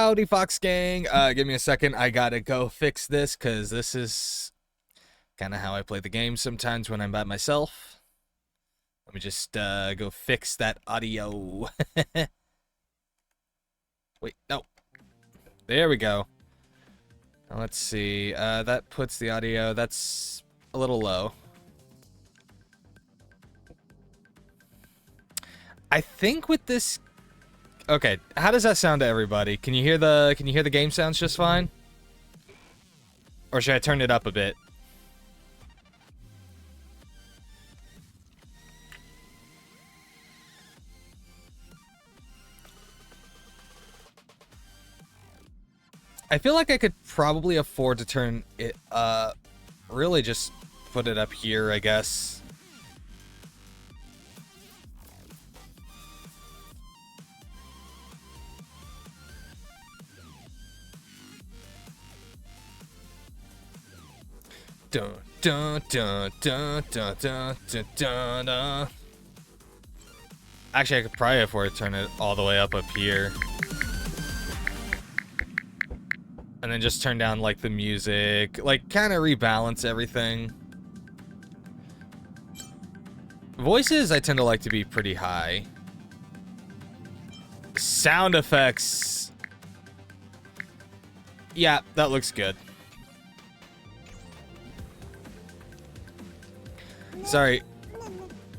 Howdy, Fox Gang. Give me a second. I gotta go fix this, because this is kind of how I play the game sometimes when I'm by myself. Let me just go fix that audio. Wait, no. There we go. Now, let's see. That puts the audio, that's a little low. I think with this... Okay, how does that sound to everybody? Can you hear the game sounds just fine? Or should I turn it up a bit? I feel like I could probably afford to turn it really just put it up here, I guess. Dun dun dun dun dun dun dun dun dun. Actually, I could probably afford to turn it all the way up here. And then just turn down, like, the music. Like, kind of rebalance everything. Voices, I tend to like to be pretty high. Sound effects. Yeah, that looks good. Sorry.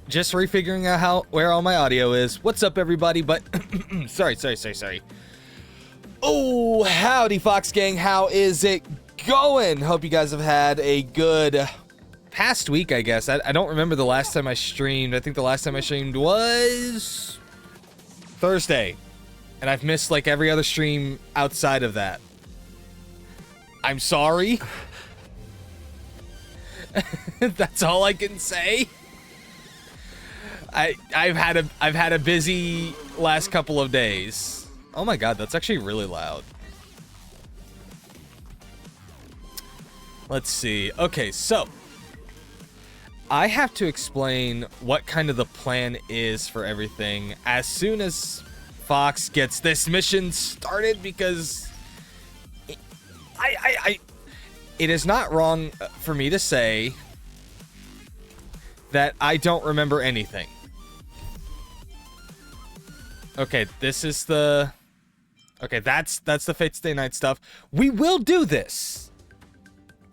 Just refiguring out where all my audio is. What's up, everybody? But, sorry. Oh, howdy, Fox Gang. How is it going? Hope you guys have had a good past week, I guess. I don't remember the last time I streamed. I think the last time I streamed was Thursday. And I've missed, like, every other stream outside of that. I'm sorry. That's all I can say. I've had a busy last couple of days. Oh my god, that's actually really loud. Let's see. Okay, so I have to explain what kind of the plan is for everything as soon as Fox gets this mission started, because it is not wrong for me to say that I don't remember anything. Okay, this is the... Okay, that's the Fate Stay Night stuff. We will do this.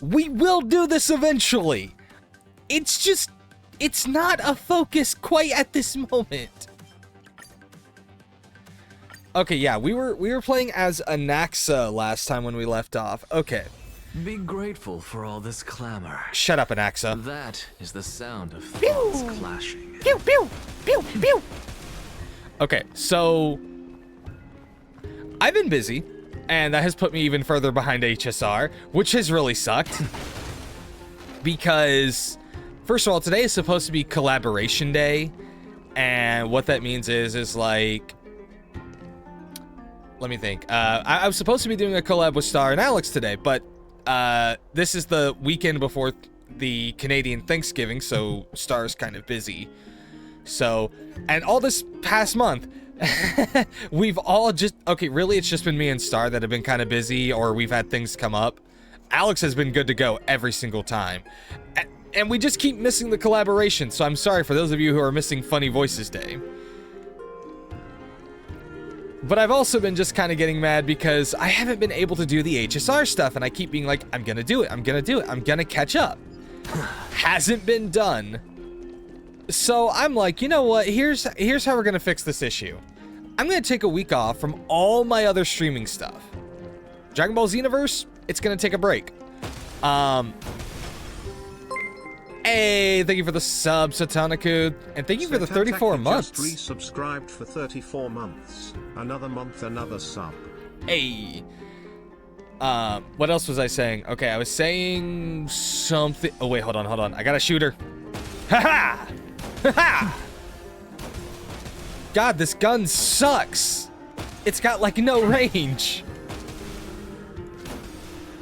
We will do this eventually. It's just... It's not a focus quite at this moment. Okay, yeah, we were playing as Anaxa last time when we left off. Okay. Be grateful for all this clamor. Shut up, Anaxa. That is the sound of thoughts clashing. Pew, pew, pew, pew. Okay, so I've been busy, and that has put me even further behind HSR, which has really sucked. Because, first of all, today is supposed to be collaboration day, and what that means is like, let me think. I was supposed to be doing a collab with Star and Alex today, but this is the weekend before the Canadian Thanksgiving, so Star's kind of busy. So, and all this past month, we've all just... Okay, really, it's just been me and Star that have been kind of busy, or we've had things come up. Alex has been good to go every single time. And we just keep missing the collaboration, so I'm sorry for those of you who are missing Funny Voices Day. But I've also been just kind of getting mad because I haven't been able to do the HSR stuff, and I keep being like, I'm gonna do it, I'm gonna catch up. Hasn't been done. So I'm like, you know what, here's how we're gonna fix this issue. I'm gonna take a week off from all my other streaming stuff. Dragon Ball Xenoverse, it's gonna take a break. Hey, thank you for the sub, Satanaku, and thank you for the 34 months. Just resubscribed for 34 months. Another month, another sub. Hey. What else was I saying? Okay, I was saying something. Oh, wait, hold on. I got a shooter. Ha-ha! Ha-ha! God, this gun sucks. It's got, like, no range.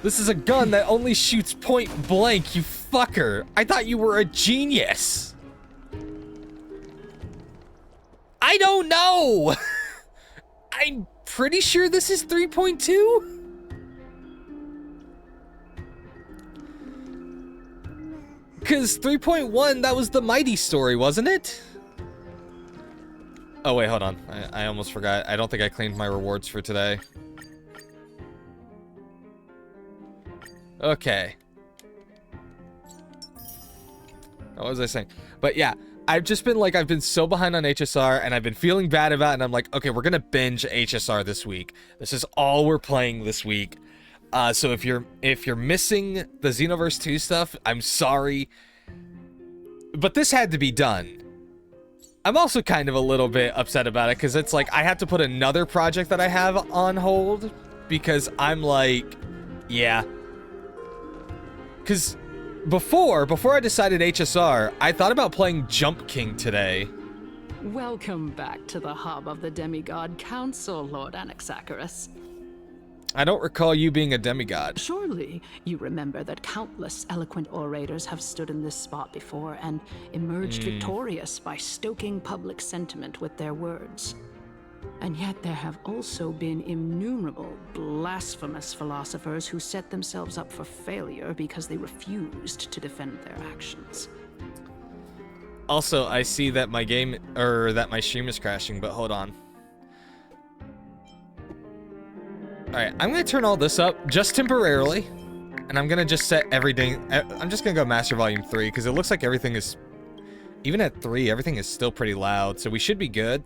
This is a gun that only shoots point blank, you fucker. I thought you were a genius. I don't know. I'm pretty sure this is 3.2? Because 3.1, that was the Mighty story, wasn't it? Oh, wait, hold on. I almost forgot. I don't think I claimed my rewards for today. Okay. What was I saying? But yeah, I've just been like, I've been so behind on HSR, and I've been feeling bad about it, and I'm like, okay, we're gonna binge HSR this week. This is all we're playing this week. So if you're missing the Xenoverse 2 stuff, I'm sorry. But this had to be done. I'm also kind of a little bit upset about it, because it's like, I had to put another project that I have on hold, because I'm like, yeah. Because before I decided HSR, I thought about playing Jump King today. Welcome back to the hub of the Demigod Council, Lord Anaxagoras. I don't recall you being a demigod. Surely you remember that countless eloquent orators have stood in this spot before and emerged victorious by stoking public sentiment with their words. And yet there have also been innumerable blasphemous philosophers who set themselves up for failure because they refused to defend their actions. Also, I see that my my stream is crashing, but hold on. Alright, I'm gonna turn all this up just temporarily, and I'm gonna just set everything. I'm just gonna go Master Volume 3, because it looks like everything is, even at 3, everything is still pretty loud, so we should be good.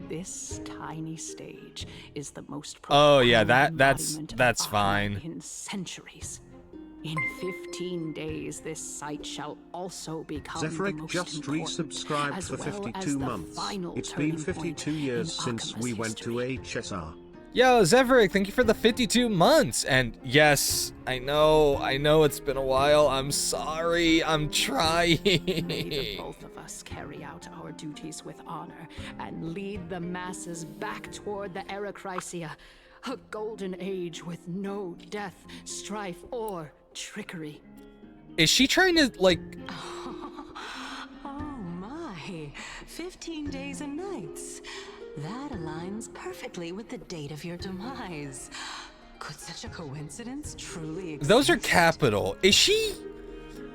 This tiny stage is the most Oh yeah, profound that's embodiment of fine. in centuries. In 15 days, this site shall also become the Zephyric most just important, resubscribed as for well as 52 the months. final It's been turning point 52 years in since we Alchemist went to history. HSR. Yo, Zeverick, thank you for the 52 months. And yes, I know it's been a while. I'm sorry. I'm trying. May the both of us carry out our duties with honor and lead the masses back toward the Erechrysia, a golden age with no death, strife, or trickery. Is she trying to, like... Oh my, 15 days and nights. That aligns perfectly with the date of your demise. Could such a coincidence truly exist? Those are capital. Is she...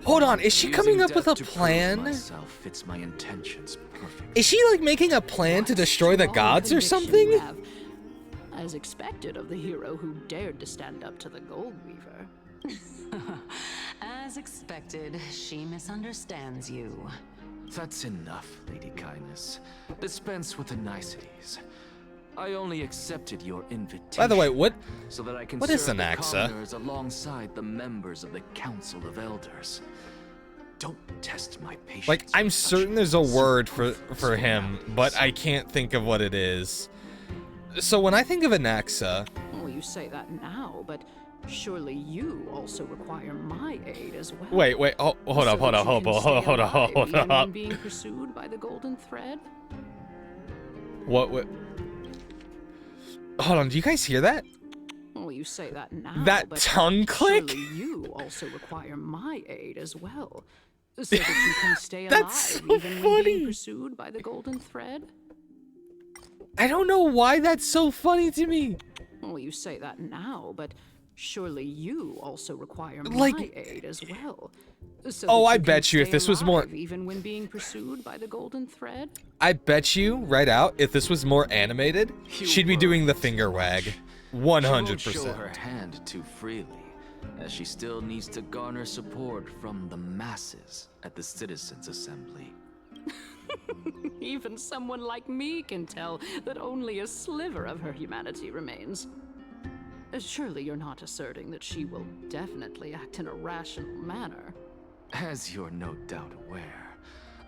Hold on, is she coming up with a plan? Myself fits my intentions perfectly. Is she, like, making a plan to destroy the Strong gods or conviction something? you have, as expected of the hero who dared to stand up to the Gold Weaver. As expected, she misunderstands you. That's enough, Lady Kindness. Dispense with the niceties. I only accepted your invitation. By the way, what so that I can what is serve the Anaxa? commoners alongside the members of the Council of Elders. Don't test my patience. Like, I'm with such certain there's a word for superfluous him, formalities. but I can't think of what it is. So when I think of Anaxa, Well, you say that now, but surely you also require my aid as well. wait, oh, hold up, So that you can stay alive hold even up. when being pursued by the golden thread? What? Hold on, do you guys hear that? Well, you say that now, That but tongue click? surely you also require my aid as well, so that you can stay That's alive so even when funny. being pursued by the golden thread. I don't know why that's so funny to me. Well, you say that now, but surely you also require Like- my aid as well. So Oh, that I can bet you if stay this was more- alive even when being pursued by the golden thread. I bet you, right out, if this was more animated, You she'd be doing the worry finger too wag. much. 100%. She won't show her hand too freely, as she still needs to garner support from the masses at the Citizens' Assembly. Even someone like me can tell that only a sliver of her humanity remains. Surely you're not asserting that she will definitely act in a rational manner. As you're no doubt aware,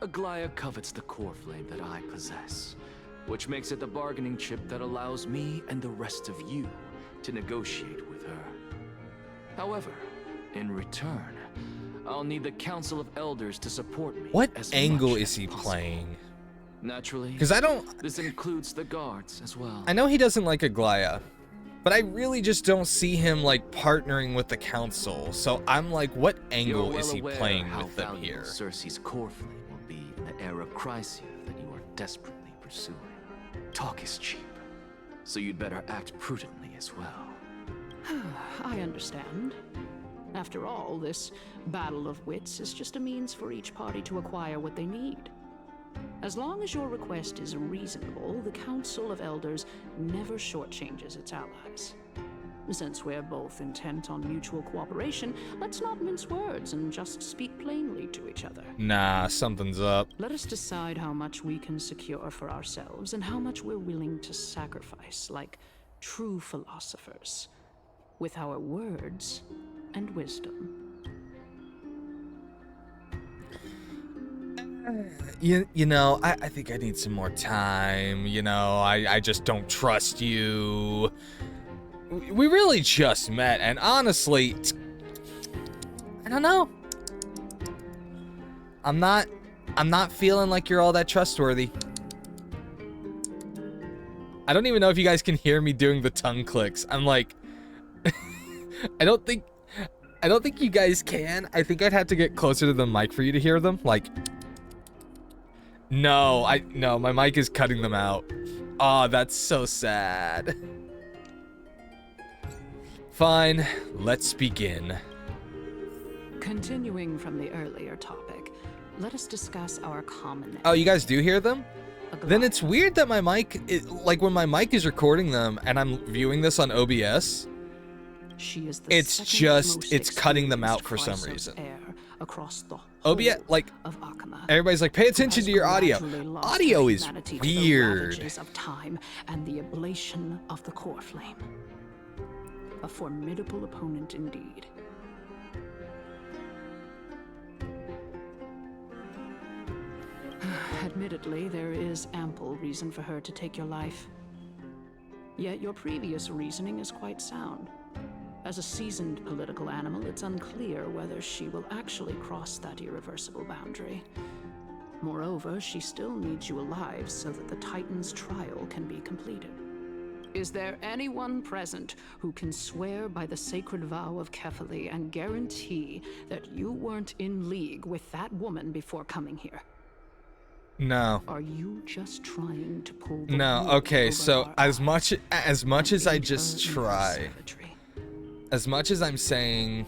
Aglaya covets the core flame that I possess, which makes it the bargaining chip that allows me and the rest of you to negotiate with her. However, in return, I'll need the Council of Elders to support me. What as angle much is as he possible. playing? Naturally, Because I don't... this includes the guards as well. I know he doesn't like Aglaya, but I really just don't see him, like, partnering with the council. So I'm like, what angle You're well is he aware playing how with them valuable here? Cersei's core flame will be in the Erechrysia that you are desperately pursuing. Talk is cheap, so you'd better act prudently as well. I understand. After all, this battle of wits is just a means for each party to acquire what they need. As long as your request is reasonable, the Council of Elders never shortchanges its allies. Since we're both intent on mutual cooperation, let's not mince words and just speak plainly to each other. Nah, something's up. Let us decide how much we can secure for ourselves and how much we're willing to sacrifice, like true philosophers, with our words and wisdom. You know, I think I need some more time. You know, I just don't trust you. We really just met, and honestly, I don't know. I'm not feeling like you're all that trustworthy. I don't even know if you guys can hear me doing the tongue clicks. I'm like, I don't think you guys can. I think I'd have to get closer to the mic for you to hear them. Like, no, my mic is cutting them out. Oh, that's so sad. Fine, let's begin. Continuing from the earlier topic, let us discuss our common Oh, you guys do hear them? Then it's weird that my mic, like when my mic is recording them and I'm viewing this on OBS, it's cutting them out for some reason. Across the OBS, like, everybody's like, pay attention to your audio. Audio is weird. Of time and the ablation of the core flame. A formidable opponent indeed. Admittedly, there is ample reason for her to take your life. Yet your previous reasoning is quite sound. As a seasoned political animal, it's unclear whether she will actually cross that irreversible boundary. Moreover, she still needs you alive so that the Titan's trial can be completed. Is there anyone present who can swear by the sacred vow of Kefali and guarantee that you weren't in league with that woman before coming here? No. Are you just trying to pull the No, wool okay, over so our as eyes much as and I aid just her in her try, savagery? as much as I'm saying,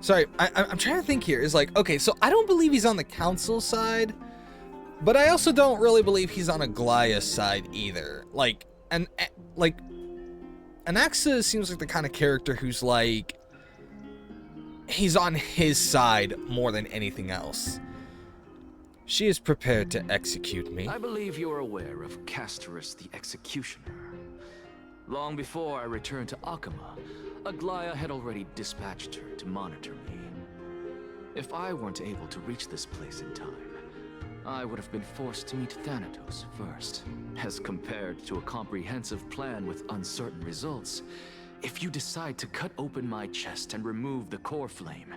sorry, I'm trying to think here. Is like, okay, so I don't believe he's on the council side, but I also don't really believe he's on Aglaya's side either. Like, Anaxa seems like the kind of character who's like, he's on his side more than anything else. She is prepared to execute me. I believe you're aware of Castorus the Executioner. Long before I returned to Akama, Aglaya had already dispatched her to monitor me. If I weren't able to reach this place in time, I would have been forced to meet Thanatos first. As compared to a comprehensive plan with uncertain results, if you decide to cut open my chest and remove the core flame,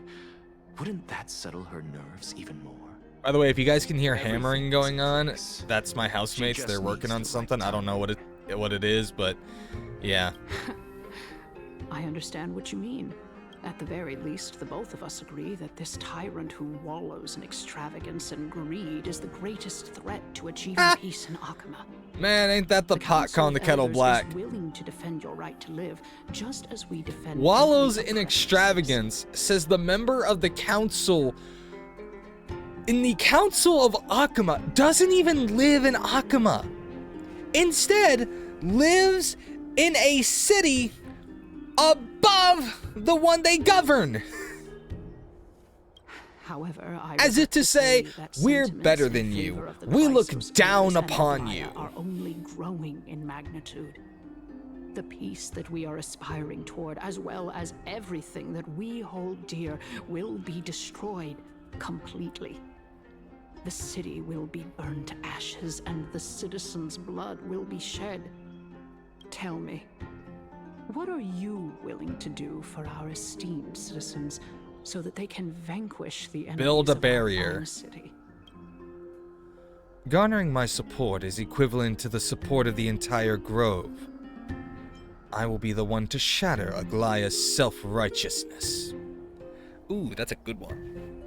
wouldn't that settle her nerves even more? By the way, if you guys can hear hammering going on, that's my housemates. They're working on something. I don't know what it is, but yeah. I understand what you mean. At the very least, the both of us agree that this tyrant who wallows in extravagance and greed is the greatest threat to achieving peace in Akama. Man, ain't that the pot calling the kettle black? Is willing to defend your right to live, just as we defend. Wallows in extravagance, says the member of the council. In the Council of Akama, doesn't even live in Akama. Instead, lives in a city above the one they govern. However, as if to say, we're better than you. We look down upon you. Are only growing in magnitude. The peace that we are aspiring toward, as well as everything that we hold dear, will be destroyed completely. The city will be burned to ashes, and the citizens' blood will be shed. Tell me, what are you willing to do for our esteemed citizens so that they can vanquish the enemies Build a of our barrier. own city? Garnering my support is equivalent to the support of the entire grove. I will be the one to shatter Aglaya's self-righteousness. Ooh, that's a good one.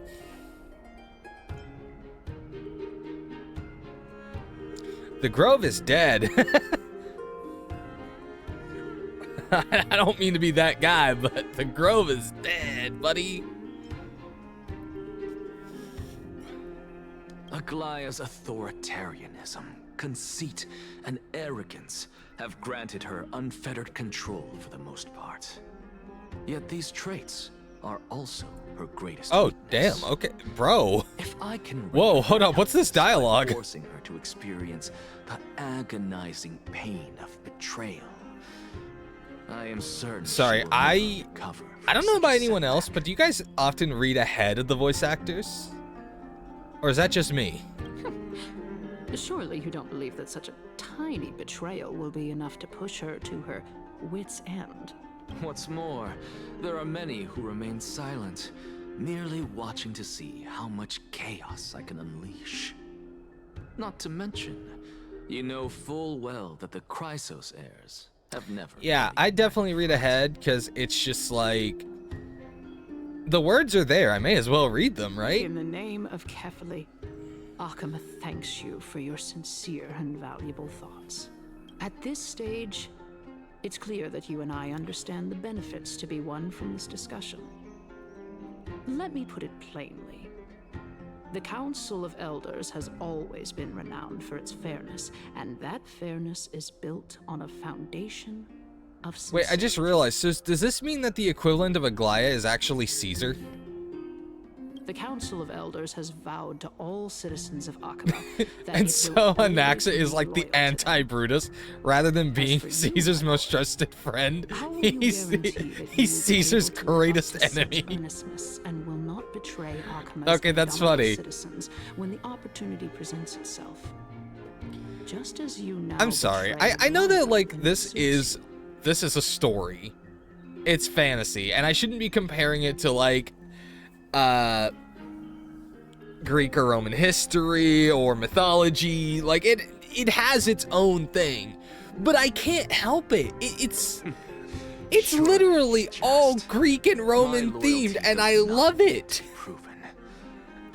The Grove is dead. I don't mean to be that guy, but the Grove is dead, buddy. Aglaya's authoritarianism, conceit, and arrogance have granted her unfettered control for the most part. Yet these traits are also her greatest weakness. Damn, okay. Bro. If I can Whoa, hold up, what's this dialogue? Forcing her to experience the agonizing pain of betrayal, I am certain. Sorry, I don't know about anyone else, but do you guys often read ahead of the voice actors? Or is that just me? Surely you don't believe that such a tiny betrayal will be enough to push her to her wit's end. What's more, there are many who remain silent, merely watching to see how much chaos I can unleash. Not to mention, you know full well that the Chrysos heirs have never... Yeah, I definitely read ahead, because it's just like... The words are there, I may as well read them, right? In the name of Kefali, Akama thanks you for your sincere and valuable thoughts. At this stage, it's clear that you and I understand the benefits to be won from this discussion. Let me put it plainly. The Council of Elders has always been renowned for its fairness, and that fairness is built on a foundation of sincerity. Wait, I just realized, so does this mean that the equivalent of Aglaya is actually Caesar? The Council of Elders has vowed to all citizens of Akama that And it so will always Anaxa be is like the loyal to anti-Brutus, rather than being for you, Caesar's Michael, most trusted friend. How will you He's guarantee that you will he's be Caesar's able to live up greatest to such enemy. earnestness and will not betray Akama's Okay, that's fellow funny. citizens when the opportunity presents itself. Just as you now I'm sorry. betray I know that Aglaya like in this suits. is a story. It's fantasy, and I shouldn't be comparing it to like Greek or Roman history or mythology. Like it has its own thing. But I can't help it. It's Sure, literally all just Greek and Roman my themed, loyalty and does I not love need it. to be proven.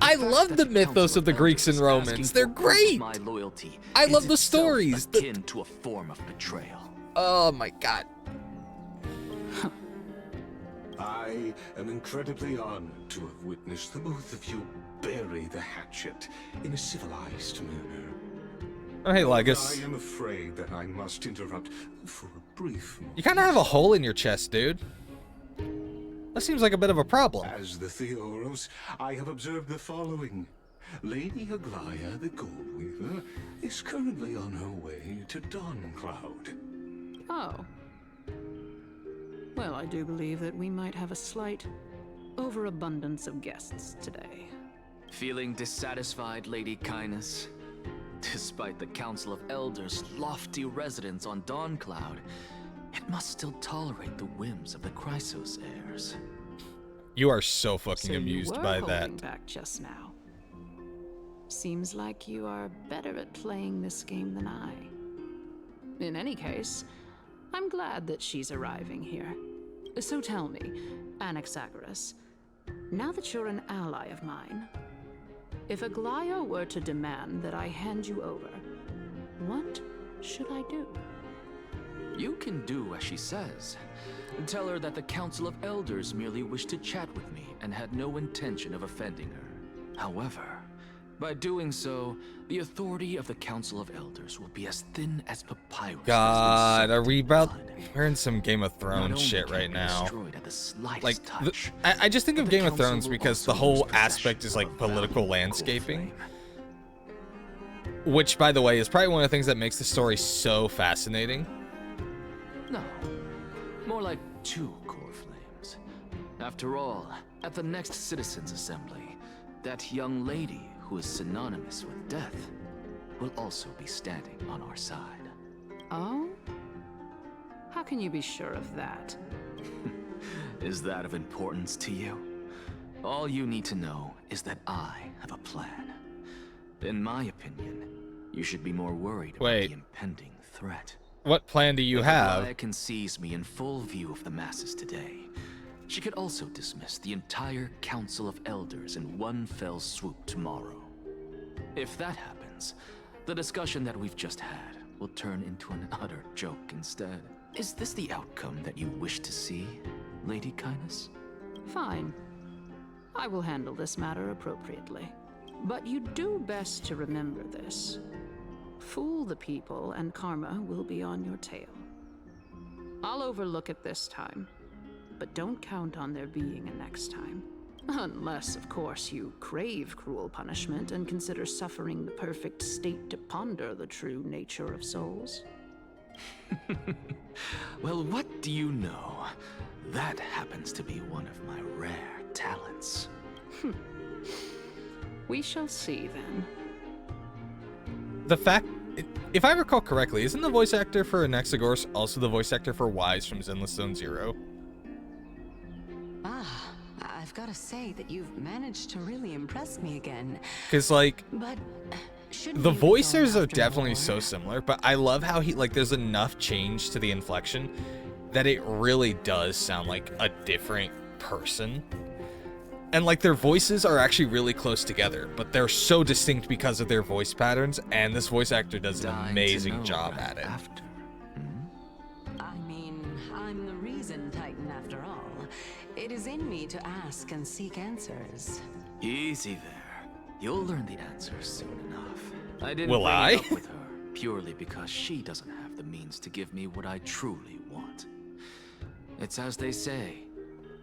I The fact love that the the mythos Council of the Greeks and Elders is asking Romans. They're for proof of great. My loyalty I is love the itself stories. akin to a form of betrayal. Oh my god. I am incredibly honored to have witnessed the both of you bury the hatchet in a civilized manner. Oh hey, I Legus. am afraid that I must interrupt for a brief moment. You kind of have a hole in your chest, dude. That seems like a bit of a problem. As the Theoros, I have observed the following. Lady Aglaya, the Gold Weaver, is currently on her way to Dawncloud. Oh. Well, I do believe that we might have a slight overabundance of guests today. Feeling dissatisfied, Lady Kindness? Despite the Council of Elders' lofty residence on Dawncloud, it must still tolerate the whims of the Chrysos heirs. You are so fucking So amused you were by holding that. back just now. Seems like you are better at playing this game than I. In any case, I'm glad that she's arriving here. So tell me, Anaxagoras, now that you're an ally of mine, if Aglaya were to demand that I hand you over, what should I do? You can do as she says. Tell her that the Council of Elders merely wished to chat with me and had no intention of offending her. However, by doing so, the authority of the Council of Elders will be as thin as papyrus. God, are we about... blood. We're in some Game of Not Thrones only shit can right it be now. destroyed at the slightest Like, touch, I just think but of the Game of Council Thrones will because also the whole lose aspect is possession like of a political valuable core landscaping. flame. Which, by the way, is probably one of the things that makes the story so fascinating. No, more like 2 core flames. After all, at the next Citizens' Assembly, that young lady who is synonymous with death will also be standing on our side. Oh? How can you be sure of that? Is that of importance to you? All you need to know is that I have a plan. In my opinion, you should be more worried about Wait. the impending threat. What plan do you If have? Aglaia can seize me in full view of the masses today, she could also dismiss the entire Council of Elders in one fell swoop tomorrow. If that happens, the discussion that we've just had will turn into an utter joke instead. Is this the outcome that you wish to see, Lady Kindness? Fine. I will handle this matter appropriately. But you do best to remember this. Fool the people, and karma will be on your tail. I'll overlook it this time, but don't count on there being a next time. Unless, of course, you crave cruel punishment and consider suffering the perfect state to ponder the true nature of souls. Well, what do you know? That happens to be one of my rare talents. We shall see then. The fact, if I recall correctly, isn't the voice actor for Anaxagoras also the voice actor for Wise from Zenless Zone Zero? Ah, I've got to say that you've managed to really impress me again. Because, like, But the voices are definitely so similar, but I love how there's enough change to the inflection that it really does sound like a different person. And, like, their voices are actually really close together, but they're so distinct because of their voice patterns, and this voice actor does an amazing job at it. After. I mean, I'm the reason Titan after all. It is in me to ask and seek answers. Easy there. You'll learn the answers soon enough. I didn't Will bring I? it up with her purely because she doesn't have the means to give me what I truly want. It's as they say,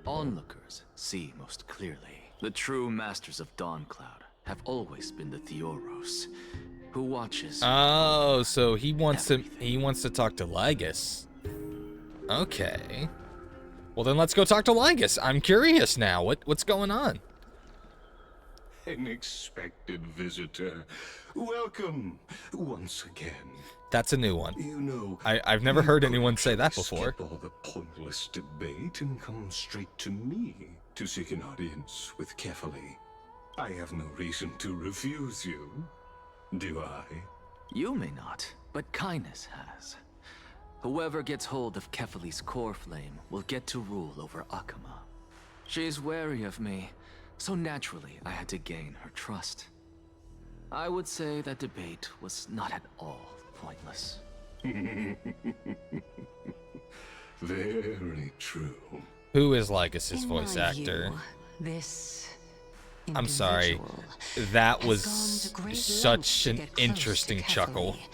onlookers see most clearly. The true masters of Dawncloud have always been the Theoros, who watches. Oh, so he wants to talk to Lygus. Okay. Well, then let's go talk to Lygus. I'm curious now. What's going on? An expected visitor. Welcome once again. That's a new one. You know, I've never heard anyone say that before. skip all the pointless debate and come straight to me to seek an audience with Kefali. I have no reason to refuse you, do I? You may not, but Kindness has. Whoever gets hold of Kefali's core flame will get to rule over Akama. She's wary of me, so naturally I had to gain her trust. I would say that debate was not at all pointless. Very true. Who is Lygus's In voice my actor? view, this I'm sorry. individual That has was gone to great lengths such to an get close to interesting chuckle. Kefali.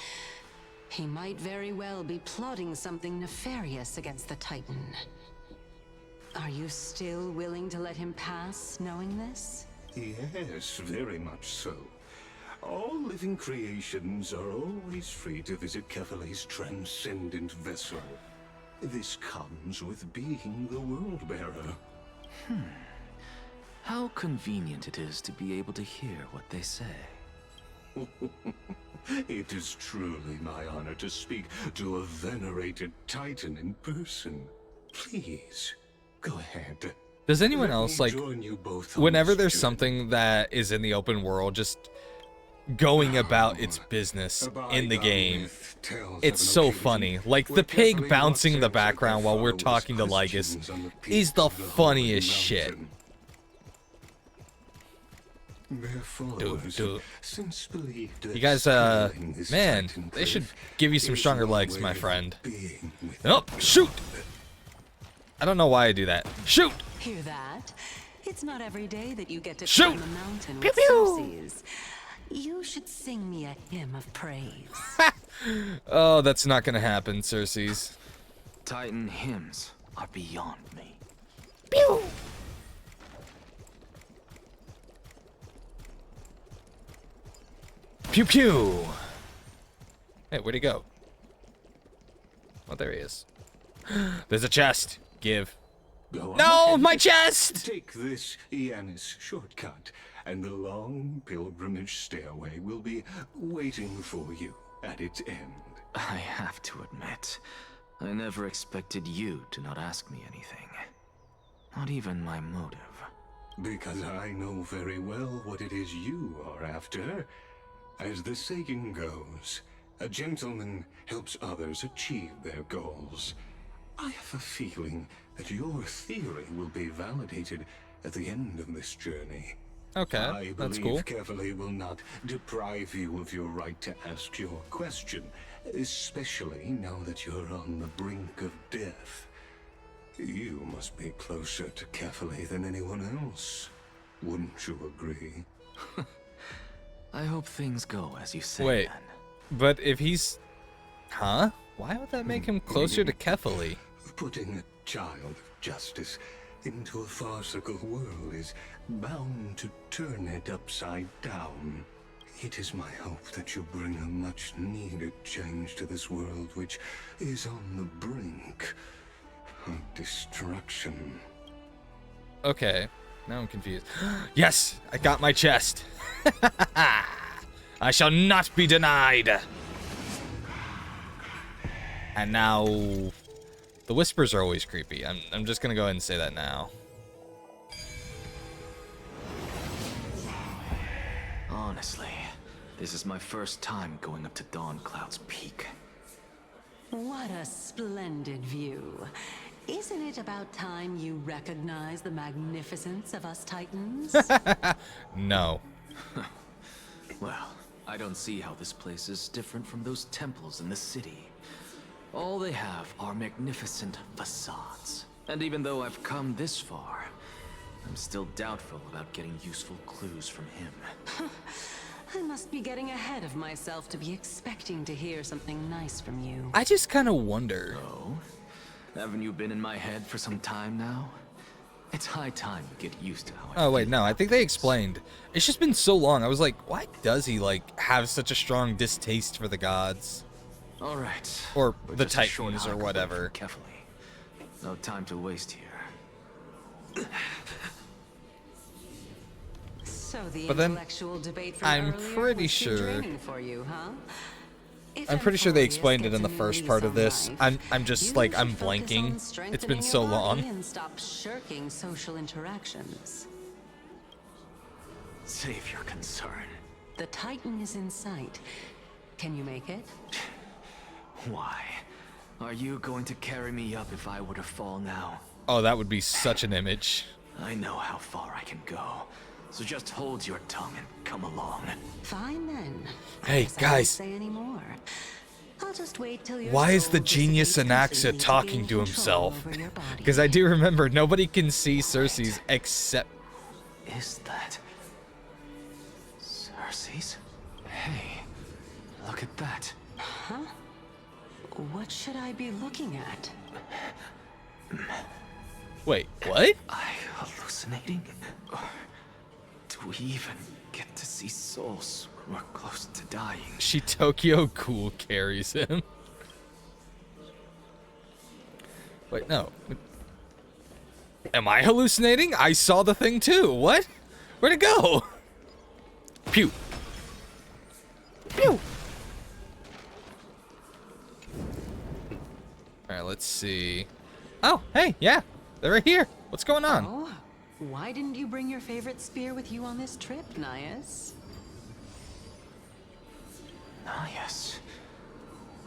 He might very well be plotting something nefarious against the Titan. Are you still willing to let him pass, knowing this? Yes, very much so. All living creations are always free to visit Kefali's transcendent vessel. This comes with being the world bearer. How convenient it is to be able to hear what they say. It is truly my honor to speak to a venerated Titan in person. Please, go ahead. Does anyone Let else, me like, join you both on whenever this there's journey. something that is in the open world, just going about its business in the game, it's so funny. Like, the pig bouncing in the background while we're talking to Lygus is the funniest shit. Dude. You guys, man, they should give you some stronger legs, my friend. Oh, shoot! I don't know why I do that. Shoot! Hear that? It's not every day that you get to Shoot! climb a mountain Pew with pew! Circes. You should sing me a hymn of praise. Oh, that's not gonna happen, Circes. Titan hymns are beyond me. Pew! Pew pew! Hey, where'd he go? Oh, there he is. There's a chest. Give. Go No, ahead. my chest! Take this Yanis shortcut, and the long pilgrimage stairway will be waiting for you at its end. I have to admit, I never expected you to not ask me anything. Not even my motive. Because I know very well what it is you are after. As the saying goes, A gentleman helps others achieve their goals. I have a feeling that your theory will be validated at the end of this journey. Okay, I that's believe cool. Cavalier will not deprive you of your right to ask your question, especially now that you're on the brink of death. You must be closer to Cavalier than anyone else. Wouldn't you agree? I hope things go as you say. Wait, then. but if he's... Huh? Why would that make him closer to Kefali? Putting a child of justice into a farcical world is bound to turn it upside down. It is my hope that you bring a much-needed change to this world which is on the brink of destruction. Okay, now I'm confused. Yes, I got my chest. I shall not be denied. And now, the whispers are always creepy. I'm just gonna go ahead and say that now. Honestly, this is my first time going up to Dawn Cloud's peak. What a splendid view. Isn't it about time you recognize the magnificence of us Titans? No. Well, I don't see how this place is different from those temples in the city. All they have are magnificent facades. And even though I've come this far, I'm still doubtful about getting useful clues from him. I must be getting ahead of myself to be expecting to hear something nice from you. I just kind of wonder. Oh? Haven't you been in my head for some time now? It's high time you get used to how I Oh wait, feel. no, I think they explained. It's just been so long. I was like, why does he like have such a strong distaste for the gods? All right. Or We're the just a short Titans or hike away whatever. from Kefali. No time to waste here. So the But then, intellectual debate from I'm earlier pretty was too sure- draining for you, huh? If I'm pretty sure they Emporius explained it gets in a the new first lease part of on this. life, I'm just you like, should I'm focus blanking. on It's strengthening been your so body long. and stop shirking social interactions. Save your concern. The Titan is in sight. Can you make it? Why? Are you going to carry me up if I were to fall now? Oh, that would be such an image. I know how far I can go. So just hold your tongue and come along. Fine then. Hey, Guess I won't guys. say any more. I'll just wait till your Why is soul the genius dissipates Anaxa completely to talking gain to control himself? over your body. Because I do remember nobody can see Cersei's except... Is that... Cersei's? Hey, look at that. What should I be looking at? Wait, what? I hallucinating? Or do we even get to see souls when we're close to dying? She Tokyo Ghoul carries him. Wait, no. Am I hallucinating? I saw the thing too. What? Where'd it go? Pew. Pew. Alright, let's see. Oh, hey, yeah. They're right here. What's going on? Oh, why didn't you bring your favorite spear with you on this trip, Nias? Ah, yes.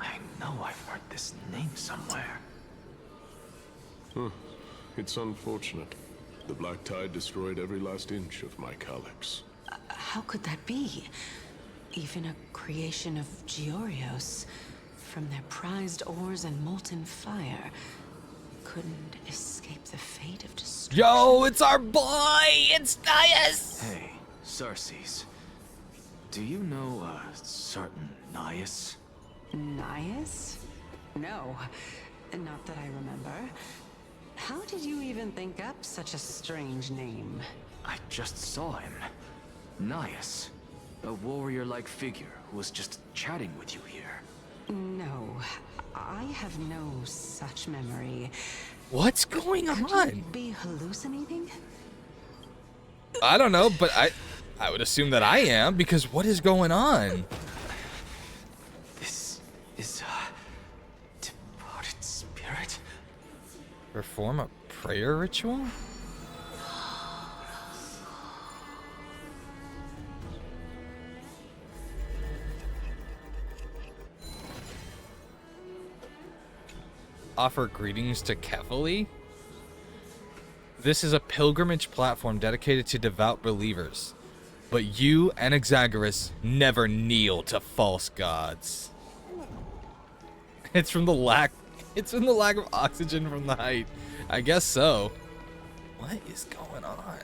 I know I've heard this name somewhere. It's unfortunate. The black tide destroyed every last inch of my calyx. How could that be? Even a creation of Georios, from their prized ores and molten fire, couldn't escape the fate of destruction. Yo, it's our boy! It's Nias! Hey, Cersei's. Do you know a certain Nias? Nias? No, not that I remember. How did you even think up such a strange name? I just saw him. Nias. A warrior-like figure who was just chatting with you here. No, I have no such memory. What's going Could on? you be hallucinating? I don't know, but I would assume that I am, because what is going on? This is a departed spirit? Perform a prayer ritual? offer greetings to Kefali. This is a pilgrimage platform dedicated to devout believers. But you and Exagoras never kneel to false gods. It's from the lack of oxygen from the height. I guess so. What is going on?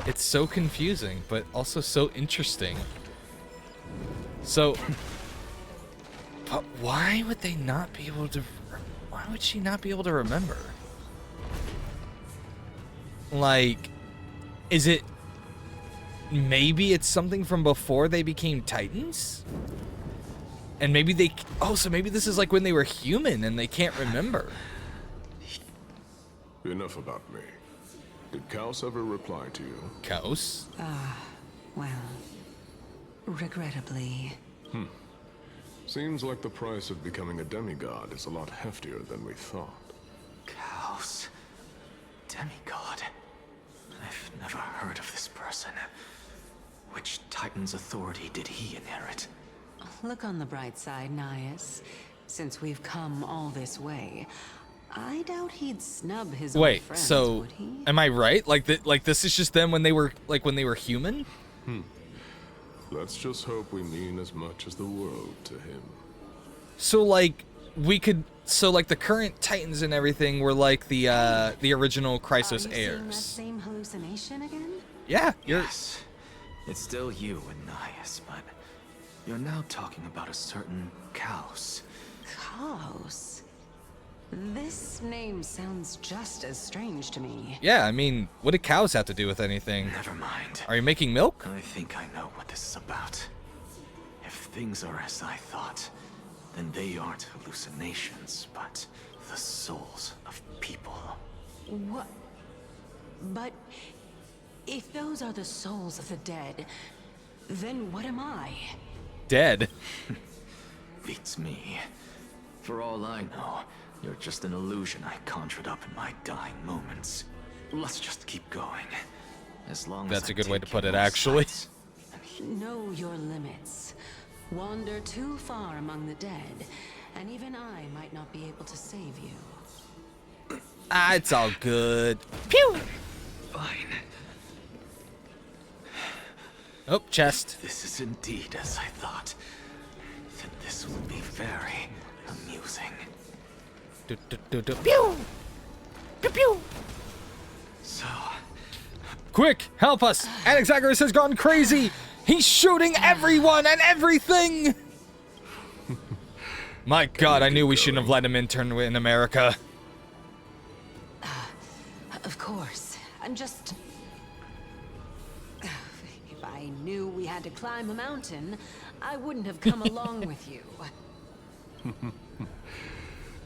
It's so confusing, but also so interesting. So, but why would they not be able to? Why would she not be able to remember? Like, is it? Maybe it's something from before they became Titans? And maybe they... Oh, so maybe this is like when they were human and they can't remember. Enough about me. Did Kaos ever reply to you? Kaos? Well, regrettably. Seems like the price of becoming a demigod is a lot heftier than we thought. Chaos. Demigod. I've never heard of this person. Which Titan's authority did he inherit? Look on the bright side, Nias. Since we've come all this way, I doubt he'd snub his old Wait, friends, so would he? am I right? Like this is just them when they were human? Let's just hope we mean as much as the world to him. So like the current Titans and everything were like the original Chrysos Are you seeing that heirs. same hallucination again? Yeah, you're Yes. It's still you and Nias, but you're now talking about a certain Chaos. Chaos. This name sounds just as strange to me. Yeah, I mean, what do cows have to do with anything? Never mind. Are you making milk? I think I know what this is about. If things are as I thought, then they aren't hallucinations, but the souls of people. What? But if those are the souls of the dead, then what am I? Dead. Beats me. For all I know, you're just an illusion I conjured up in my dying moments. Let's just keep going. As long as That's I a good way take to put your it, actually. sides. Know your limits. Wander too far among the dead, and even I might not be able to save you. Ah, it's all good. Pew! Fine. Oh, chest. This is indeed as I thought. Then this will be very amusing. Do, do, do, do. Pew! Pew, pew! So, Quick, help us! Anaxagoras has gone crazy! He's shooting everyone and everything! My god, I knew we shouldn't have let him intern in America. Of course. I'm just... If I knew we had to climb a mountain, I wouldn't have come along with you.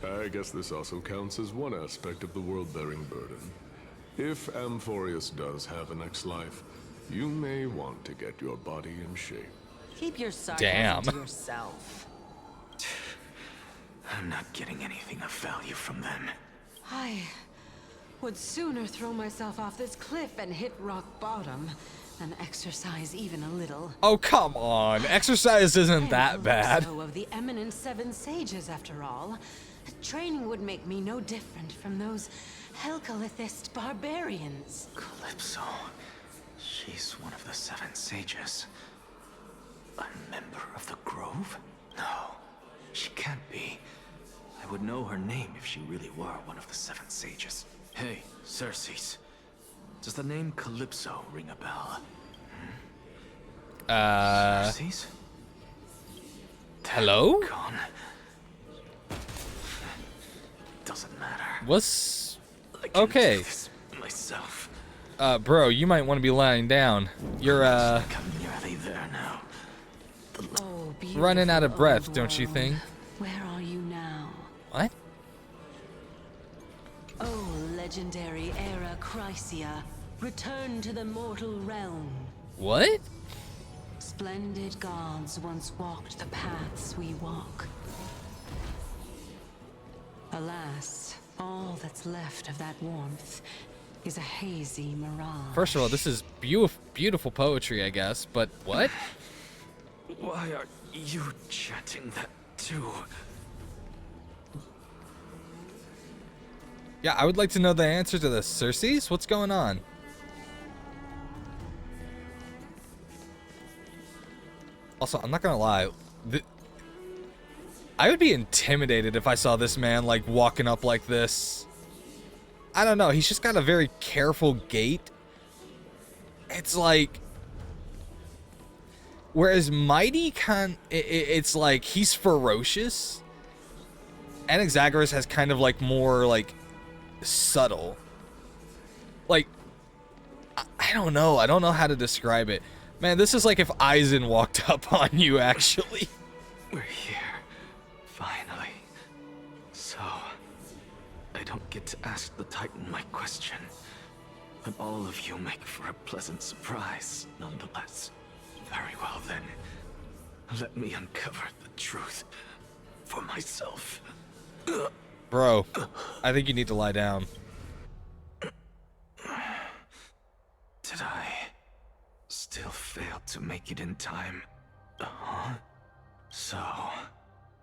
I guess this also counts as one aspect of the world-bearing burden. If Amphorius does have a next life, you may want to get your body in shape. Keep your sarcasm Damn. to yourself. I'm not getting anything of value from them. I would sooner throw myself off this cliff and hit rock bottom than exercise even a little. Oh, come on. Exercise isn't I that am bad. Calypso of the eminent seven sages, after all. Training would make me no different from those Helcalithist barbarians. Calypso. She's one of the seven sages. A member of the Grove? No, she can't be. I would know her name if she really were one of the seven sages. Hey, Circes. Does the name Calypso ring a bell? Circes? Hello? Gone. Doesn't matter. What's... I can Okay. do this myself. Bro, you might want to be lying down. You're, I'm nearly there now. Oh, running out of beautiful breath, old don't you world. think? Where are you now? What? Oh, legendary era Chrysia, return to the mortal realm. What? Splendid gods once walked the paths we walk. Alas, all that's left of that warmth is a hazy mirage. First of all, this is beautiful poetry, I guess, but what? Why are you chanting that too? Yeah, I would like to know the answer to this. Cersei's? What's going on? Also, I'm not gonna lie. I would be intimidated if I saw this man, like, walking up like this. I don't know. He's just got a very careful gait. It's like... Whereas Mighty it's like he's ferocious. Anaxagoras has kind of like more, like, subtle. Like, I don't know. I don't know how to describe it. Man, this is like if Aizen walked up on you, actually. We're here. Finally. So, I don't get to ask the Titan my question. But all of you make for a pleasant surprise, nonetheless. Very well then. Let me uncover the truth for myself. Bro, I think you need to lie down. Did I still fail to make it in time? Huh? So,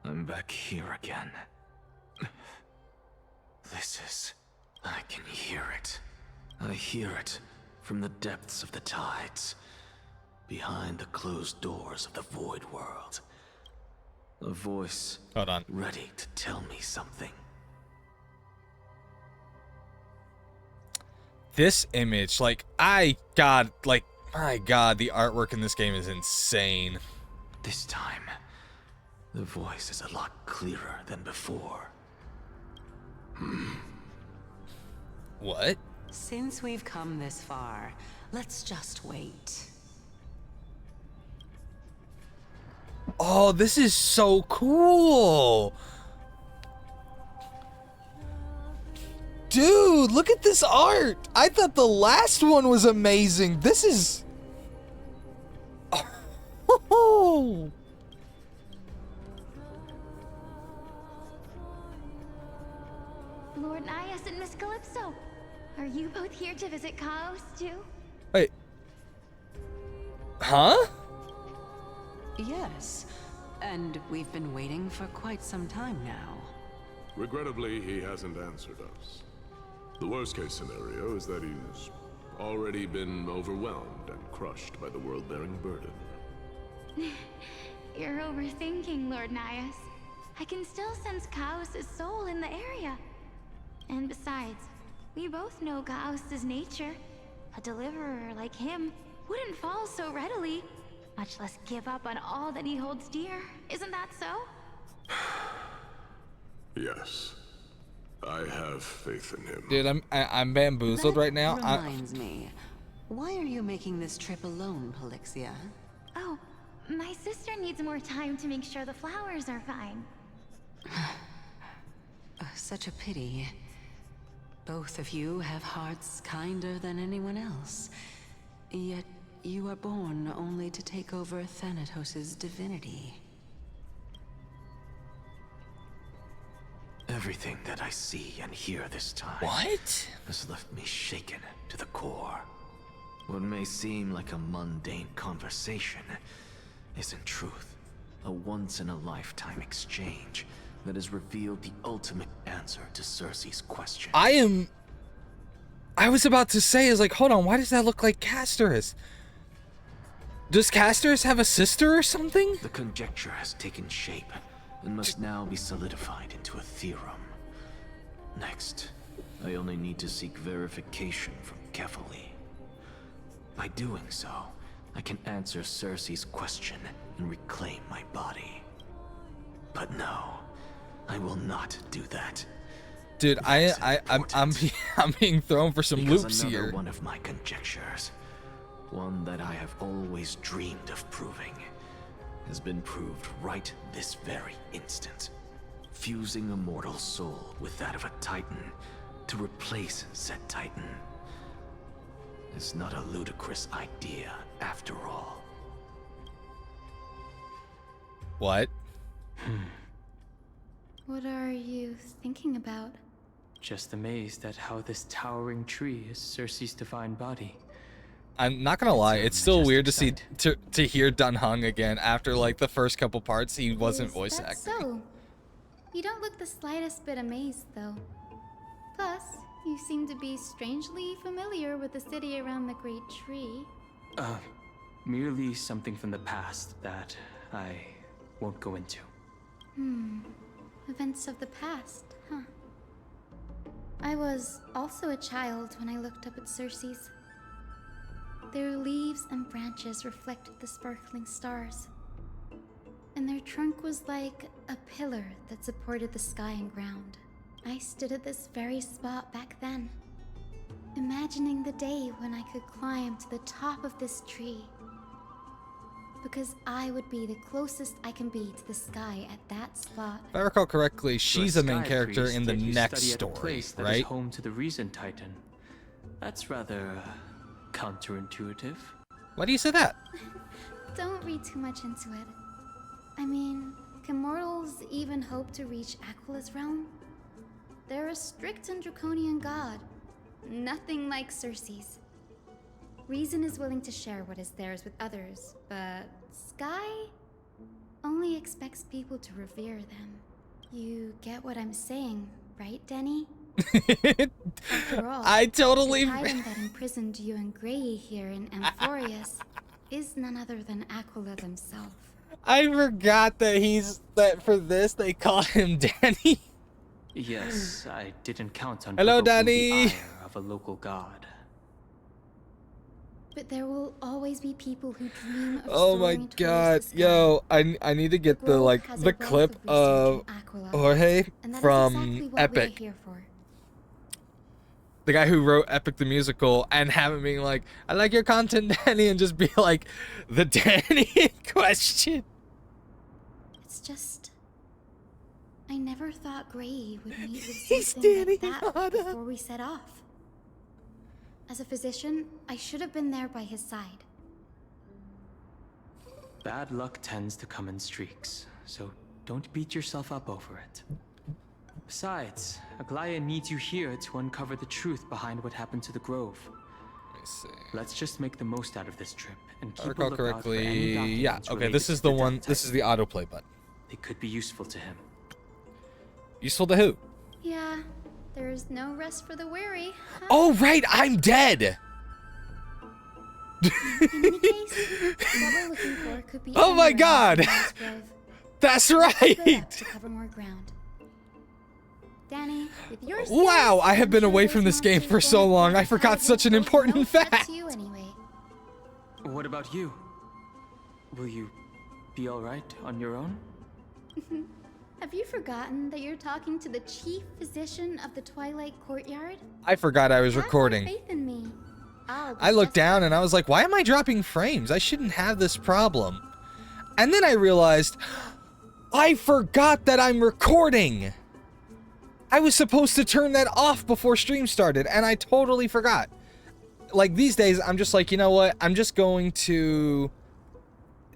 I'm back here again. I can hear it. I hear it from the depths of the tides, behind the closed doors of the void world. A voice Hold on. ready to tell me something. This image, like, my god, the artwork in this game is insane. This time, the voice is a lot clearer than before. What? Since we've come this far, let's just wait. Oh, this is so cool. Dude, look at this art. I thought the last one was amazing. This is... Oh. Lord Nias and Miss Calypso, are you both here to visit Chaos too? Wait. Huh? Yes, and we've been waiting for quite some time now. Regrettably, he hasn't answered us. The worst-case scenario is that he's already been overwhelmed and crushed by the world-bearing burden. You're overthinking, Lord Nias. I can still sense Chaos' soul in the area. And besides, we both know Chaos' nature. A deliverer like him wouldn't fall so readily, much less give up on all that he holds dear. Isn't that so? Yes. I have faith in him. Dude, I'm bamboozled right now. Reminds me, why are you making this trip alone, Polixia? Oh, my sister needs more time to make sure the flowers are fine. Such a pity. Both of you have hearts kinder than anyone else. Yet you are born only to take over Thanatos' divinity. Everything that I see and hear this time What? has left me shaken to the core. What may seem like a mundane conversation is in truth a once-in-a-lifetime exchange that has revealed the ultimate answer to Cersei's question. I was about to say, is like, hold on, why does that look like Casterus? Does Casterus have a sister or something? The conjecture has taken shape and must now be solidified into a theorem. Next, I only need to seek verification from Kefali. By doing so, I can answer Cersei's question and reclaim my body. But no, I will not do that. Dude, I'm being thrown for some Because loops another here. one of my conjectures, one that I have always dreamed of proving, has been proved right this very instant. Fusing a mortal soul with that of a Titan to replace said Titan is not a ludicrous idea after all. What? What are you thinking about? Just amazed at how this towering tree is Cersei's divine body. I'm not gonna lie, it's still weird to see sight. to hear Dun Hung again after like the first couple parts. He wasn't Is voice that acting. so? You don't look the slightest bit amazed, though. Plus, you seem to be strangely familiar with the city around the Great Tree. Merely something from the past that I won't go into. Events of the past, huh? I was also a child when I looked up at Circe's. Their leaves and branches reflected the sparkling stars. And their trunk was like a pillar that supported the sky and ground. I stood at this very spot back then, imagining the day when I could climb to the top of this tree. Because I would be the closest I can be to the sky at that spot. If I recall correctly, So she's a a main sky character priest, in the yet you next study at a story, place that is right? home to the Reason Titan. That's rather counterintuitive. Why do you say that? Don't read too much into it. I mean, can mortals even hope to reach Aquila's realm? They're a strict and draconian god. Nothing like Circe's. Reason is willing to share what is theirs with others, but Sky only expects people to revere them. You get what I'm saying, right, Denny? After all, I totally. the tyrant that imprisoned you and Grey here in Amphorius is none other than Aquila himself. I forgot that for this they call him Danny. Yes, I didn't count on Hello, provoking Danny. the ire of a local god. But there will always be people who dream of Oh my soaring towards god, the sky. yo, I need to get the Grove like has a the wealth clip research of in Aquila, Jorge and that is from exactly what Epic. we're here for. The guy who wrote Epic the musical, and have him being like, I like your content, Danny, and just be like, the Danny in question. It's just, I never thought Grey would meet with He's something Danny like that Hanada. before we set off. As a physician, I should have been there by his side. Bad luck tends to come in streaks, so don't beat yourself up over it. Besides, Aglaya needs you here to uncover the truth behind what happened to the Grove. Let me see. Let's just make the most out of this trip and If I keep a recall lookout for any correctly, documents yeah, okay, related this is to the Death one, this is the Titan. autoplay button. They could be useful to him. Useful to who? Yeah, there's no rest for the weary. Huh? Oh, right, I'm dead! In any case, what we're looking for could be Oh my anywhere God! in this grove. That's Split up right! to cover more ground. Danny, with your Wow, skills, I have I'm been sure away those from this game monsters for so won't long, I bite forgot out of such it, an so important no threat fact. to you anyway. What about you? Will you be alright on your own? Have you forgotten that you're talking to the chief physician of the Twilight Courtyard? I forgot I was Have more recording. faith in me. I'll be I looked just down and I was like, why am I dropping frames? I shouldn't have this problem. And then I realized, I forgot that I'm recording. I was supposed to turn that off before stream started, and I totally forgot. Like, these days, I'm just like, you know what? I'm just going to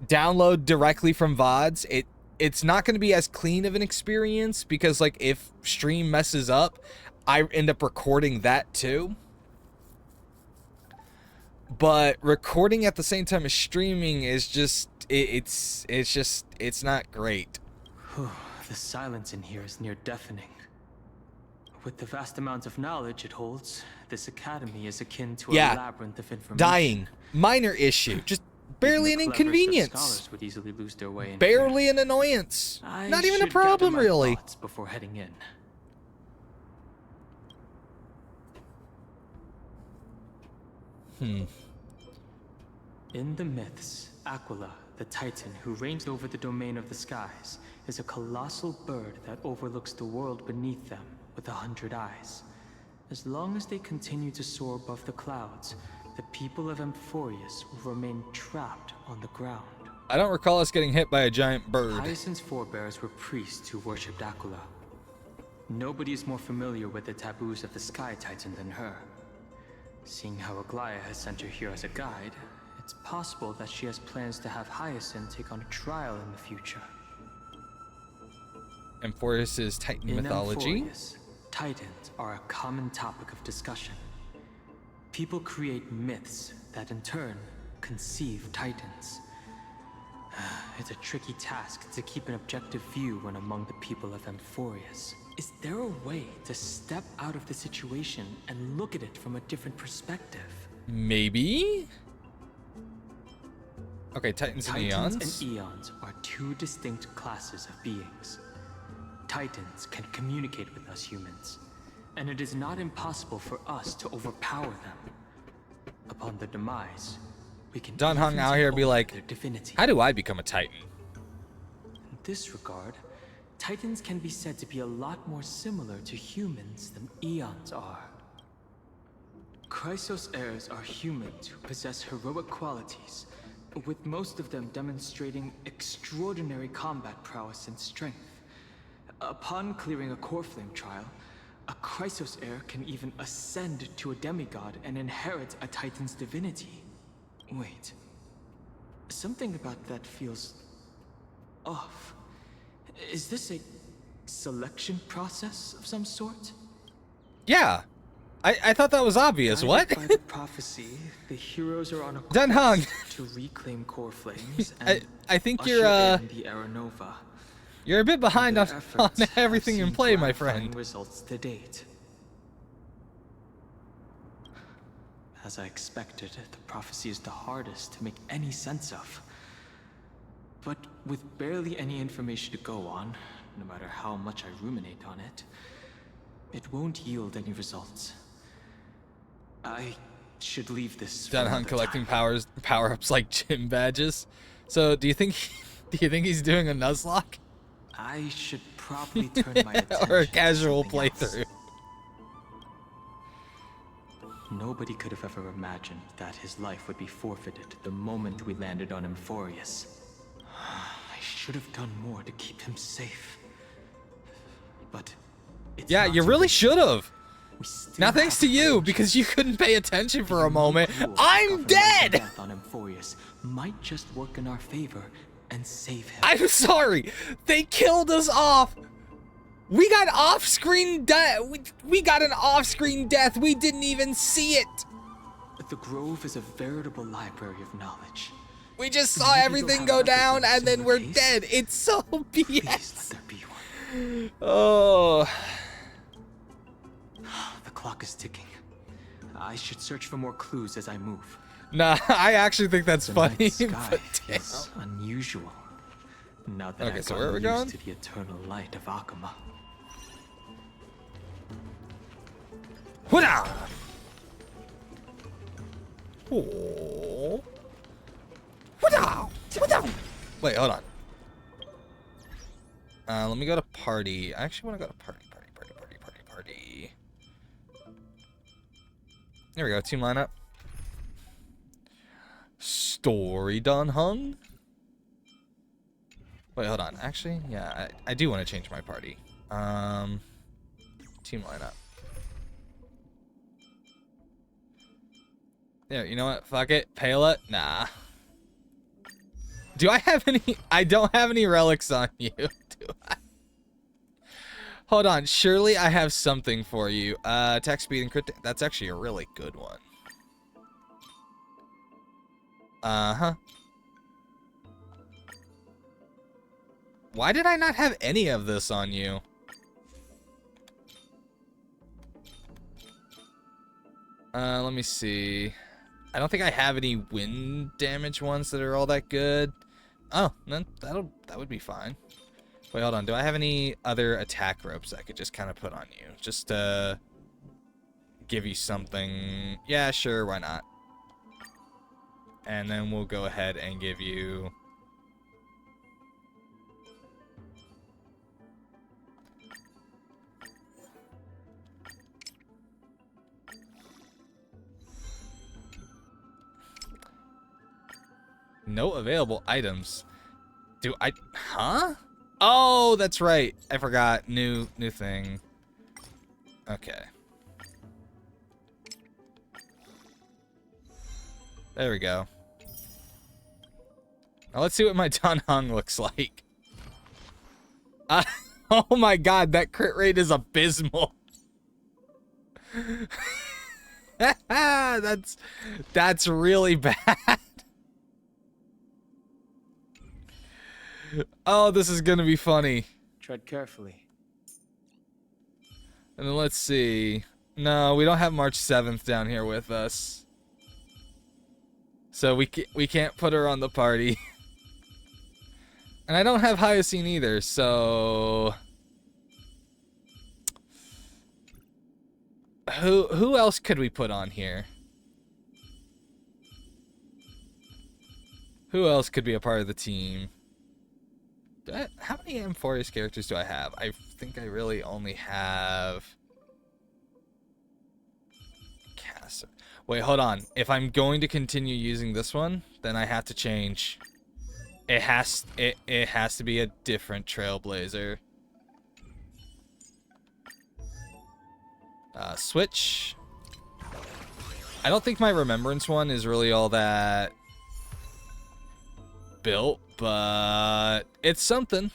download directly from VODs. It's not going to be as clean of an experience, because, like, if stream messes up, I end up recording that too. But recording at the same time as streaming is just, it's not great. The silence in here is near deafening. With the vast amount of knowledge it holds, this academy is akin to a Yeah. labyrinth of information. Dying. Minor issue. Just barely an Even the cleverest of inconvenience. scholars would easily lose their way in Barely here. an annoyance. I Not even a should gather problem, my really. thoughts before heading in. In the myths, Aquila, the Titan who reigns over the domain of the skies, is a colossal bird that overlooks the world beneath them with 100 eyes. As long as they continue to soar above the clouds, the people of Amphorius will remain trapped on the ground. I don't recall us getting hit by a giant bird. Hyacinth's forebears were priests who worshipped Aquila. Nobody is more familiar with the taboos of the Sky Titan than her. Seeing how Aglaya has sent her here as a guide, it's possible that she has plans to have Hyacinth take on a trial in the future. Amphorius' Titan In mythology. Amphorius, Titans are a common topic of discussion. people create myths that in turn conceive titans. It's a tricky task to keep an objective view when among the people of Amphorius. Is there a way to step out of the situation and look at it from a different perspective? Maybe? Okay, Titans and Eons. Titans and Eons are two distinct classes of beings. Titans can communicate with us humans, and it is not impossible for us to overpower them. Upon their demise, we can Don Hung even out take here be over like, their divinity. how do I become a Titan? In this regard, Titans can be said to be a lot more similar to humans than Eons are. Chrysos heirs are humans who possess heroic qualities, with most of them demonstrating extraordinary combat prowess and strength. Upon clearing a core flame trial, a Chrysos heir can even ascend to a demigod and inherit a Titan's divinity. Wait, something about that feels off. Is this a selection process of some sort? Yeah. I thought that was obvious. What? By the prophecy, the heroes are on a Dan Hung. quest to reclaim core flames and I think usher you're in the Era Nova. you're a bit behind Their on efforts have everything in seen play, my gratifying friend. results to date. As I expected, the prophecy is the hardest to make any sense of. But with barely any information to go on, no matter how much I ruminate on it, it won't yield any results. I should leave this for Dan Hung another collecting time. power-ups like gym badges. So do you think he's doing a Nuzlocke? I should probably turn my attention Or a to casual something else. playthrough? Nobody could have ever imagined that his life would be forfeited the moment we landed on Amphorius. I should have done more to keep him safe. But it's Yeah, not you too really late. should have. We still Now thanks have to you, Flames. because you couldn't pay attention for a No moment. clue of I'm government dead! death on Amphorius might just work in our favor and save him. I'm sorry. They killed us off. We got off-screen death. We got an off-screen death. We didn't even see it. The Grove is a veritable library of knowledge. We just saw Maybe they'll everything have go records down of a and then similar we're case. dead. It's so Please let BS. there be one. Oh. The clock is ticking. I should search for more clues as I move. Nah, I actually think that's The funny. night sky but damn. is unusual. Now that Okay, I've so where are we gotten going? used to the eternal light of Akama. Hoodah! Oh. Hoodah! Hoodah! Wait, hold on. Let me go to party. I actually want to go to party. There we go. Team lineup. Story done hung. Wait, hold on. Actually, yeah, I do want to change my party. Team lineup. Yeah, you know what? Fuck it. Pela? Nah. Do I have any? I don't have any relics on you, do I? Hold on. Surely I have something for you. Attack speed and crit. That's actually a really good one. Uh-huh. Why did I not have any of this on you? Let me see. I don't think I have any wind damage ones that are all that good. Oh, then that would be fine. Wait, hold on. Do I have any other attack ropes I could just kind of put on you? Just to give you something. Yeah, sure, why not? And then we'll go ahead and give you... No available items. Do I... Huh? Oh, that's right. I forgot. New thing. Okay. There we go. Now let's see what my Don Hung looks like. Oh my god, that crit rate is abysmal. That's really bad. Oh, this is gonna be funny. Tread carefully. And then let's see. No, we don't have March 7th down here with us. So we can't put her on the party. And I don't have Hyacine either, so... Who else could we put on here? Who else could be a part of the team? How many Amphorius characters do I have? I think I really only have... Wait, hold on. If I'm going to continue using this one, then I have to change. It has to be a different Trailblazer. Switch. I don't think my Remembrance one is really all that built, but it's something.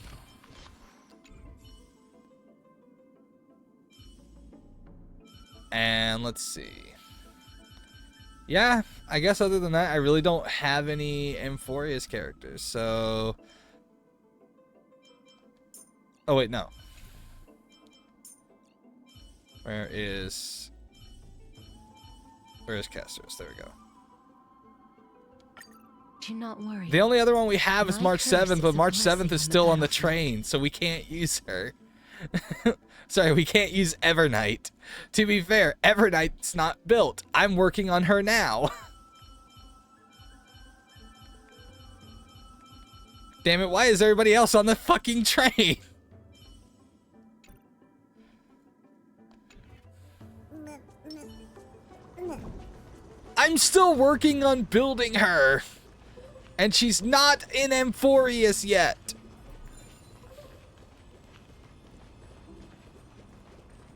And let's see. Yeah, I guess other than that, I really don't have any Amphorius characters, so... Oh, wait, no. Where is Castros? There we go. Do not worry. The only other one we have is My March curse 7th, but is a March blessing 7th is on the still on the battlefield. train, so we can't use her. Sorry, we can't use Evernight. To be fair, Evernight's not built. I'm working on her now. Damn it, why is everybody else on the fucking train? I'm still working on building her. And she's not in Amphorius yet.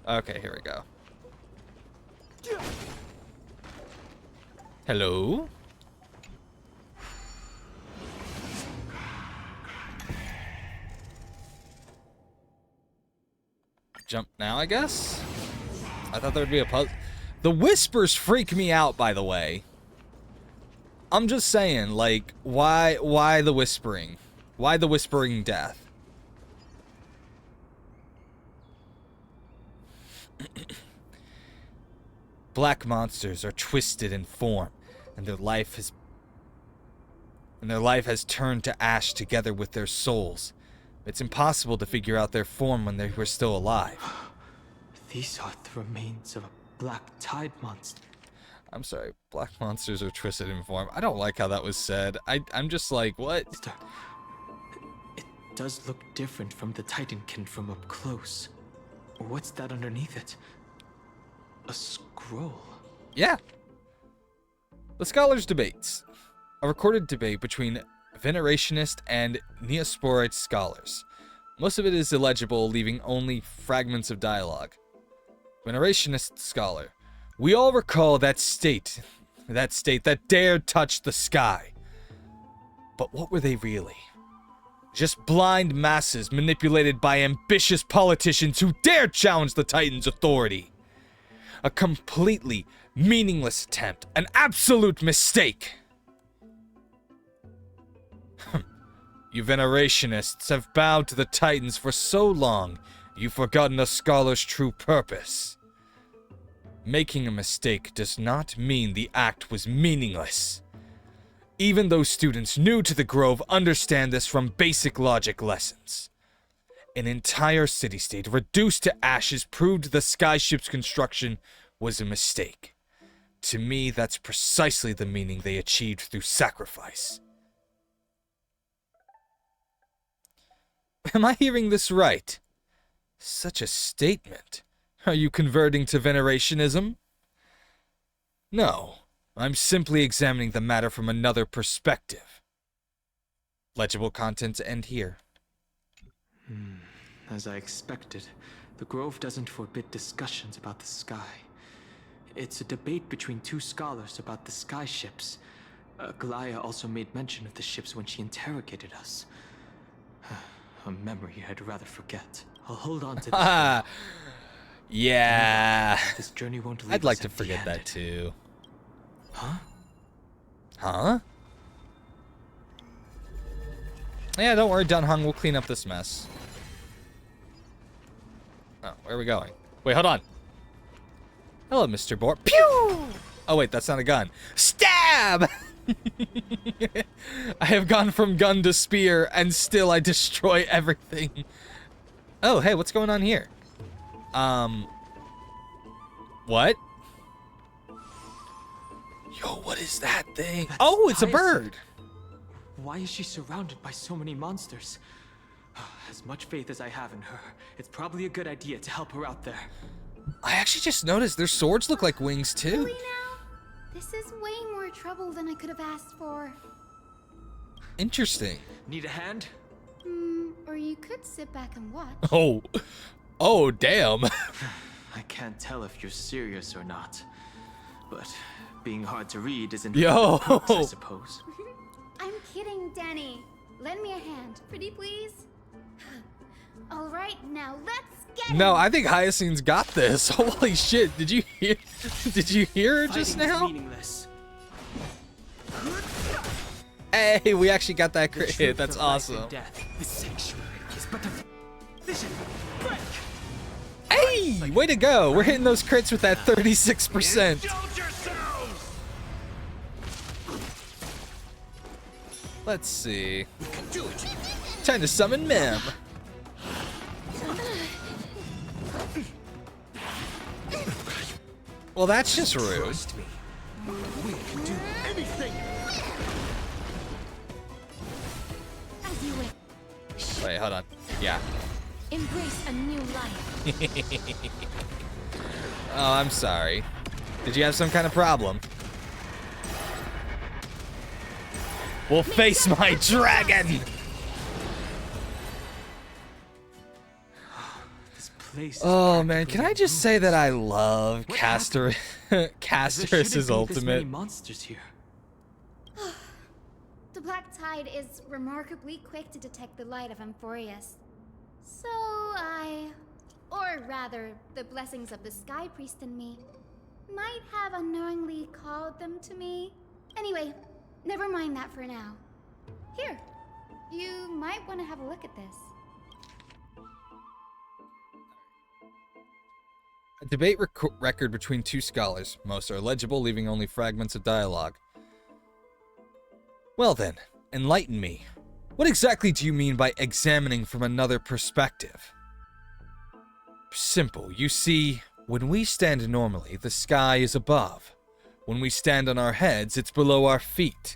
Okay, here we go. Hello? Jump now, I guess? I thought there'd be a puzzle. The whispers freak me out, by the way. I'm just saying, like, why the whispering? Why the whispering death? Black monsters are twisted in form, and their life has turned to ash together with their souls. It's impossible to figure out their form when they were still alive. These are the remains of a black tide monster. I'm sorry, black monsters are twisted in form. I don't like how that was said. I'm just like, what? It does look different from the Titankin from up close. What's that underneath it? A scroll. Yeah. The Scholars' Debates. A recorded debate between Venerationist and Neosporite scholars. Most of it is illegible, leaving only fragments of dialogue. Venerationist scholar. We all recall that state that dared touch the sky. But what were they really? Just blind masses manipulated by ambitious politicians who dared challenge the Titan's authority. A completely meaningless attempt, an absolute mistake. You Venerationists have bowed to the Titans for so long, you've forgotten a scholar's true purpose. Making a mistake does not mean the act was meaningless. Even those students new to the Grove understand this from basic logic lessons. An entire city-state reduced to ashes proved the skyship's construction was a mistake. To me, that's precisely the meaning they achieved through sacrifice. Am I hearing this right? Such a statement. Are you converting to Venerationism? No, I'm simply examining the matter from another perspective. Legible contents end here. As I expected, the Grove doesn't forbid discussions about the sky. It's a debate between two scholars about the sky ships. Galaya also made mention of the ships when she interrogated us. A memory I'd rather forget. I'll hold on to this. Yeah. This journey won't leave I'd like us to forget that empty-handed. too. Huh? Huh? Yeah, don't worry, Dunhung. We'll clean up this mess. Oh, where are we going? Wait, hold on. Hello, Mr. Boar. Pew! Oh, wait, that's not a gun. Stab! I have gone from gun to spear, and still I destroy everything. Oh, hey, what's going on here? What? Yo, what is that thing? That's Oh, it's a Hyacinth. bird. Why is she surrounded by so many monsters? As much faith as I have in her, it's probably a good idea to help her out there. I actually just noticed their swords look like wings, too. Really now? This is way more trouble than I could have asked for. Interesting. Need a hand? Or you could sit back and watch. Oh. Oh, damn. I can't tell if you're serious or not. But being hard to read isn't Yo. for the cooks, I suppose. I'm kidding, Danny. Lend me a hand, pretty please. All right, now let's get No, him. I think Hyacinth's got this. Holy shit. Did you hear? Did you hear her just Fighting is now? meaningless. Hey, we actually got that crit The hit. truth That's of life awesome. and death. The sanctuary is but a vision. Break! Hey, way to go. We're hitting those crits with that 36%. Let's see. Time to summon Mem. Well, that's just rude. As you wish. Wait, hold on. Yeah. Embrace a new life. Oh, I'm sorry. Did you have some kind of problem? We'll face my dragon! This place is Oh man, can I practically just say that I love What Castor There Castor's shouldn't be this many ultimate? monsters here. The Black Tide is remarkably quick to detect the light of Amphorius. So or rather, the blessings of the Sky Priest in me, might have unknowingly called them to me. Anyway, never mind that for now. Here, you might want to have a look at this. A debate record between two scholars. Most are illegible, leaving only fragments of dialogue. Well then, enlighten me. What exactly do you mean by examining from another perspective? Simple. You see, when we stand normally, the sky is above. When we stand on our heads, it's below our feet.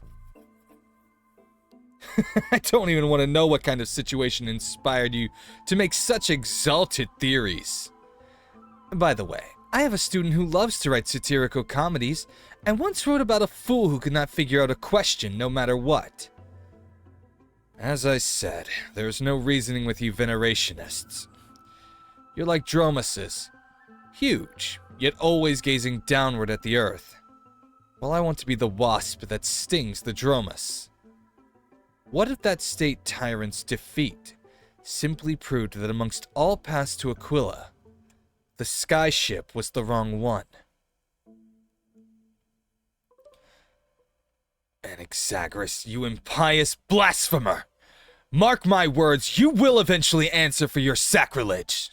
I don't even want to know what kind of situation inspired you to make such exalted theories. By the way, I have a student who loves to write satirical comedies, and once wrote about a fool who could not figure out a question no matter what. As I said, there is no reasoning with you venerationists. You're like dromuses. Huge, yet always gazing downward at the earth. Well, I want to be the wasp that stings the dromus. What if that state tyrant's defeat simply proved that amongst all paths to Aquila, the skyship was the wrong one? Anaxagoras, you impious blasphemer! Mark my words, you will eventually answer for your sacrilege!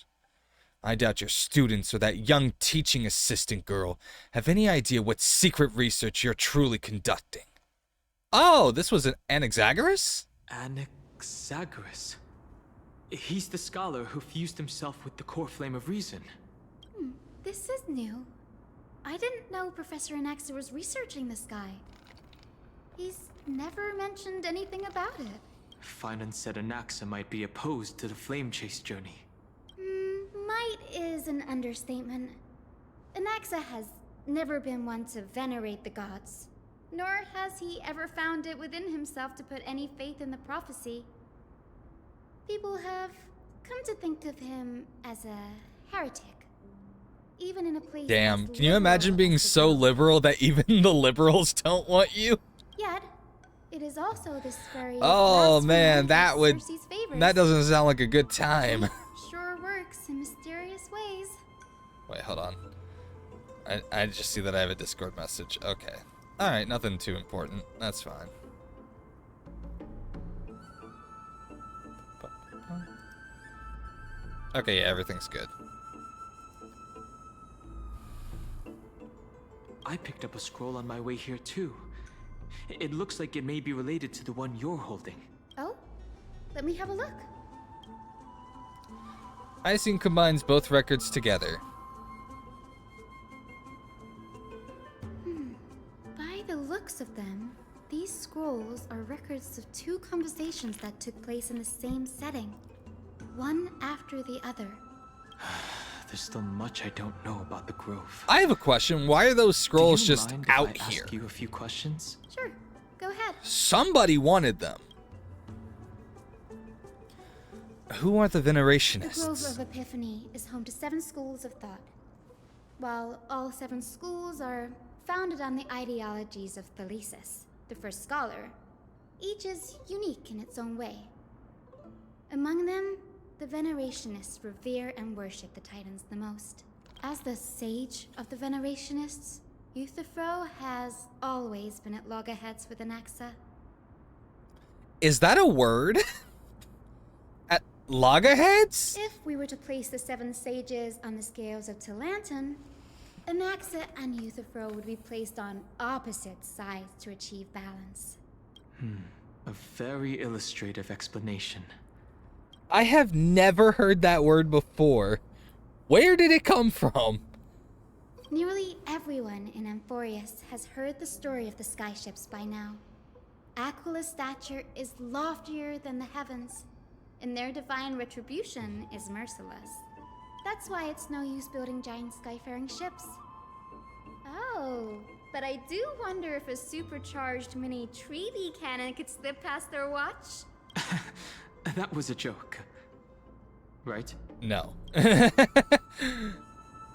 I doubt your students or that young teaching assistant girl have any idea what secret research you're truly conducting. Oh, this was an Anaxagoras? Anaxagoras. He's the scholar who fused himself with the core flame of reason. This is new. I didn't know Professor Anaxa was researching the sky. He's never mentioned anything about it. Finan said Anaxa might be opposed to the flame chase journey. Might is an understatement. Anaxa has never been one to venerate the gods, nor has he ever found it within himself to put any faith in the prophecy. People have come to think of him as a heretic, even in a place. Damn, as can you imagine liberal being as the so South. liberal that even the liberals don't want you? Yet, it is also this very Oh last man, one that of would Cersei's favors. that doesn't sound like a good time. Sure works in mysterious ways. Wait, hold on. I just see that I have a Discord message. Okay. Alright, nothing too important. That's fine. Okay, yeah, everything's good. I picked up a scroll on my way here too. It looks like it may be related to the one you're holding. Oh? Let me have a look. Icing combines both records together. By the looks of them, these scrolls are records of two conversations that took place in the same setting, one after the other. There's still much I don't know about the Grove. I have a question. Why are those scrolls just out if I here? ask you a few questions? Sure, go ahead. Somebody wanted them. Who are the The Grove Venerationists? of Epiphany is home to 7 schools of thought. While all 7 schools are founded on the ideologies of Thalesis, the first scholar, each is unique in its own way. Among them, the Venerationists revere and worship the Titans the most. As the sage of the Venerationists, Euthyphro has always been at loggerheads with Anaxa. Is that a word? At loggerheads? If we were to place the 7 sages on the scales of Talanton, Anaxa and Euthyphro would be placed on opposite sides to achieve balance. A very illustrative explanation. I have never heard that word before. Where did it come from? Nearly everyone in Amphorius has heard the story of the skyships by now. Aquila's stature is loftier than the heavens, and their divine retribution is merciless. That's why it's no use building giant skyfaring ships. Oh, but I do wonder if a supercharged mini treaty cannon could slip past their watch. That was a joke. Right? No.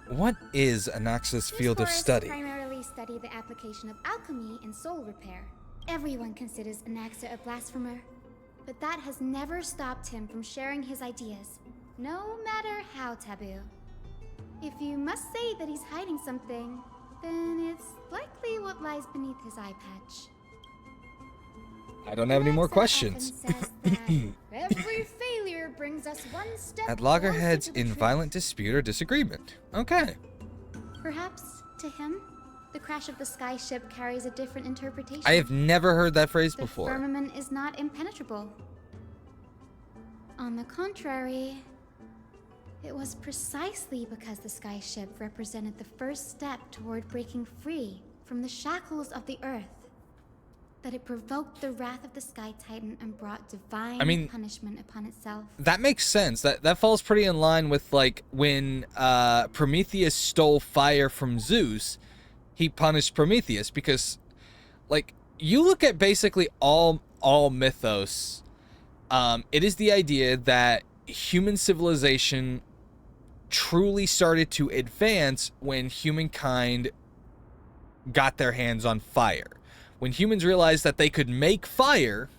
What is Anaxa's field of This course study? primarily study the application of alchemy in soul repair. Everyone considers Anaxa a blasphemer, but that has never stopped him from sharing his ideas, no matter how taboo. If you must say that he's hiding something, then it's likely what lies beneath his eye patch. I don't have any more Anaxa questions. often says that every failure brings us one step At loggerheads closer to the in truth. violent dispute or disagreement. Okay. Perhaps, to him, the crash of the skyship carries a different interpretation. I have never heard that phrase The before. firmament is not impenetrable. On the contrary, it was precisely because the skyship represented the first step toward breaking free from the shackles of the earth that it provoked the wrath of the Sky Titan and brought divine punishment upon itself. That makes sense. That falls pretty in line with like when Prometheus stole fire from Zeus, he punished Prometheus because like you look at basically all mythos, it is the idea that human civilization truly started to advance when humankind got their hands on fire. When humans realized that they could make fire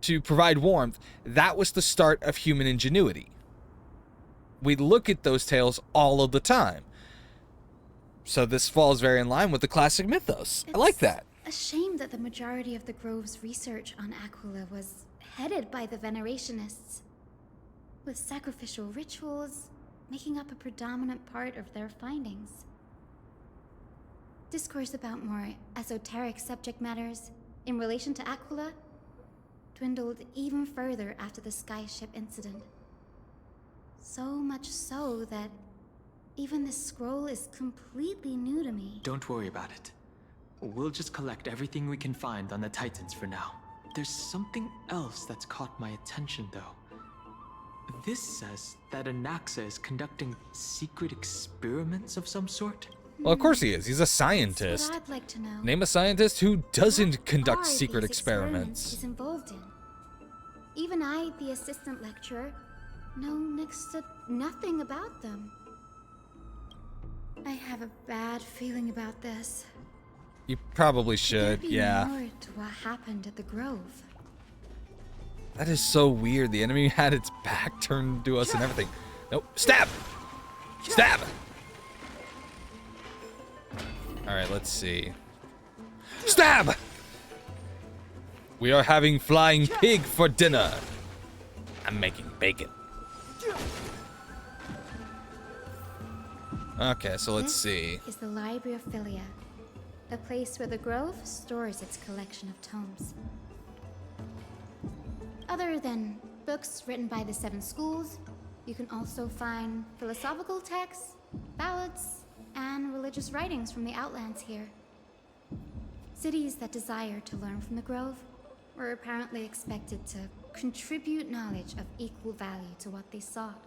to provide warmth, that was the start of human ingenuity. We look at those tales all of the time. So this falls very in line with the classic mythos. I like that. A shame that the majority of the Grove's research on Aquila was headed by the Venerationists, with sacrificial rituals making up a predominant part of their findings. Discourse about more esoteric subject matters in relation to Aquila dwindled even further after the skyship incident. So much so that even this scroll is completely new to me. Don't worry about it. We'll just collect everything we can find on the Titans for now. There's something else that's caught my attention, though. This says that Anaxa is conducting secret experiments of some sort. Well, of course he is. He's a That's scientist. what I'd like to know. Name a scientist who doesn't What conduct are secret these experiments. He's involved in. Even I, the assistant lecturer, know next to nothing about them. I have a bad feeling about this. You probably Could should, there be yeah. more to what happened at the Grove? That is so weird. The enemy had its back turned to us and everything. Nope. Stab! Stab! Alright, let's see. Stab! We are having flying pig for dinner. I'm making bacon. Okay, so let's see. This is the Library of Philia, a place where the Grove stores its collection of tomes. Other than books written by the 7 schools, you can also find philosophical texts, ballads, and religious writings from the Outlands here. Cities that desire to learn from the Grove were apparently expected to contribute knowledge of equal value to what they sought.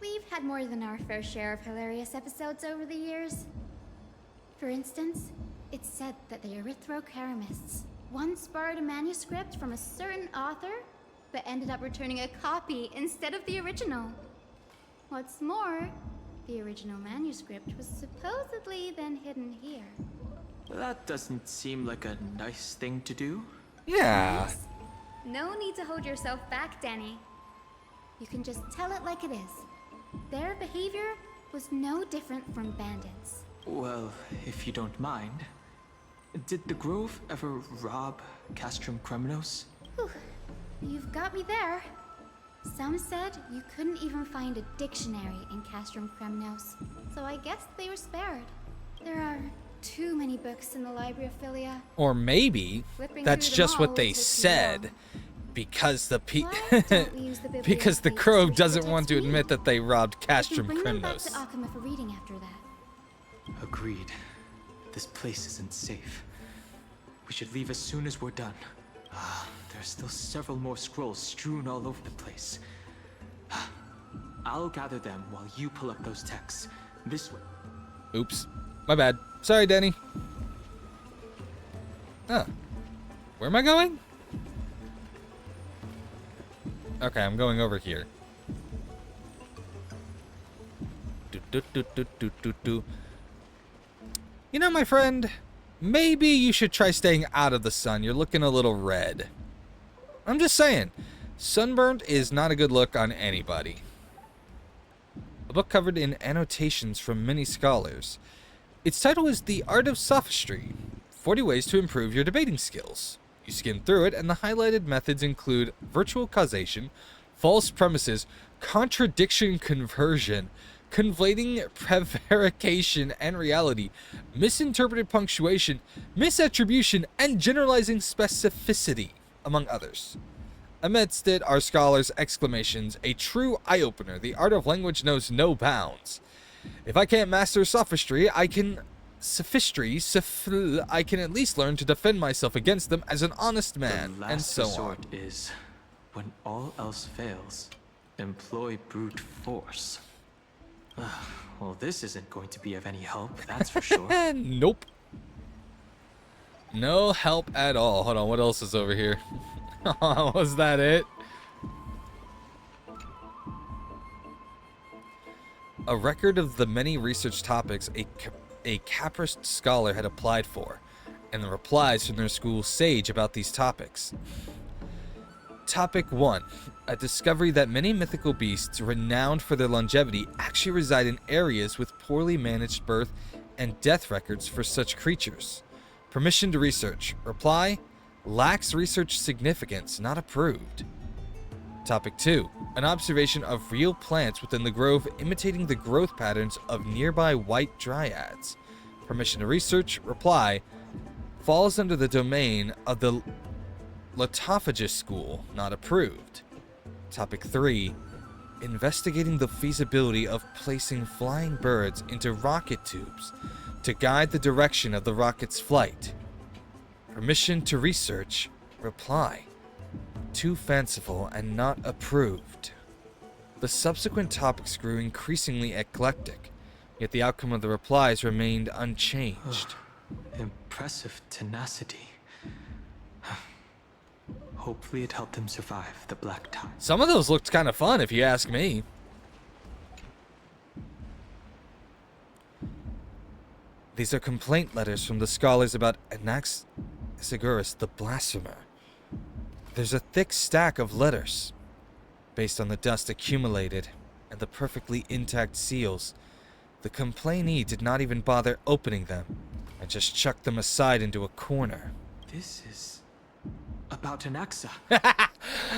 We've had more than our fair share of hilarious episodes over the years. For instance, it's said that the Erythrocheramists once borrowed a manuscript from a certain author, but ended up returning a copy instead of the original. What's more, the original manuscript was supposedly then hidden here. That doesn't seem like a nice thing to do. Yeah. No need to hold yourself back, Danny. You can just tell it like it is. Their behavior was no different from bandits. Well, if you don't mind, did the Grove ever rob Castrum Kremnos? Whew. You've got me there. Some said you couldn't even find a dictionary in Castrum Kremnos, so I guess they were spared. There are too many books in the Library of Philia. Or maybe Flipping that's through them just all what will they take too said. long. Because the Why don't we use the because the bibliotheque Grove to doesn't protect want to me? admit that they robbed I can Castrum bring them back Kremnos. to Akama for reading after that. Agreed. This place isn't safe. We should leave as soon as we're done. There are still several more scrolls strewn all over the place. I'll gather them while you pull up those texts. This way. Oops. My bad. Sorry, Denny. Huh. Where am I going? Okay, I'm going over here. You know, my friend, maybe you should try staying out of the sun. You're looking a little red. I'm just saying, sunburnt is not a good look on anybody. A book covered in annotations from many scholars. Its title is The Art of Sophistry, 40 Ways to Improve Your Debating Skills. You skim through it, and the highlighted methods include virtual causation, false premises, contradiction conversion, conflating prevarication and reality, misinterpreted punctuation, misattribution, and generalizing specificity, among others. Amidst it are scholars' exclamations, a true eye-opener. The art of language knows no bounds. If I can't master sophistry, I can at least learn to defend myself against them as an honest man, The and last so on. resort is, when all else fails, employ brute force. Well, this isn't going to be of any help, that's for sure. Nope. No help at all. Hold on, what else is over here? Was that it? A record of the many research topics a capriced scholar had applied for, and the replies from their school sage about these topics. Topic 1. A discovery that many mythical beasts renowned for their longevity actually reside in areas with poorly managed birth and death records for such creatures. Permission to research. Reply: lacks research significance, not approved. Topic 2. An observation of real plants within the grove imitating the growth patterns of nearby white dryads. Permission to research. Reply: falls under the domain of the Latophagous School, not approved. Topic 3. Investigating the feasibility of placing flying birds into rocket tubes to guide the direction of the rocket's flight. Permission to research. Reply: too fanciful and not approved. The subsequent topics grew increasingly eclectic, yet the outcome of the replies remained unchanged. Impressive tenacity. Hopefully it helped him survive the black time. Some of those looked kind of fun, if you ask me. These are complaint letters from the scholars about Anaxagoras the Blasphemer. There's a thick stack of letters. Based on the dust accumulated and the perfectly intact seals, the complainee did not even bother opening them. I just chucked them aside into a corner. This is about Anaxa. I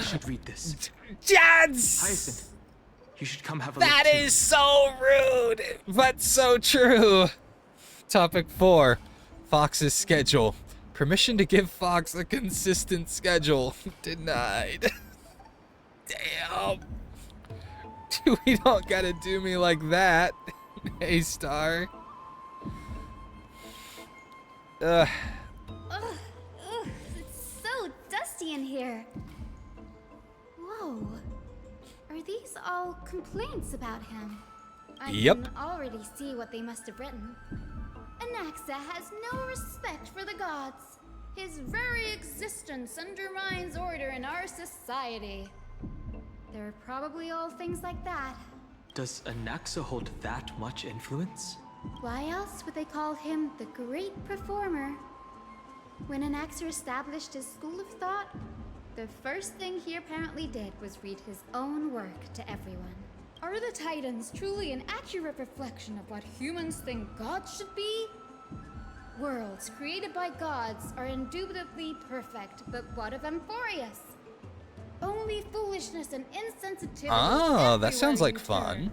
should read this. Yes! Hyacinth, you should come have a look That too. is so rude, but so true. Topic 4. Fox's schedule. Permission to give Fox a consistent schedule. Denied. Damn. We don't gotta do me like that. Hey, Star. Ugh, it's so dusty in here. Whoa. Are these all complaints about him? I Yep. can already see what they must have written. Anaxa has no respect for the gods. His very existence undermines order in our society. They're probably all things like that. Does Anaxa hold that much influence? Why else would they call him the Great Performer? When Anaxa established his school of thought, the first thing he apparently did was read his own work to everyone. Are the Titans truly an accurate reflection of what humans think gods should be? Worlds created by gods are indubitably perfect, but what of Amphorius? Only foolishness and insensitivity. Oh, that sounds like everyone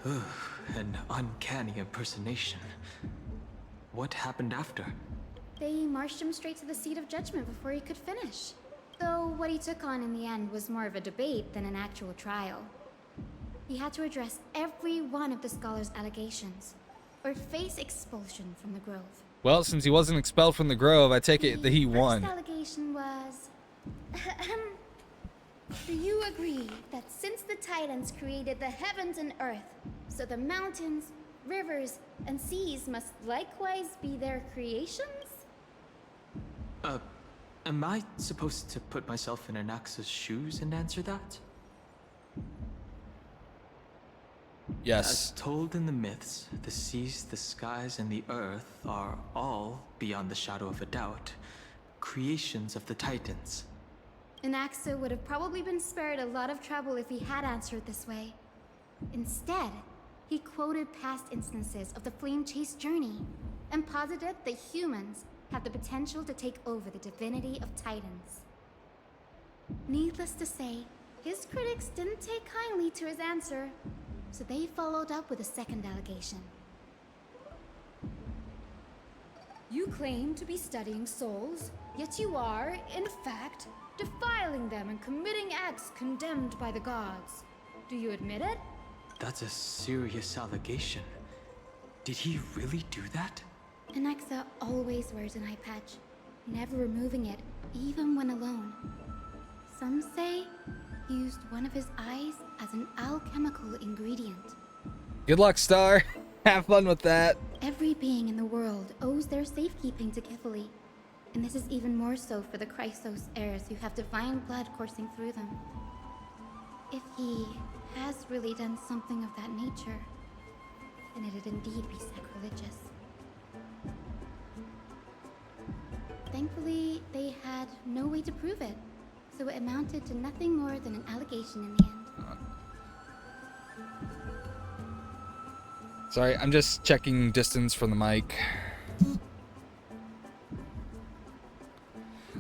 fun. An uncanny impersonation. What happened after? They marched him straight to the seat of judgment before he could finish. Though what he took on in the end was more of a debate than an actual trial. He had to address every one of the scholar's allegations, or face expulsion from the Grove. Well, since he wasn't expelled from the Grove, I take it that he won. The first allegation was... Do you agree that since the Titans created the heavens and earth, so the mountains, rivers, and seas must likewise be their creations? Am I supposed to put myself in Anaxa's shoes and answer that? Yes. As told in the myths, the seas, the skies, and the earth are all, beyond the shadow of a doubt, creations of the Titans. Anaxa would have probably been spared a lot of trouble if he had answered this way. Instead, he quoted past instances of the Flame Chase journey and posited that humans have the potential to take over the divinity of Titans. Needless to say, his critics didn't take kindly to his answer, so they followed up with a second allegation. You claim to be studying souls, yet you are, in fact, defiling them and committing acts condemned by the gods. Do you admit it? That's a serious allegation. Did he really do that? Anaxa always wears an eye patch, never removing it, even when alone. Some say he used one of his eyes as an alchemical ingredient. Good luck, Star. Have fun with that. Every being in the world owes their safekeeping to Kifli, and this is even more so for the Chrysos heirs who have divine blood coursing through them. If he has really done something of that nature, then it'd indeed be sacrilegious. Thankfully, they had no way to prove it, so it amounted to nothing more than an allegation in the end. Sorry, I'm just checking distance from the mic.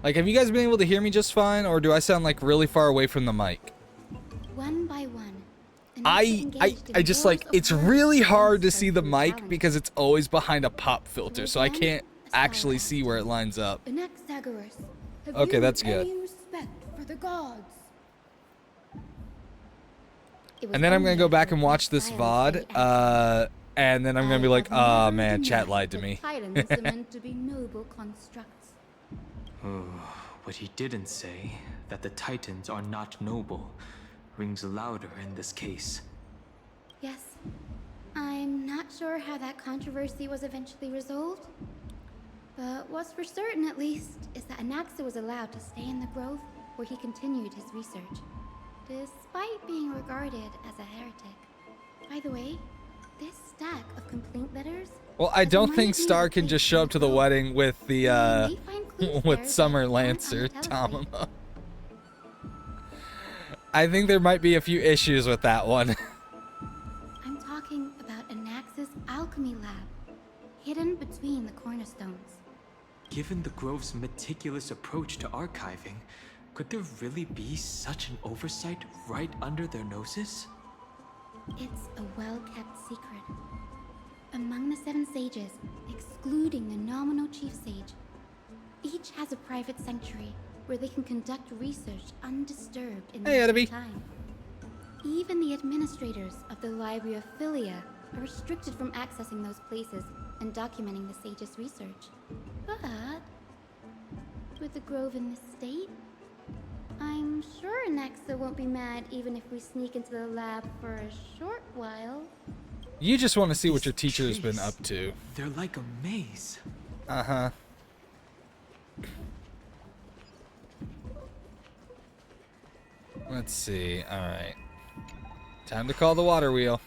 Like, have you guys been able to hear me just fine, or do I sound like really far away from the mic? One by one, I just like, it's really hard to see the mic because it's always behind a pop filter, so I can't actually see where it lines up. Anaxagoras, have Okay, you that's good. any respect for the gods? And then I'm gonna go back and watch this VOD, and then I'm gonna be like, oh man, chat lied to me. Titans are meant to be noble constructs. What he didn't say, that the Titans are not noble, rings louder in this case. Yes. I'm not sure how that controversy was eventually resolved. But what's for certain, at least, is that Anaxa was allowed to stay in the Grove where he continued his research, despite being regarded as a heretic. By the way, this stack of complaint letters... Well, I don't think Star can just show up to the wedding with the, with Summer Lancer, Tamama. I think there might be a few issues with that one. I'm talking about Anaxa's alchemy lab, hidden between given the Grove's meticulous approach to archiving, could there really be such an oversight right under their noses? It's a well-kept secret. Among the 7 sages, excluding the nominal chief sage, each has a private sanctuary where they can conduct research undisturbed in their free time. Even the administrators of the Library of Philia are restricted from accessing those places and documenting the sage's research. But with the Grove in this state, I'm sure Anaxa won't be mad even if we sneak into the lab for a short while. You just want to see what your teacher's been up to. They're like a maze. Uh-huh. Let's see. All right. Time to call the water wheel.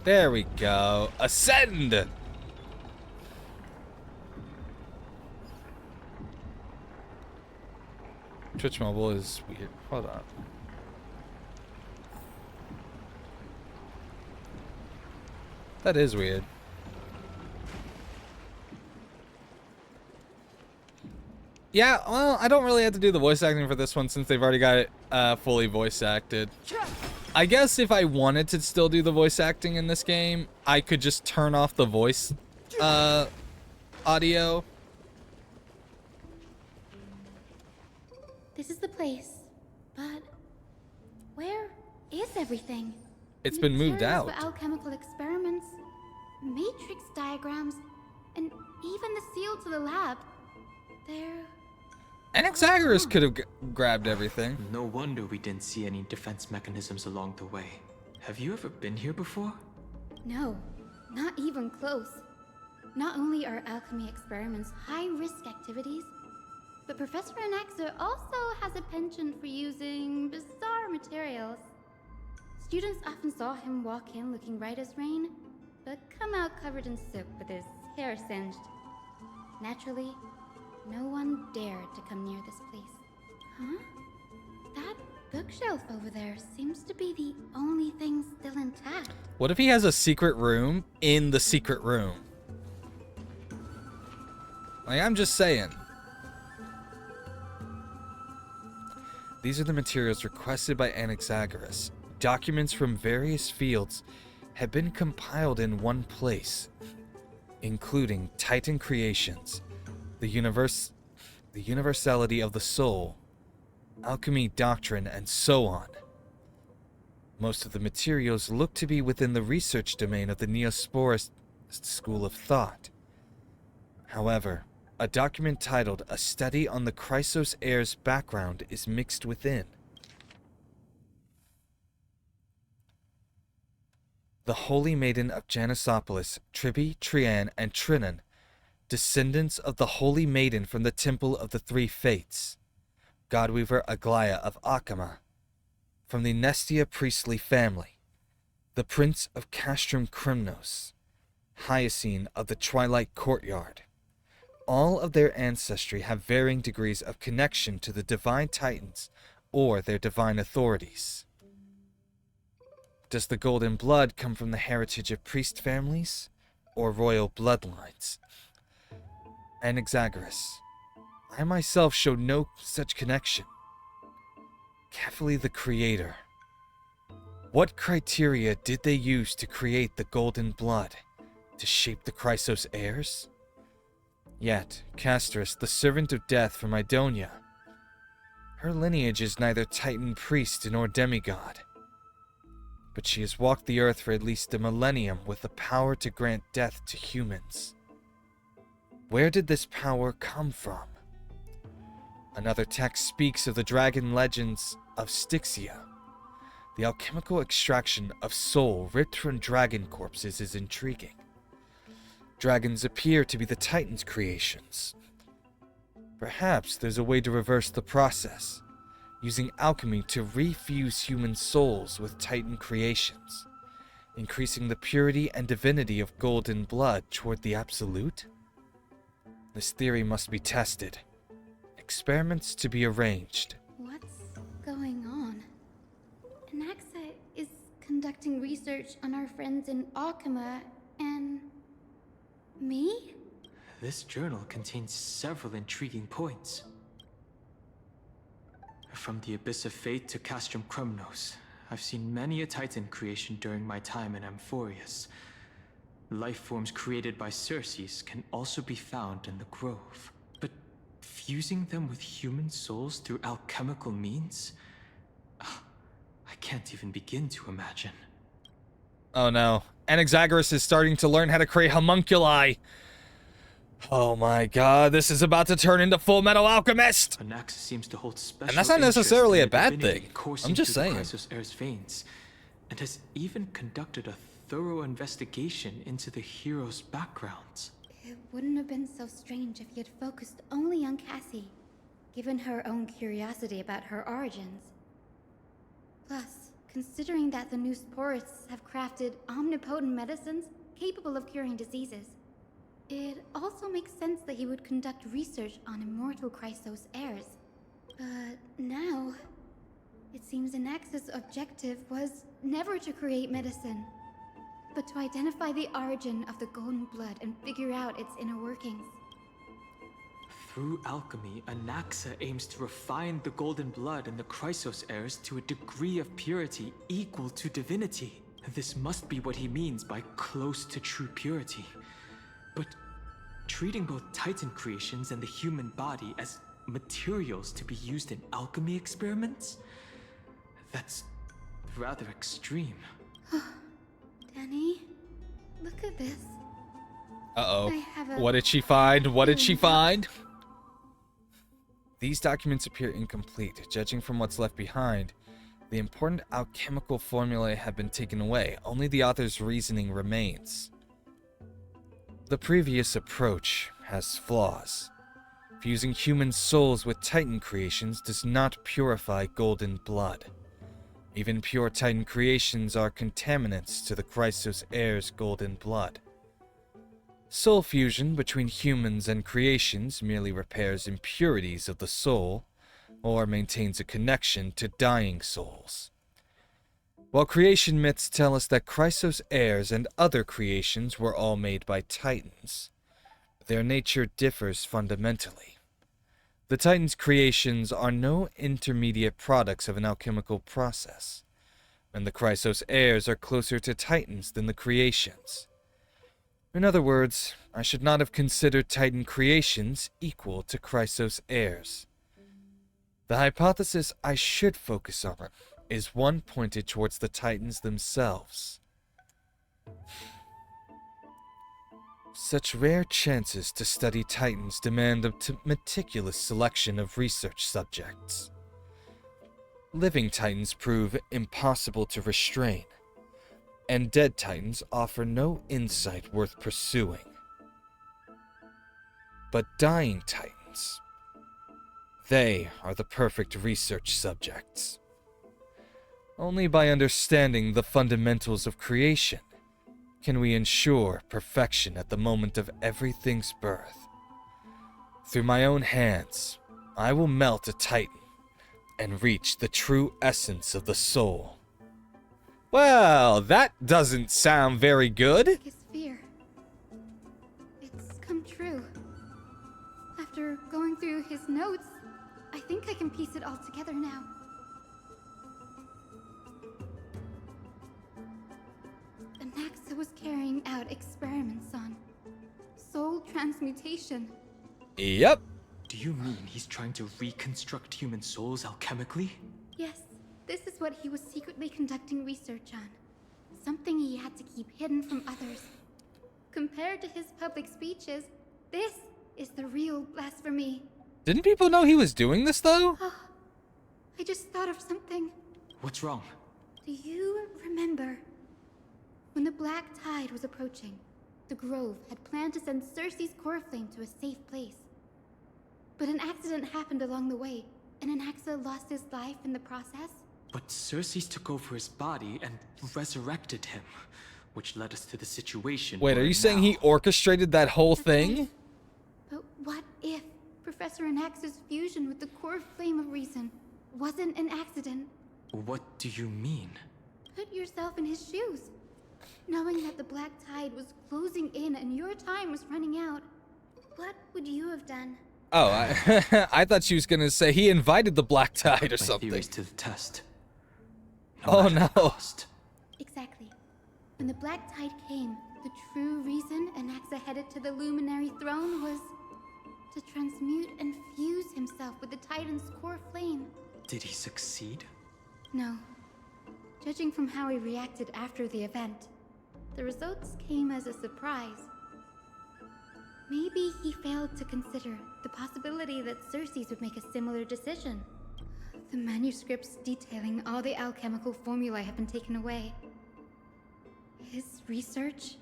There we go. Ascend! Twitch mobile is weird. Hold on. That is weird. Yeah, well, I don't really have to do the voice acting for this one since they've already got it fully voice acted. I guess if I wanted to still do the voice acting in this game, I could just turn off the voice audio. This is the place, but where is everything? It's been moved Materials out. for alchemical experiments, matrix diagrams, and even the seal to the lab. They're... Anaxagoras could have grabbed everything. No wonder we didn't see any defense mechanisms along the way. Have you ever been here before? No, not even close. Not only are alchemy experiments high-risk activities, but Professor Anaxa also has a penchant for using bizarre materials. Students often saw him walk in looking right as rain, but come out covered in soot with his hair singed. Naturally, no one dared to come near this place. Huh? That bookshelf over there seems to be the only thing still intact. What if he has a secret room in the secret room? Like, I'm just saying. These are the materials requested by Anaxagoras. Documents from various fields have been compiled in one place, including Titan creations, the universality of the soul, alchemy doctrine, and so on. Most of the materials look to be within the research domain of the Neosporist school of thought. However, a document titled A Study on the Chrysos Heir's Background is mixed within. The Holy Maiden of Janisopolis, Tribi, Trian, and Trinan, descendants of the Holy Maiden from the Temple of the Three Fates, Godweaver Aglaia of Akama, from the Nestia priestly family, the Prince of Castrum Krymnos, Hyacine of the Twilight Courtyard. All of their ancestry have varying degrees of connection to the Divine Titans or their divine authorities. Does the golden blood come from the heritage of priest families or royal bloodlines? Anaxagoras, I myself show no such connection. Carefully the Creator. What criteria did they use to create the golden blood? To shape the Chrysos heirs? Yet, Castris, the servant of death from Idonia, her lineage is neither Titan priest nor demigod. But she has walked the earth for at least a millennium with the power to grant death to humans. Where did this power come from? Another text speaks of the dragon legends of Styxia. The alchemical extraction of soul ripped from dragon corpses is intriguing. Dragons appear to be the Titan's creations. Perhaps there's a way to reverse the process, using alchemy to refuse human souls with Titan creations, increasing the purity and divinity of golden blood toward the absolute? This theory must be tested. Experiments to be arranged. What's going on? Anaxa is conducting research on our friends in Alchema and... me? This journal contains several intriguing points. From the Abyss of Fate to Castrum Krumnos, I've seen many a Titan creation during my time in Amphorius. Life forms created by Circes can also be found in the Grove. But fusing them with human souls through alchemical means? I can't even begin to imagine. Oh no. Anaxagoras is starting to learn how to create homunculi. Oh my god, this is about to turn into Full Metal Alchemist! Anaxa seems to hold special And that's not interest necessarily in a bad divinity thing. coursing I'm just through the saying. Chrysos Air's veins, and has even conducted a thorough investigation into the hero's backgrounds. It wouldn't have been so strange if he had focused only on Cassie, given her own curiosity about her origins. Plus, considering that the new Sporists have crafted omnipotent medicines capable of curing diseases, it also makes sense that he would conduct research on immortal Chrysos heirs. But now, it seems Anax's objective was never to create medicine, but to identify the origin of the golden blood and figure out its inner workings. Through alchemy, Anaxa aims to refine the golden blood in the Chrysos heirs to a degree of purity equal to divinity. This must be what he means by close to true purity. But treating both Titan creations and the human body as materials to be used in alchemy experiments? That's rather extreme. Danny, look at this. Uh-oh. I have a What did she find? What did she feeling that- find? These documents appear incomplete. Judging from what's left behind, the important alchemical formulae have been taken away. Only the author's reasoning remains. The previous approach has flaws. Fusing human souls with Titan creations does not purify golden blood. Even pure Titan creations are contaminants to the Chrysos heirs' golden blood. Soul fusion between humans and creations merely repairs impurities of the soul, or maintains a connection to dying souls. While creation myths tell us that Chrysos heirs and other creations were all made by Titans, their nature differs fundamentally. The Titans' creations are no intermediate products of an alchemical process, and the Chrysos heirs are closer to Titans than the creations. In other words, I should not have considered Titan creations equal to Chrysos heirs. The hypothesis I should focus on is one pointed towards the Titans themselves. Such rare chances to study Titans demand a meticulous selection of research subjects. Living Titans prove impossible to restrain, and dead Titans offer no insight worth pursuing. But dying Titans, they are the perfect research subjects. Only by understanding the fundamentals of creation can we ensure perfection at the moment of everything's birth. Through my own hands, I will melt a Titan and reach the true essence of the soul. Well, that doesn't sound very good. His fear. It's come true. After going through his notes, I think I can piece it all together now. Anaxa was carrying out experiments on soul transmutation. Yep. Do you mean he's trying to reconstruct human souls alchemically? Yes, this is what he was secretly conducting research on. Something he had to keep hidden from others. Compared to his public speeches, this is the real blasphemy. Didn't people know he was doing this, though? Oh, I just thought of something. What's wrong? Do you remember when the Black Tide was approaching? The Grove had planned to send Circe's core flame to a safe place. But an accident happened along the way, and Anaxa lost his life in the process. But Circes took over his body and resurrected him, which led us to the situation. Wait, are we're you in saying now. he orchestrated that whole That's right. thing? But what if Professor Anaxa's fusion with the core flame of reason wasn't an accident? What do you mean? Put yourself in his shoes. Knowing that the black tide was closing in and your time was running out, what would you have done? Oh, I thought she was gonna say he invited the black tide or My something. theories to the test. Oh matter the no. cost. Exactly. When the black tide came, the true reason Anaxa headed to the Luminary Throne was to transmute and fuse himself with the Titan's core flame. Did he succeed? No. Judging from how he reacted after the event, the results came as a surprise. Maybe he failed to consider the possibility that Circe's would make a similar decision. The manuscripts detailing all the alchemical formulae have been taken away. His research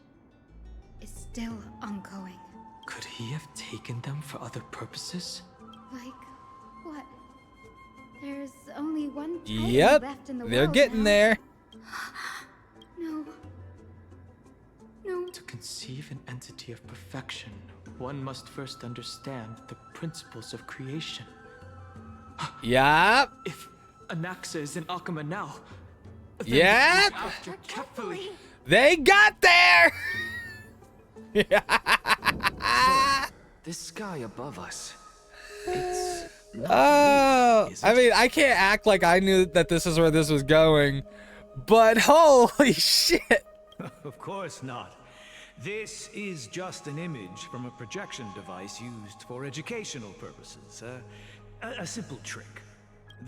is still ongoing. Could he have taken them for other purposes? Like, what? There's only one Titan Yep, left in the they're world getting now. there. No. No. To conceive an entity of perfection, one must first understand the principles of creation. Yep. If Anaxa is in Akama now, then Yep. after carefully. They got there. This sky above us, it's not Oh, real, is I it? mean, I can't act like I knew that this is where this was going, but holy shit. Of course not. This is just an image from a projection device used for educational purposes. A simple trick.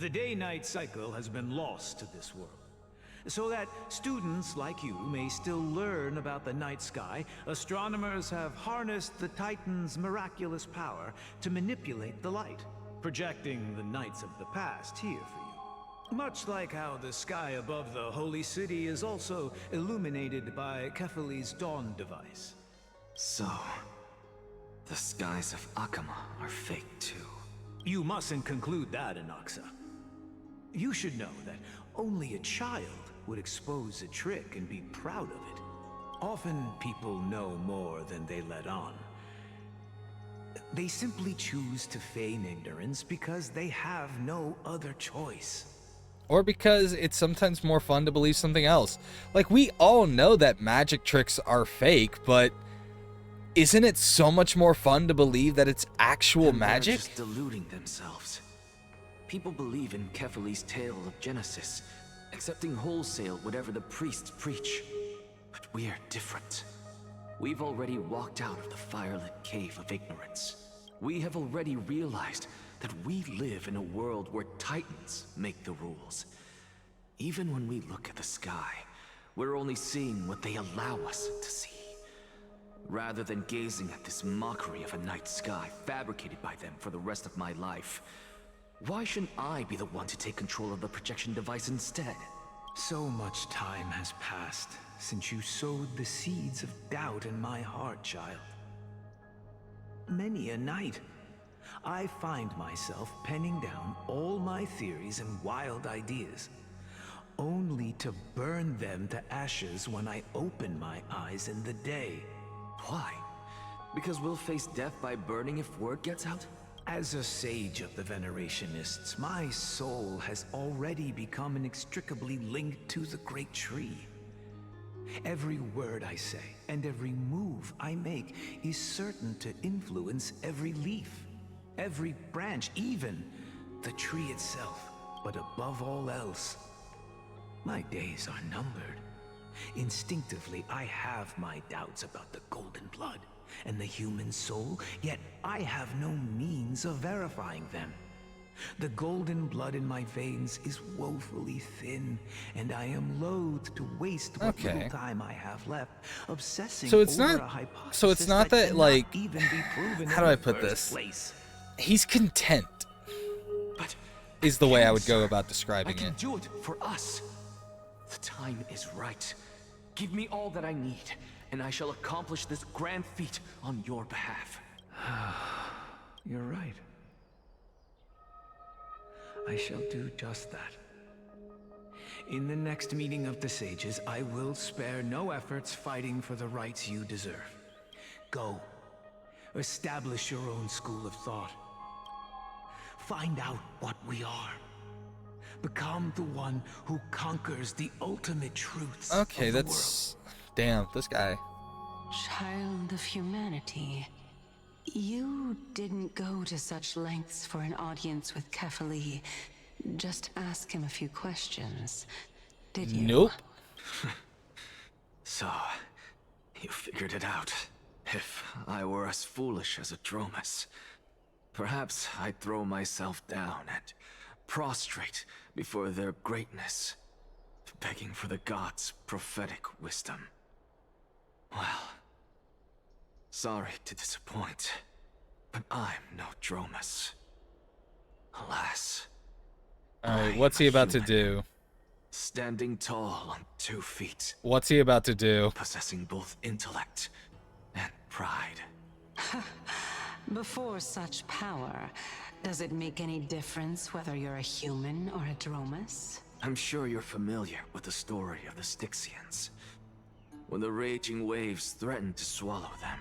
The day-night cycle has been lost to this world. So that students like you may still learn about the night sky, astronomers have harnessed the Titan's miraculous power to manipulate the light, projecting the nights of the past here for you. Much like how the sky above the Holy City is also illuminated by Kefali's dawn device. So, the skies of Akama are fake too. You mustn't conclude that, Anaxa. You should know that only a child would expose a trick and be proud of it. Often people know more than they let on. They simply choose to feign ignorance because they have no other choice. Or because it's sometimes more fun to believe something else. Like, we all know that magic tricks are fake, but isn't it so much more fun to believe that it's actual And magic? They're just deluding themselves. People believe in Kefali's tale of Genesis, accepting wholesale whatever the priests preach. But we're different. We've already walked out of the firelit cave of ignorance. We have already realized that we live in a world where Titans make the rules. Even when we look at the sky, we're only seeing what they allow us to see. Rather than gazing at this mockery of a night sky fabricated by them for the rest of my life, why shouldn't I be the one to take control of the projection device instead? So much time has passed since you sowed the seeds of doubt in my heart, child. Many a night, I find myself penning down all my theories and wild ideas, only to burn them to ashes when I open my eyes in the day. Why? Because we'll face death by burning if word gets out? As a sage of the Venerationists, my soul has already become inextricably linked to the great tree. Every word I say and every move I make is certain to influence every leaf, every branch, even the tree itself. But above all else, my days are numbered. Instinctively, I have my doubts about the golden blood and the human soul, yet I have no means of verifying them. The golden blood in my veins is woefully thin, and I am loath to waste what little time I have left obsessing So it's over not- a hypothesis so it's not that, cannot like, even be proven how in do I the put first this? place. He's content, But is the way I would Sir, go about I describing can it. do it for us. The time is right. Give me all that I need, and I shall accomplish this grand feat on your behalf. You're right. I shall do just that. In the next meeting of the sages, I will spare no efforts fighting for the rights you deserve. Go. Establish your own school of thought. Find out what we are. become the one who conquers the ultimate truths Okay, of the that's... Damn, this guy. Child of humanity. You didn't go to such lengths for an audience with Kefali. Just ask him a few questions, did you? Nope. So, you figured it out. If I were as foolish as a Dromus, perhaps I'd throw myself down and prostrate before their greatness, begging for the gods' prophetic wisdom. Well, sorry to disappoint, but I'm no Dromus. Alas. Alright, what's he about to human, do? Standing tall on 2 feet, What's he about to do? possessing both intellect and pride. Before such power, does it make any difference whether you're a human or a Dromus? I'm sure you're familiar with the story of the Styxians. When the raging waves threatened to swallow them,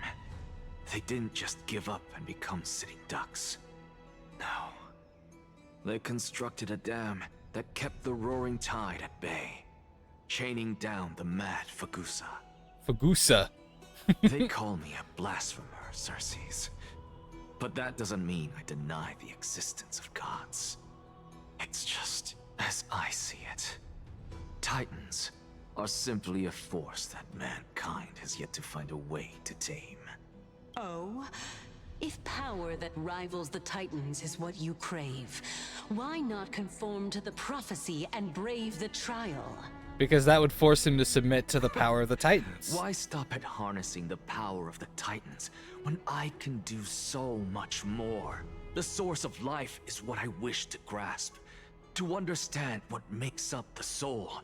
they didn't just give up and become sitting ducks. No. They constructed a dam that kept the roaring tide at bay, chaining down the mad Fagusa. Fagusa. They call me a blasphemer, Xerxes. But that doesn't mean I deny the existence of gods. It's just as I see it. Titans are simply a force that mankind has yet to find a way to tame. Oh? If power that rivals the Titans is what you crave, why not conform to the prophecy and brave the trial? Because that would force him to submit to the power of the Titans. Why stop at harnessing the power of the Titans when I can do so much more? The source of life is what I wish to grasp, to understand what makes up the soul,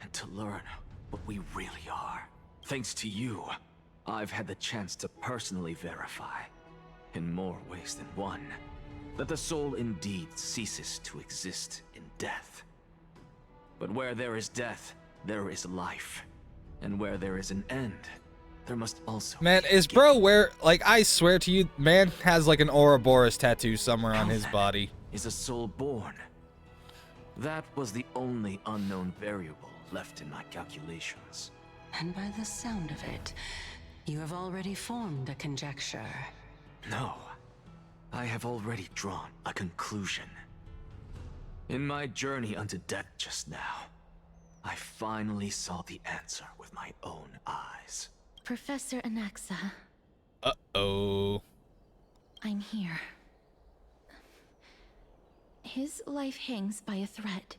and to learn what we really are. Thanks to you, I've had the chance to personally verify, in more ways than one, that the soul indeed ceases to exist in death. But where there is death, there is life. And where there is an end, there must also Man, be is bro where, like, I swear to you, man has like an Ouroboros tattoo somewhere on How his then body. Is a soul born? That was the only unknown variable left in my calculations. And by the sound of it, you have already formed a conjecture. No, I have already drawn a conclusion. In my journey unto death just now, I finally saw the answer with my own eyes. Professor Anaxa, Uh-oh. I'm here. His life hangs by a thread.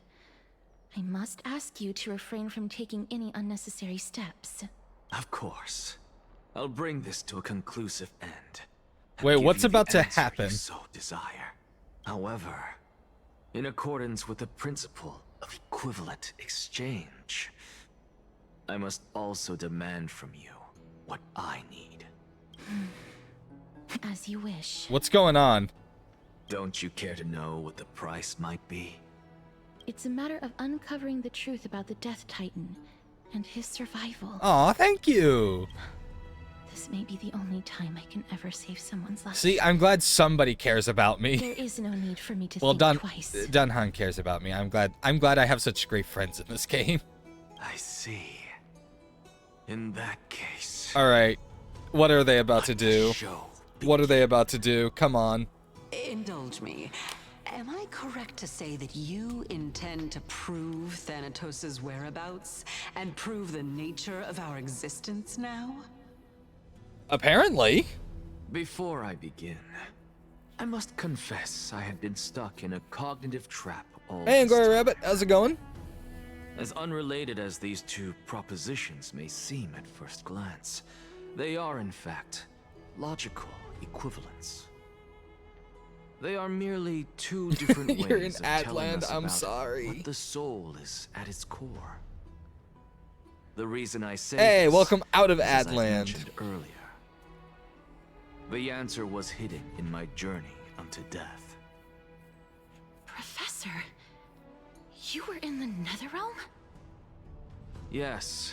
I must ask you to refrain from taking any unnecessary steps. Of course. I'll bring this to a conclusive end. and Wait, give what's you the about to answer you happen? so desire. However, in accordance with the principle of equivalent exchange, I must also demand from you what I need. As you wish. What's going on? Don't you care to know what the price might be? It's a matter of uncovering the truth about the Death Titan and his survival. Aw, thank you. This may be the only time I can ever save someone's life. See, I'm glad somebody cares about me. There is no need for me to Well, think twice. Dunhan cares about me. I'm glad I have such great friends in this game. I see. In that case, All right. What are they about to do? show. What are they about to do? Come on. Indulge me. Am I correct to say that you intend to prove Thanatos' whereabouts and prove the nature of our existence now? Apparently. Before I begin, I must confess I had been stuck in a cognitive trap all Hey, this Angora time. Rabbit, how's it going? As unrelated as these two propositions may seem at first glance, they are in fact logical equivalents. They are merely two different ways You're in of telling Adland, us I'm about sorry. what the soul is at its core. The reason I say Hey, this welcome out of is, as I Adland. mentioned earlier, the answer was hidden in my journey unto death. Professor, you were in the Netherrealm? Yes,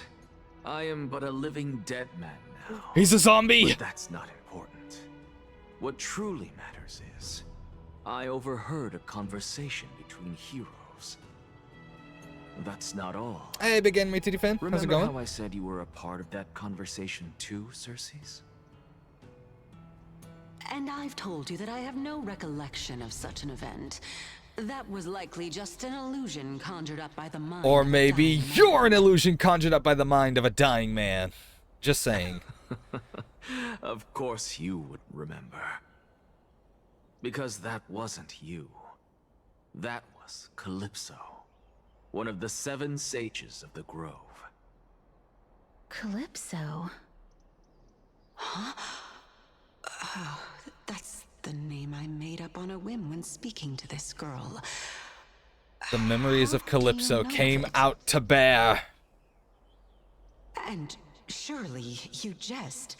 I am but a living dead man now. He's a zombie. But that's not important. What truly matters is, I overheard a conversation between heroes That's not all. Hey, Big Anime Titty fan. How's it Remember going? how I said you were a part of that conversation too, Cersei's? And I've told you that I have no recollection of such an event. That was likely just an illusion conjured up by the mind. Or of a maybe dying you're man. an illusion conjured up by the mind of a dying man. Just saying. Of course you would remember. Because that wasn't you. That was Calypso, one of the 7 sages of the Grove. Calypso? Oh, that's the name I made up on a whim when speaking to this girl. The memories of How do you Calypso know came it? out to bear. And surely you jest.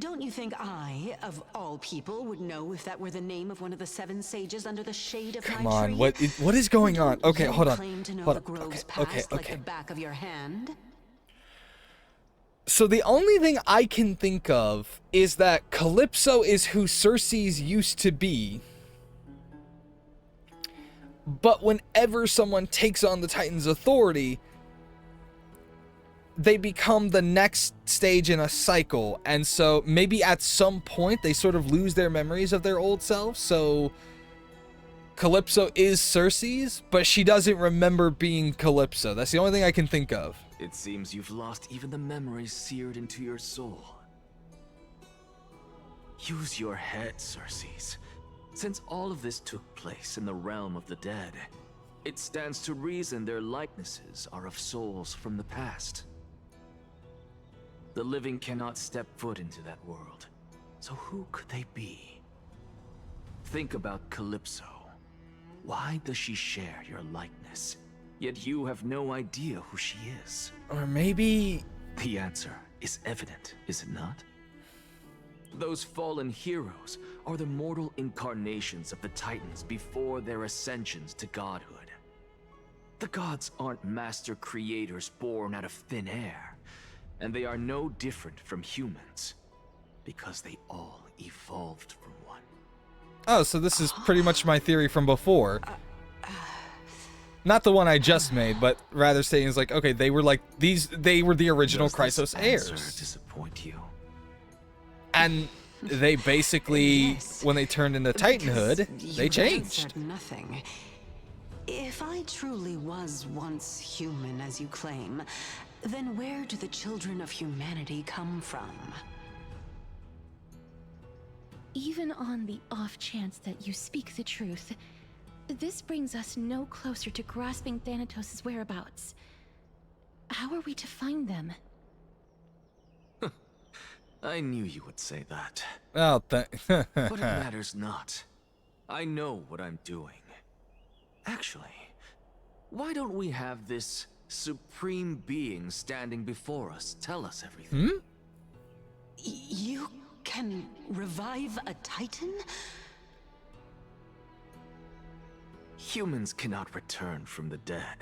Don't you think I, of all people, would know if that were the name of one of the 7 sages under the shade of Come my on, tree? what is going on? Don't Okay, you hold on. claim to know Hold the on. Grove's Okay, past like okay. the back of your hand? So the only thing I can think of is that Calypso is who Cersei's used to be. But whenever someone takes on the Titan's authority, they become the next stage in a cycle. And so maybe at some point they sort of lose their memories of their old selves. So Calypso is Cersei's, but she doesn't remember being Calypso. That's the only thing I can think of. It seems you've lost even the memories seared into your soul. Use your head, Cersei's. Since all of this took place in the realm of the dead, it stands to reason their likenesses are of souls from the past. The living cannot step foot into that world, so who could they be? Think about Calypso. Why does she share your likeness? Yet you have no idea who she is. Or maybe... The answer is evident, is it not? Those fallen heroes are the mortal incarnations of the Titans before their ascensions to godhood. The gods aren't master creators born out of thin air, and they are no different from humans, because they all evolved from one. Oh, so this is pretty much my theory from before. Not the one I just made, but rather saying is like, okay, they were like they were the original Does this Chrysos answer heirs. disappoint you? And they basically, Yes, when they turned into Titanhood, because they you've changed. answered nothing. If I truly was once human, as you claim, then where do the children of humanity come from? Even on the off chance that you speak the truth, this brings us no closer to grasping Thanatos' whereabouts. How are we to find them? I knew you would say that. Oh, But it matters not. I know what I'm doing. Actually, why don't we have this supreme being standing before us tell us everything? You can revive a Titan? Humans cannot return from the dead.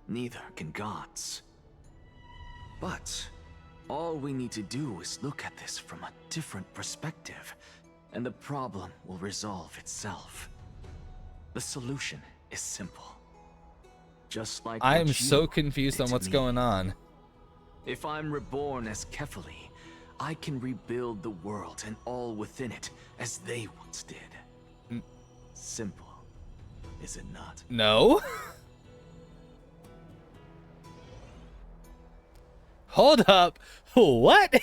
Neither can gods. But all we need to do is look at this from a different perspective, and the problem will resolve itself. The solution is simple. Just like I what am so you confused did on to what's me. going on. If I'm reborn as Kefali, I can rebuild the world and all within it as they once did. Simple, is it not? No? Hold up. What?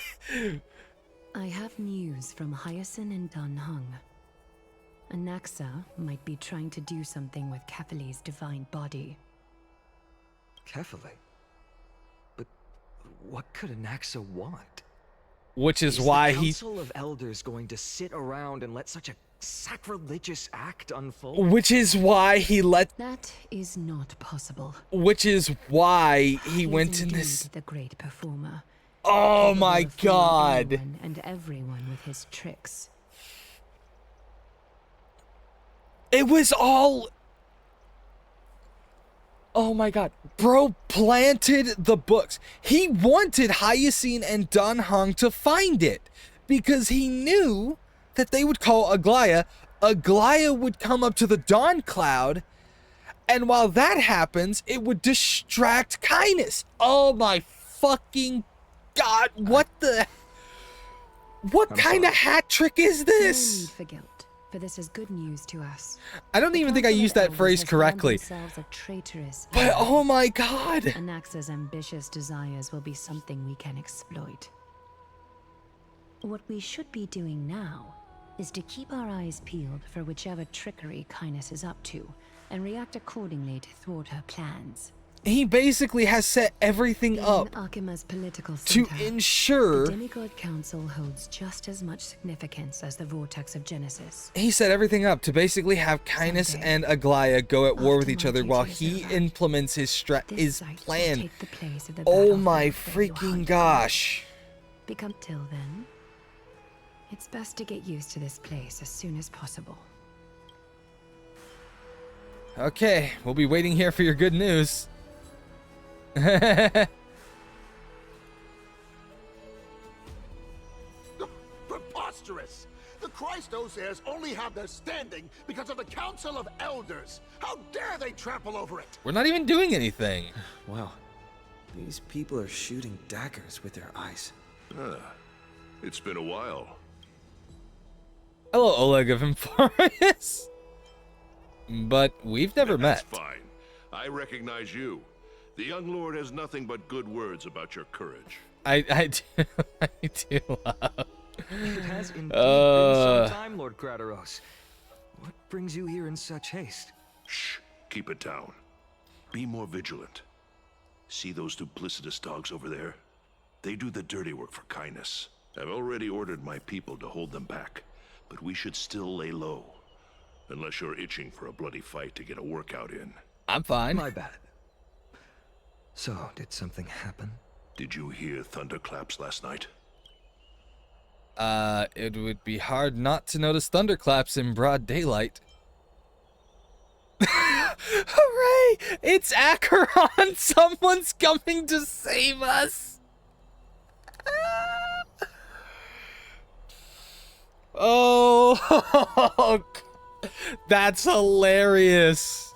I have news from Hyacinth and Dunhung. Anaxa might be trying to do something with Kefali's divine body. Kefali? But what could Anaxa want? Which is Is why the he... Council of Elders going to sit around and let such a sacrilegious act unfold? Which is why he let... That is not possible. Which is why he He went is in indeed this... the great performer. Oh capable my of fooling god. anyone and everyone with his tricks. It was all... Oh my god. Bro planted the books. He wanted Hyacinth and Dunhung to find it because he knew that they would call Aglaya. Aglaya would come up to the Dawn Cloud And while that happens, it would distract Kindness. Oh my fucking god, what kind of hat trick is No this? need for guilt, for this is good news to us. I don't even think I used that phrase correctly. But oh my god. Anaxa's ambitious desires will be something we can exploit. What we should be doing now is to keep our eyes peeled for whichever trickery Kindness is up to, and react accordingly to thwart her plans. He basically has set everything up Akima's political to center, ensure. the Demigod Council holds just as much significance as the Vortex of Genesis. He set everything up to basically have Kindness and Aglaya go at war with each other while he implements his plan. Oh my freaking gosh. Till then, it's best to get used to this place as soon as possible. Okay, we'll be waiting here for your good news. Preposterous! The Christos heirs only have their standing because of the Council of Elders. How dare they trample over it? We're not even doing anything. Wow. These people are shooting daggers with their eyes. It's been a while. Hello, Oleg of Emporius. But we've never met. That's fine. I recognize you. The young lord has nothing but good words about your courage. I do love. It has indeed been some time, Lord Grateros. What brings you here in such haste? Shh, keep it down. Be more vigilant. See those duplicitous dogs over there? They do the dirty work for Kindness. I've already ordered my people to hold them back, but we should still lay low. Unless you're itching for a bloody fight to get a workout in. I'm fine. My bad. So, did something happen? Did you hear thunderclaps last night? It would be hard not to notice thunderclaps in broad daylight. Hooray! It's Acheron! Someone's coming to save us! Oh, that's hilarious.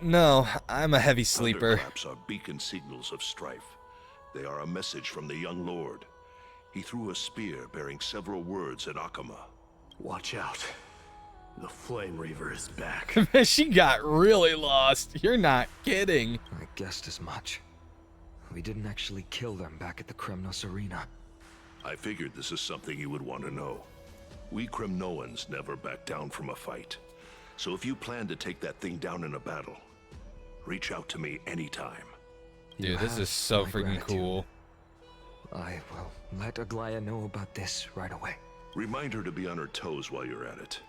No, I'm a heavy sleeper. Thunderclaps are beacon signals of strife. They are a message from the young lord. He threw a spear bearing several words at Akama. Watch out. The Flame Reaver is back. She got really lost. You're not kidding. I guessed as much. We didn't actually kill them back at the Kremnos Arena. I figured this is something you would want to know. We Kremnoans never back down from a fight. So if you plan to take that thing down in a battle, reach out to me anytime. Dude, this is so freaking cool. I will let Aglaya know about this right away. Remind her to be on her toes while you're at it.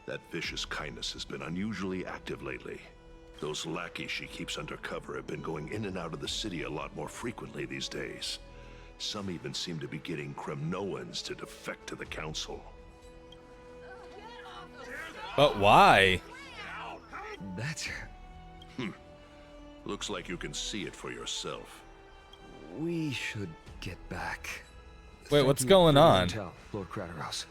That vicious Kindness has been unusually active lately. Those lackeys she keeps undercover have been going in and out of the city a lot more frequently these days. Some even seem to be getting Kremnoans to defect to the council. But why? That's... Looks like you can see it for yourself. We should get back. Wait, what's going on? Lord Grateros.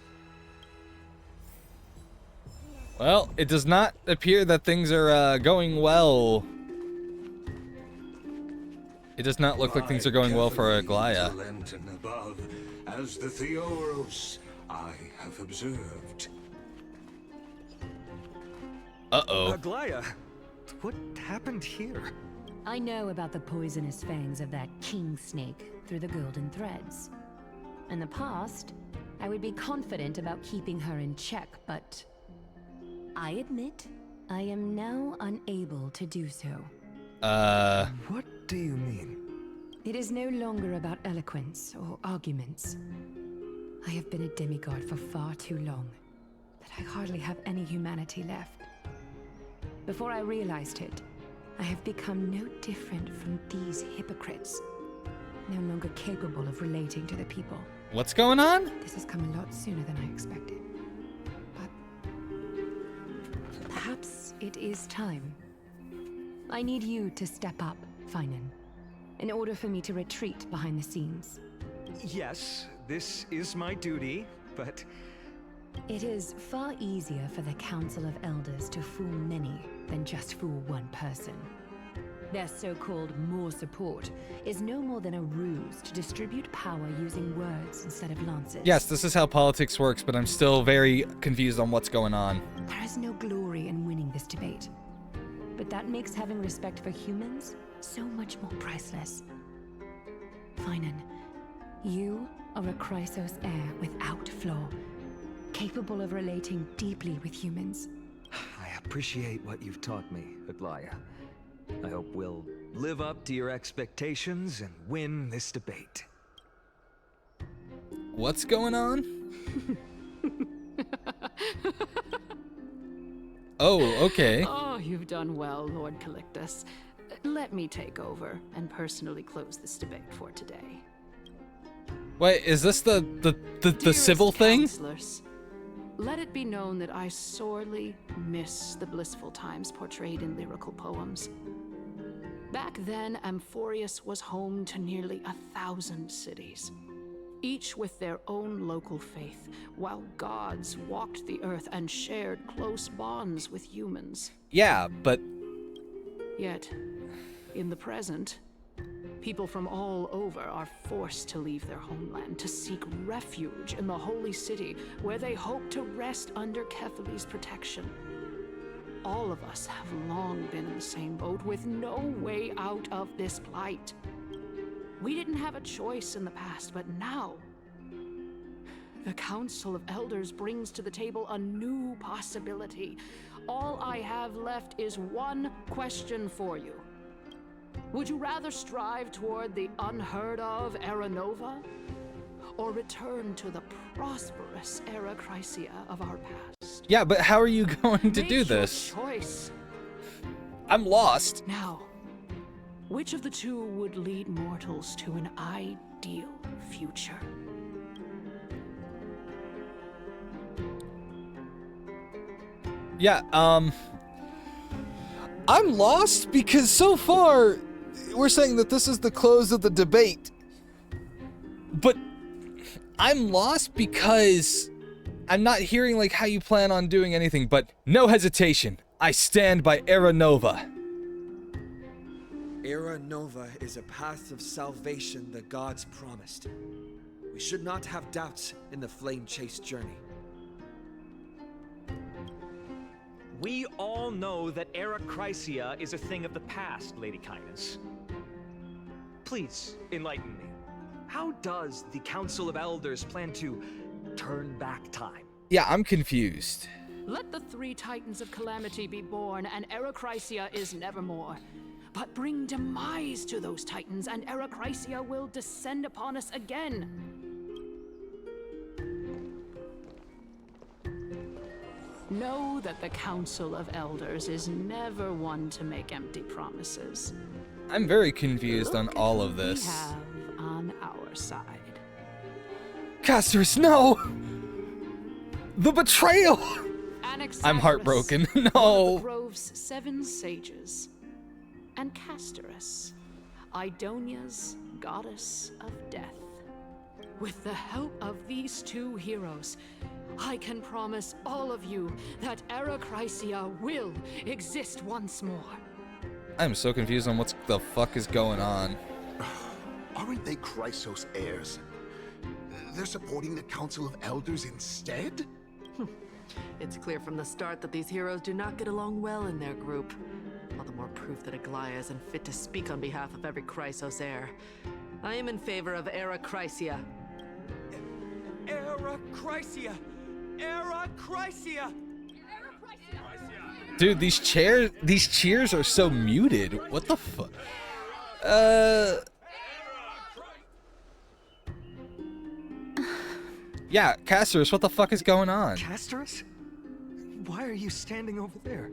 Well, it does not appear that things are going well. It does not look like things are going well for Aglaya. Excellent and above, as the Theoros I have observed. Uh-oh. Aglaya, what happened here? I know about the poisonous fangs of that king snake through the golden threads. In the past, I would be confident about keeping her in check, but I admit I am now unable to do so. What do you mean? It is no longer about eloquence or arguments. I have been a demigod for far too long that I hardly have any humanity left. Before I realized it, I have become no different from these hypocrites, no longer capable of relating to the people. What's going on? This has come a lot sooner than I expected. But perhaps it is time. I need you to step up, Finan, in order for me to retreat behind the scenes. Yes, this is my duty, but It is far easier for the Council of Elders to fool many than just fool one person. Their so-called more support is no more than a ruse to distribute power using words instead of lances. Yes, this is how politics works, but I'm still very confused on what's going on. There is no glory in winning this debate, but that makes having respect for humans so much more priceless. Finan, you are a Chrysos heir without flaw, capable of relating deeply with humans. I appreciate what you've taught me, Aglaya. I hope we'll live up to your expectations and win this debate. What's going on? Oh, okay. Oh, you've done well, Lord Calictus. Let me take over and personally close this debate for today. Wait, is this the civil thing? Counselors, let it be known that I sorely miss the blissful times portrayed in lyrical poems. Back then, Amphorius was home to nearly 1,000 cities, each with their own local faith, while gods walked the earth and shared close bonds with humans. Yeah, but... Yet, in the present, people from all over are forced to leave their homeland to seek refuge in the holy city, where they hope to rest under Kefali's protection. All of us have long been in the same boat, with no way out of this plight. We didn't have a choice in the past, but now the Council of Elders brings to the table a new possibility. All I have left is one question for you. Would you rather strive toward the unheard of Era Nova, or return to the prosperous Era Chrysia of our past? Yeah, but how are you going to do Make your this? choice. I'm lost. Now, which of the two would lead mortals to an ideal future? Yeah, I'm lost because so far we're saying that this is the close of the debate. But I'm lost because I'm not hearing like how you plan on doing anything, but no hesitation. I stand by Era Nova. Era Nova is a path of salvation the gods promised. We should not have doubts in the flame-chased journey. We all know that Era Chrysia is a thing of the past, Lady Kindness. Please, enlighten me. How does the Council of Elders plan to turn back time? Yeah, I'm confused. Let the three Titans of Calamity be born, and Era Chrysia is nevermore. But bring demise to those Titans, and Era Chrysia will descend upon us again. Know that the Council of Elders is never one to make empty promises. I'm very confused on all of this. We have on our side. Casterus, no! The betrayal! I'm heartbroken. One of No! the Grove's 7 sages. And Casterus, Idonia's goddess of death. With the help of these two heroes, I can promise all of you that Era Chrysia will exist once more. I'm so confused on what the fuck is going on. Aren't they Chrysos heirs? They're supporting the Council of Elders instead? It's clear from the start that these heroes do not get along well in their group. All the more proof that Aglaya isn't fit to speak on behalf of every Chrysos heir. I am in favor of Era Chrysia. Era Chrysia! Era Chrysia! Dude, these cheers are so muted. What the fuck? Yeah, Casterus, what the fuck is going on? Casterus? Why are you standing over there?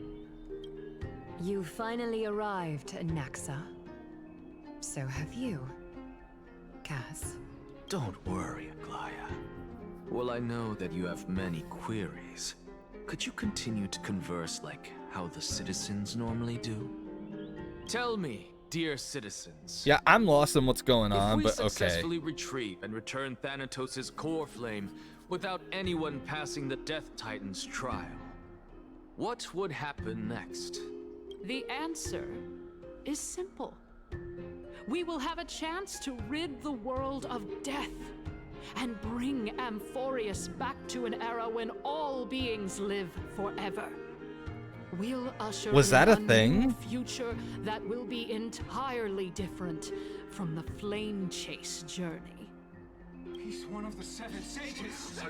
You finally arrived, Naxa. So have you, Cass. Don't worry, Aglaya. Well, I know that you have many queries. Could you continue to converse like how the citizens normally do? Tell me, dear citizens. Yeah, I'm lost in what's going on, if we but okay. successfully retrieve and return Thanatos' core flame, without anyone passing the Death Titan's trial, what would happen next? The answer is simple. We will have a chance to rid the world of death and bring Amphorius back to an era when all beings live forever. We'll usher Was that in a thing? new future that will be entirely different from the flame chase journey. He's one of the 7 sages.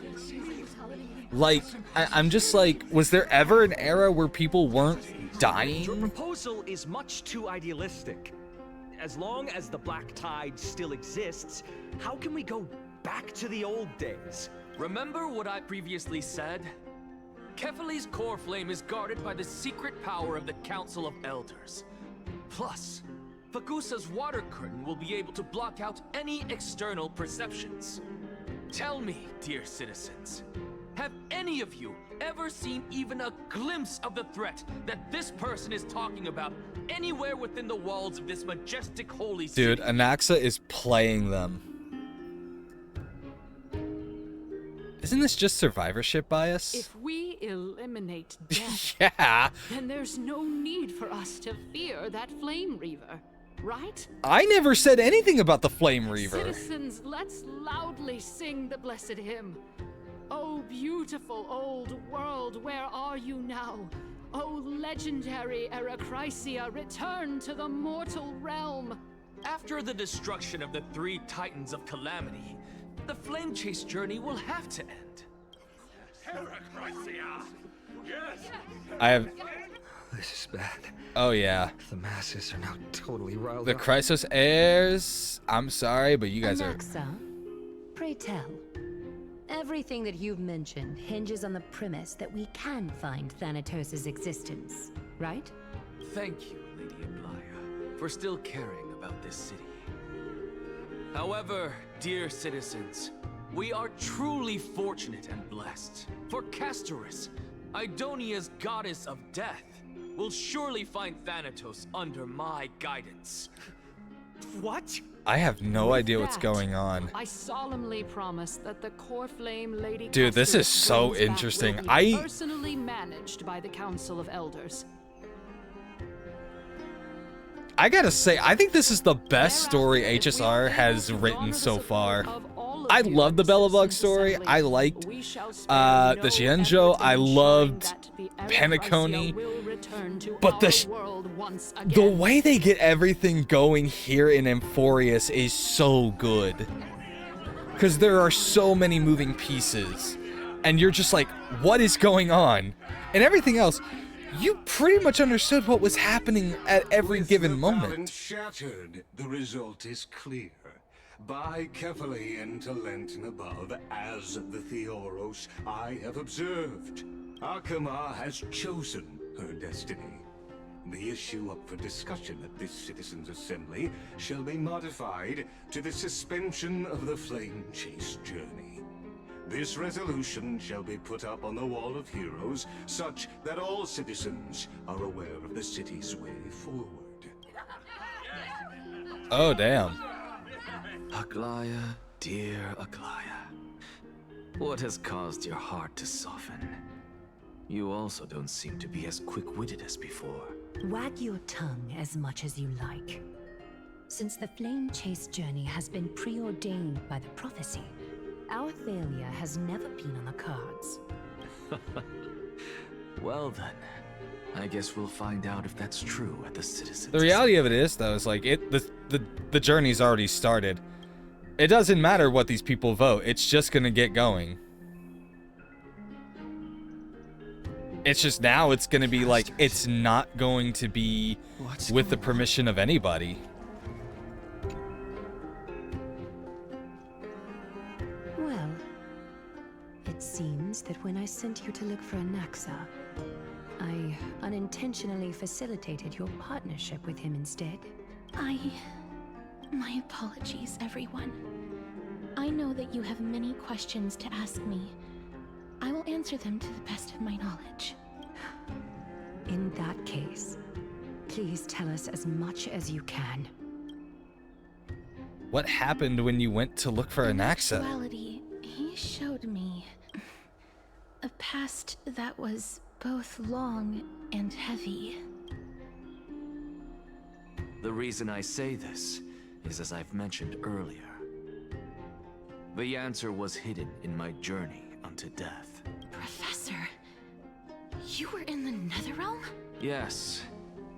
Like, I'm just like, was there ever an era where people weren't Your dying? proposal is much too idealistic. As long as the Black Tide still exists, how can we go back to the old days? Remember what I previously said? Kefali's core flame is guarded by the secret power of the Council of Elders. Plus, Fakusa's water curtain will be able to block out any external perceptions. Tell me, dear citizens, have any of you ever seen even a glimpse of the threat that this person is talking about anywhere within the walls of this majestic holy city? Dude, Anaxa is playing them. Isn't this just survivorship bias? If we eliminate death, Yeah. then there's no need for us to fear that Flame Reaver, right? I never said anything about the Flame Reaver. Citizens, let's loudly sing the blessed hymn. Oh, beautiful old world, where are you now? Oh, legendary Erechrysia, return to the mortal realm. After the destruction of the 3 Titans of Calamity, the Flame Chase journey will have to end. I have... This is bad. Oh, yeah. The masses are now totally riled The up. Chrysos heirs... I'm sorry, but you guys are... Anaxa, pray tell. Everything that you've mentioned hinges on the premise that we can find Thanatos' existence, right? Thank you, Lady Aglaya, for still caring about this city. However, dear citizens, we are truly fortunate and blessed. For Castorus, Idonia's goddess of death, will surely find Thanatos under my guidance. What? I have no With idea what's that, going on. I solemnly promise that the core flame Lady Dude, this is Castorus so brings back interesting. will be I- personally managed by the Council of Elders. I gotta say, I think this is the best story HSR has written so far. I love the Bellabug story. I liked the Xianzhou. I loved Penacony. But the way they get everything going here in Amphorius is so good. Because there are so many moving pieces. And you're just like, what is going on? And everything else, you pretty much understood what was happening at every given moment. Balance shattered, the result is clear. By Kefali into Lenten above, as the Theoros I have observed, Akama has chosen her destiny. The issue up for discussion at this citizens' assembly shall be modified to the suspension of the Flame Chase journey. This resolution shall be put up on the Wall of Heroes, such that all citizens are aware of the city's way forward. Oh, damn. Aglaya, dear Aglaya, what has caused your heart to soften? You also don't seem to be as quick-witted as before. Wag your tongue as much as you like. Since the Flame Chase journey has been preordained by the prophecy, our failure has never been on the cards. Well then, I guess we'll find out if that's true at the citizens. The reality of it is, though, is like the journey's already started. It doesn't matter what these people vote. It's just gonna get going. It's just now it's gonna be like, it's not going to be with the permission of anybody. Well, it seems that when I sent you to look for Anaxa, I unintentionally facilitated your partnership with him instead. My apologies, everyone. I know that you have many questions to ask me. I will answer them to the best of my knowledge. In that case, please tell us as much as you can. What happened when you went to look for In Anaxa? actuality, he showed me a past that was both long and heavy. The reason I say this is as I've mentioned earlier. The answer was hidden in my journey unto death. Professor, you were in the Netherrealm? Yes,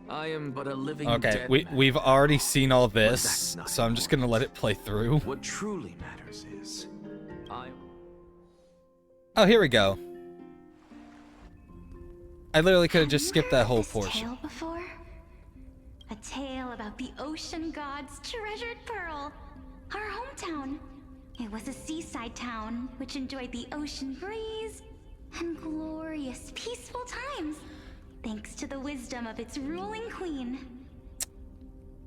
I am but a living Okay, dead man. we've already seen all this, so I'm just gonna let it play through. What truly matters is, Oh, here we go. I literally could have just skipped that whole This portion. tale before? A tale about the ocean god's treasured pearl, our hometown. It was a seaside town which enjoyed the ocean breeze and glorious, peaceful times, thanks to the wisdom of its ruling queen.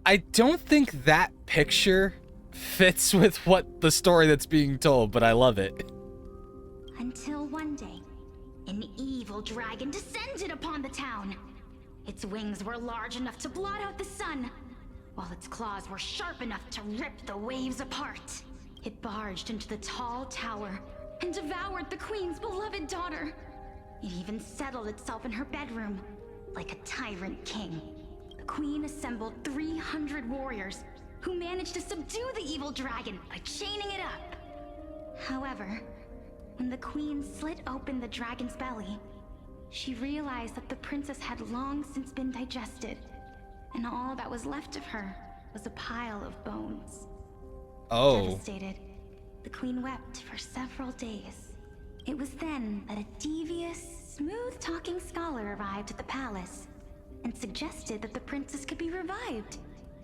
I don't think that picture fits with what the story that's being told, but I love it. Until one day, an evil dragon descended upon the town. Its wings were large enough to blot out the sun, while its claws were sharp enough to rip the waves apart. It barged into the tall tower and devoured the queen's beloved daughter. It even settled itself in her bedroom, like a tyrant king. The queen assembled 300 warriors who managed to subdue the evil dragon by chaining it up. However, when the queen slit open the dragon's belly, she realized that the princess had long since been digested, and all that was left of her was a pile of bones. Oh. Devastated, the queen wept for several days. It was then that a devious, smooth-talking scholar arrived at the palace and suggested that the princess could be revived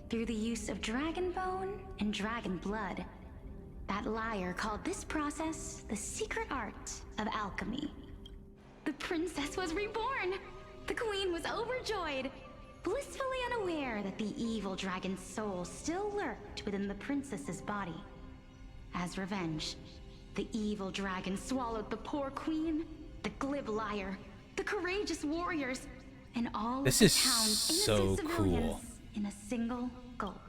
through the use of dragon bone and dragon blood. That liar called this process the secret art of alchemy. The princess was reborn! The queen was overjoyed, blissfully unaware that the evil dragon's soul still lurked within the princess's body. As revenge, the evil dragon swallowed the poor queen, the glib liar, the courageous warriors, and all This of is the town's so innocent civilians cool. in a single gulp.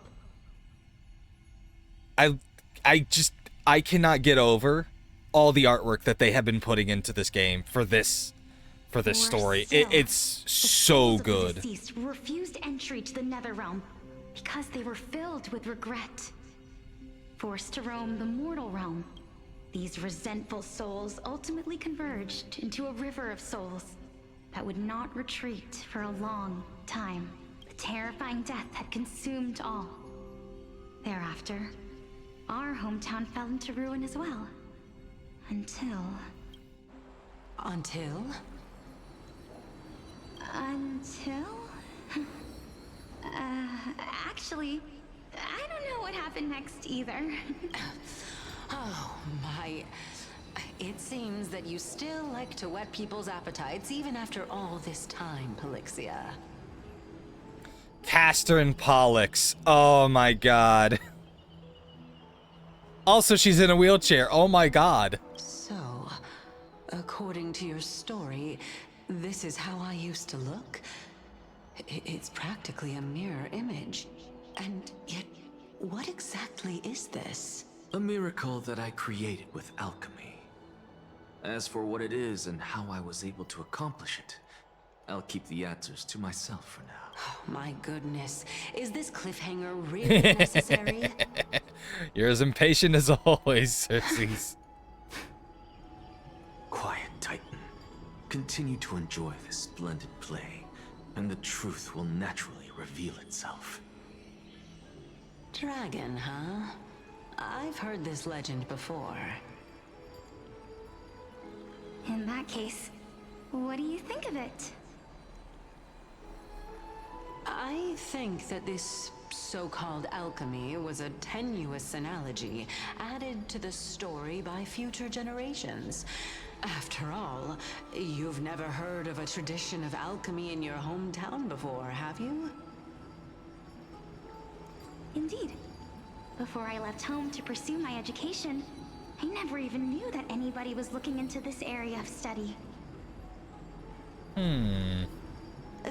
I cannot get over all the artwork that they have been putting into this game for this story. It's so good. The deceased refused entry to the Netherrealm because they were filled with regret. Forced to roam the mortal realm, these resentful souls ultimately converged into a river of souls that would not retreat for a long time. The terrifying death had consumed all. Thereafter, our hometown fell into ruin as well. Until... Actually, I don't know what happened next either. Oh, my... It seems that you still like to whet people's appetites even after all this time, Polixia. Castor and Pollux. Oh my god. Also, she's in a wheelchair. Oh my god. So, according to your story, this is how I used to look? It's practically a mirror image. And yet, what exactly is this? A miracle that I created with alchemy. As for what it is and how I was able to accomplish it, I'll keep the answers to myself for now. Oh, my goodness. Is this cliffhanger really necessary? You're as impatient as always, Xerxes. Quiet, Titan. Continue to enjoy this splendid play, and the truth will naturally reveal itself. Dragon, huh? I've heard this legend before. In that case, what do you think of it? I think that this so-called alchemy was a tenuous analogy added to the story by future generations. After all, you've never heard of a tradition of alchemy in your hometown before, have you? Indeed. Before I left home to pursue my education, I never even knew that anybody was looking into this area of study.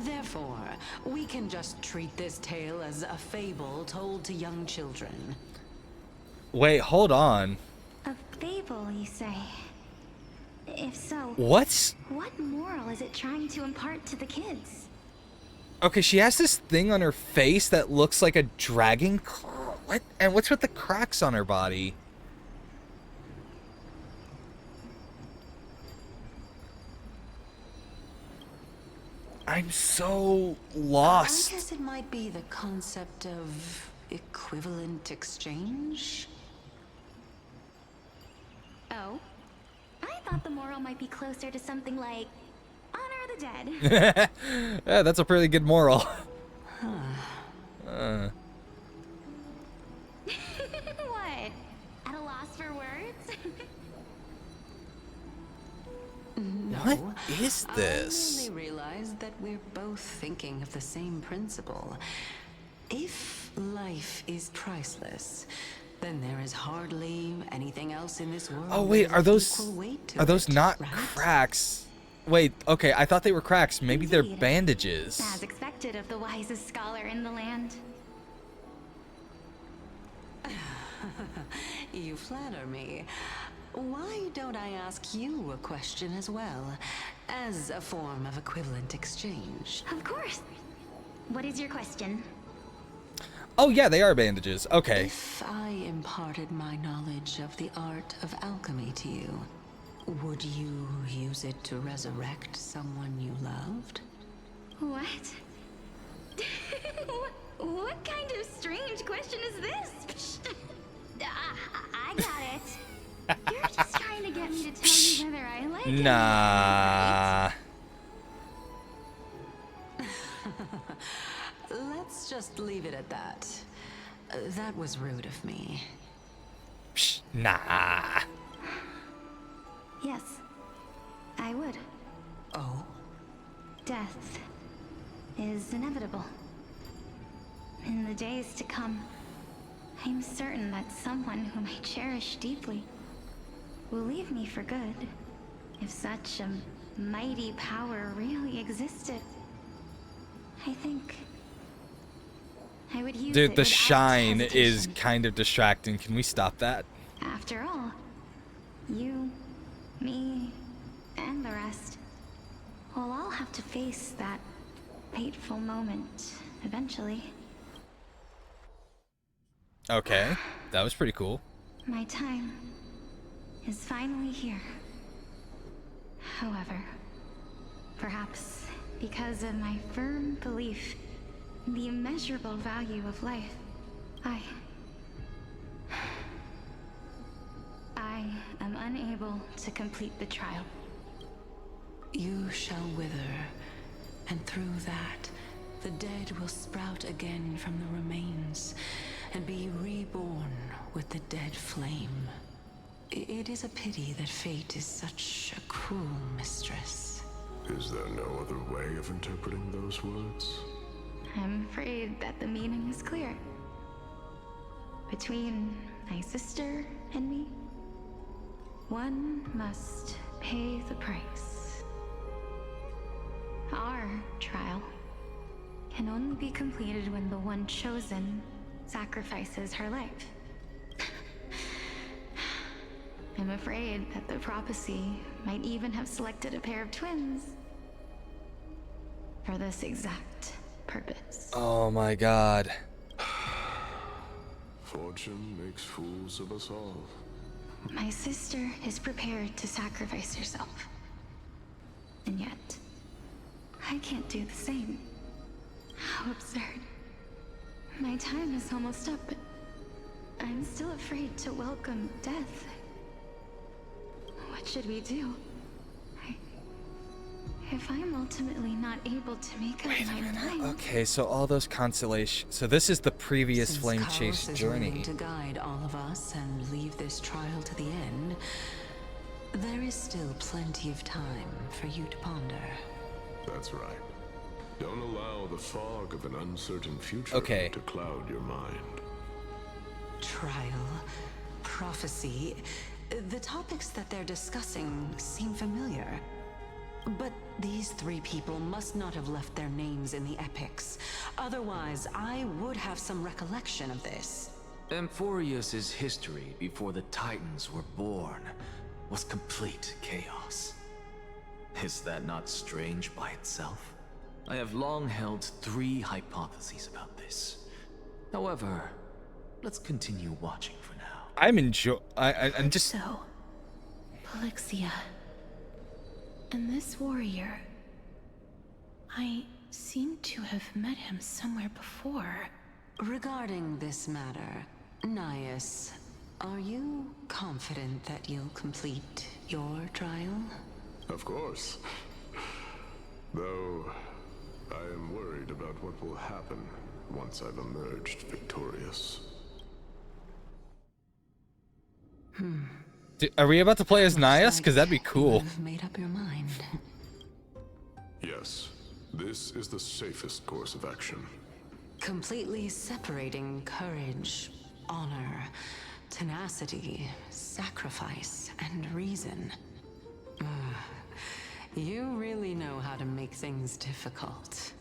Therefore, we can just treat this tale as a fable told to young children. Wait, hold on. A fable, you say? If so, What? what moral is it trying to impart to the kids? Okay, she has this thing on her face that looks like a dragon claw. What? And what's with the cracks on her body? I'm so lost. I guess it might be the concept of equivalent exchange. Oh? I thought the moral might be closer to something like honor the dead. Yeah, that's a pretty good moral. What? At a loss for words? What is this? I only realized that we're both thinking of the same principle. If life is priceless, then there is hardly anything else in this world. Oh wait, that are has equal weight to it, not right? cracks? Wait, okay, I thought they were cracks. Maybe they're bandages. As expected of the wisest scholar in the land. You flatter me. Why don't I ask you a question as well, as a form of equivalent exchange? Of course. What is your question? Oh yeah, they are bandages. Okay. If I imparted my knowledge of the art of alchemy to you, would you use it to resurrect someone you loved? What? What kind of strange question is this? I got it. You're just trying to get me to tell you whether I like it. Nah. Let's just leave it at that. That was rude of me. Psh, nah. Yes, I would. Oh? Death is inevitable. In the days to come, I'm certain that someone whom I cherish deeply will leave me for good. If such a mighty power really existed, I think I would use it. Dude, the without shine is hesitation. kind of distracting. Can we stop that? After all, you, me, and the rest will all have to face that fateful moment eventually. Okay, that was pretty cool. My time is finally here. However, perhaps because of my firm belief in the immeasurable value of life, I am unable to complete the trial. You shall wither, and through that, the dead will sprout again from the remains, and be reborn with the dead flame. It is a pity that fate is such a cruel mistress. Is there no other way of interpreting those words? I'm afraid that the meaning is clear. Between my sister and me, one must pay the price. Our trial can only be completed when the one chosen sacrifices her life. I'm afraid that the prophecy might even have selected a pair of twins for this exact purpose. Oh my god. Fortune makes fools of us all. My sister is prepared to sacrifice herself. And yet, I can't do the same. How absurd. My time is almost up, but I'm still afraid to welcome death. What should we do? If I'm ultimately not able to make up my mind... Okay, so all those constellations. So this is the previous Since flame Chaos chase is journey. willing to guide all of us and leave this trial to the end, there is still plenty of time for you to ponder. That's right. Don't allow the fog of an uncertain future Okay. to cloud your mind. Trial, prophecy, the topics that they're discussing seem familiar. But these three people must not have left their names in the epics. Otherwise, I would have some recollection of this. Amphorios' history before the Titans were born was complete chaos. Is that not strange by itself? I have long held 3 hypotheses about this. However, let's continue watching for now. I'm just... So, Polixia. And this warrior... I seem to have met him somewhere before. Regarding this matter, Nias, are you confident that you'll complete your trial? Of course. Though, I am worried about what will happen once I've emerged victorious. Are we about to play as Nias? Because that'd be cool. You've made up your mind. Yes, this is the safest course of action. Completely separating courage, honor, tenacity, sacrifice, and reason. You really know how to make things difficult.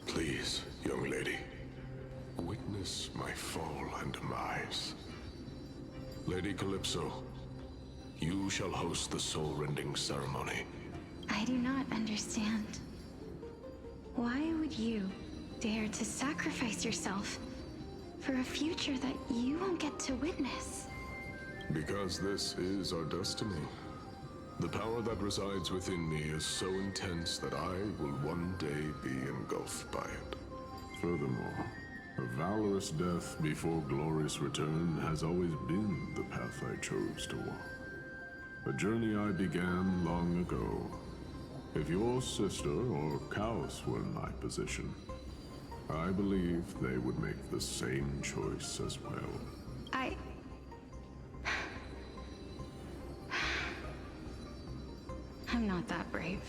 Please, young lady, witness my fall and demise. Lady Calypso, you shall host the soul-rending ceremony. I do not understand. Why would you dare to sacrifice yourself for a future that you won't get to witness? Because this is our destiny. The power that resides within me is so intense that I will one day be engulfed by it. Furthermore, a valorous death before glorious return has always been the path I chose to walk. A journey I began long ago. If your sister or Kaos were in my position, I believe they would make the same choice as well. I'm not that brave.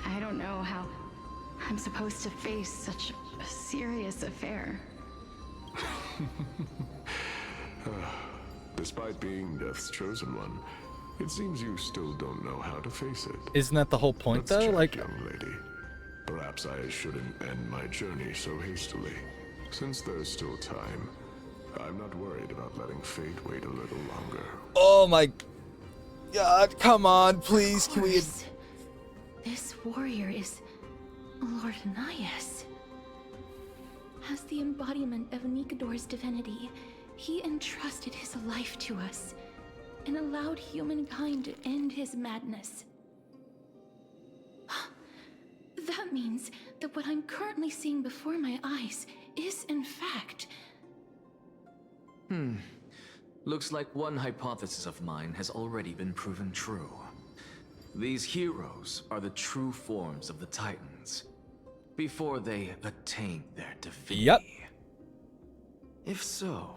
I don't know how I'm supposed to face such a serious affair. Despite being Death's chosen one, it seems you still don't know how to face it. Isn't that the whole point, though? Like, young lady, perhaps I shouldn't end my journey so hastily. Since there's still time, I'm not worried about letting fate wait a little longer. oh my God, come on, please, can we... This warrior is Lord Nias. As the embodiment of Nikador's divinity, he entrusted his life to us and allowed humankind to end his madness. That means that what I'm currently seeing before my eyes is, in fact... Looks like one hypothesis of mine has already been proven true. These heroes are the true forms of the Titans, before they attain their divinity. Yep. If so,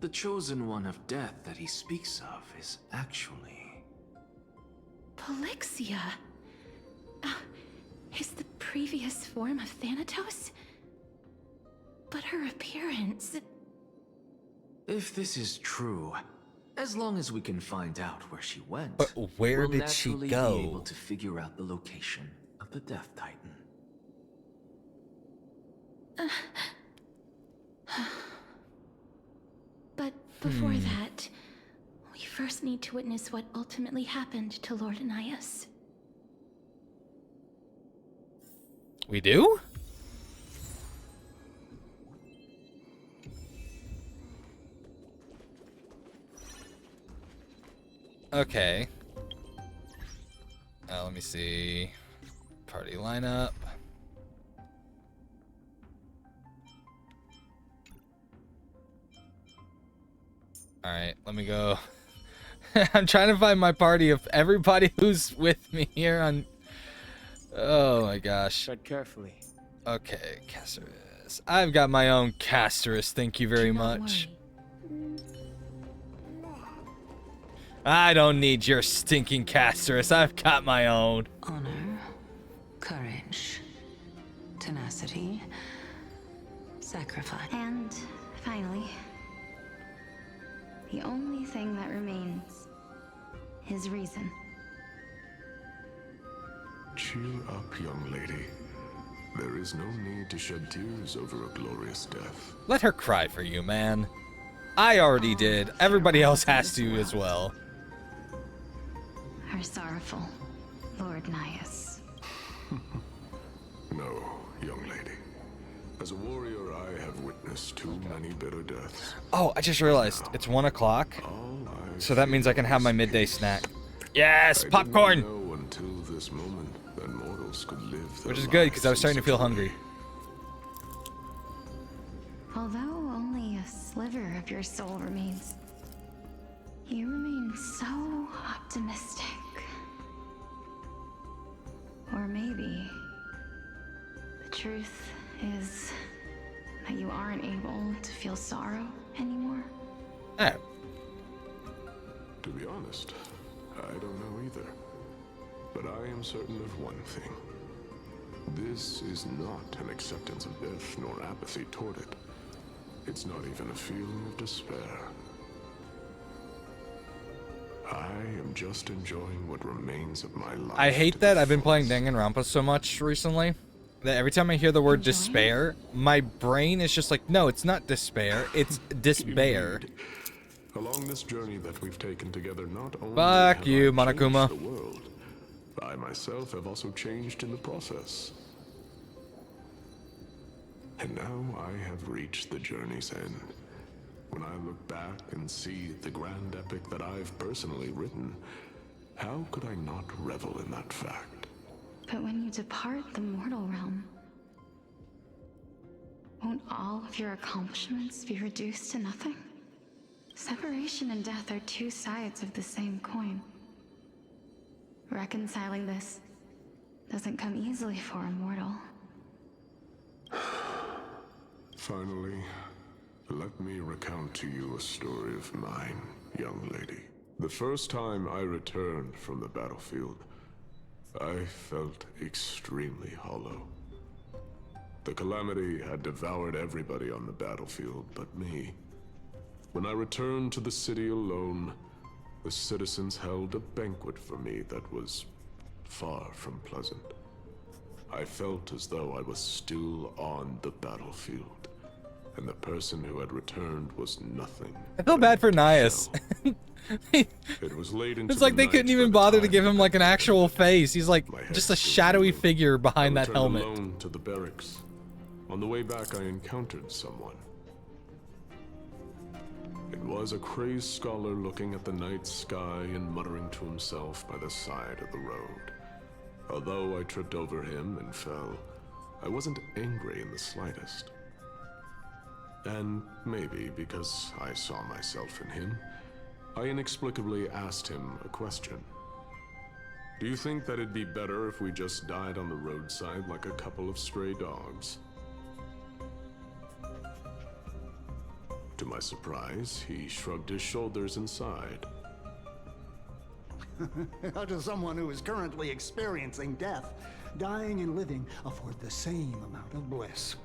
the chosen one of death that he speaks of is actually... Polixia? Is the previous form of Thanatos? But her appearance... If this is true, as long as we can find out where she went, But where we'll did she naturally go? be able to figure out the location of the Death Titan. But before that, we first need to witness what ultimately happened to Lord Nias. We do? Okay. Let me see. Party lineup. Alright, let me go. I'm trying to find my party of everybody who's with me here on... Oh my gosh. Tread carefully. Okay, Casterus. I've got my own Casterus, thank you very Do not much. worry. I don't need your stinking Casterus, I've got my own. Honor, courage, tenacity, sacrifice. And finally, the only thing that remains is reason. Cheer up, young lady. There is no need to shed tears over a glorious death. Let her cry for you, man. I already did. Everybody else has to as well. Our sorrowful Lord Nias. No, young lady. As a warrior, I have witnessed too many bitter deaths. Oh, I just realized it's 1 o'clock. So that means I can have my midday snack. Yes, popcorn! I didn't know until this moment that mortals could live their Which is good, because I was lives starting in to feel such a hungry. way. Although only a sliver of your soul remains, you remain so optimistic. Or maybe the truth is that you aren't able to feel sorrow anymore. Oh. To be honest, I don't know either. But I am certain of one thing. This is not an acceptance of death nor apathy toward it. It's not even a feeling of despair. I am just enjoying what remains of my life. I hate that I've been playing Danganronpa so much recently that every time I hear the word despair, my brain is just like, no, it's not despair, it's despair. Along this journey that we've taken together, not only Fuck have you, I Monokuma. changed the world, I myself have also changed in the process. And now I have reached the journey's end. When I look back and see the grand epic that I've personally written, how could I not revel in that fact? But when you depart the mortal realm, won't all of your accomplishments be reduced to nothing? Separation and death are two sides of the same coin. Reconciling this doesn't come easily for a mortal. Finally, let me recount to you a story of mine, young lady. The first time I returned from the battlefield, I felt extremely hollow. The calamity had devoured everybody on the battlefield but me. When I returned to the city alone, the citizens held a banquet for me that was far from pleasant. I felt as though I was still on the battlefield, and the person who had returned was nothing. I feel bad for Nias. It was late into It's like the they couldn't night even by the bother to time give him like an actual face. He's like my head just a still shadowy reeling. figure behind I that returned helmet. alone to the barracks. On the way back, I encountered someone. It was a crazed scholar looking at the night sky and muttering to himself by the side of the road. Although I tripped over him and fell, I wasn't angry in the slightest. And maybe because I saw myself in him, I inexplicably asked him a question. Do you think that it'd be better if we just died on the roadside like a couple of stray dogs? To my surprise, he shrugged his shoulders and sighed. How does someone who is currently experiencing death, dying and living, afford the same amount of bliss?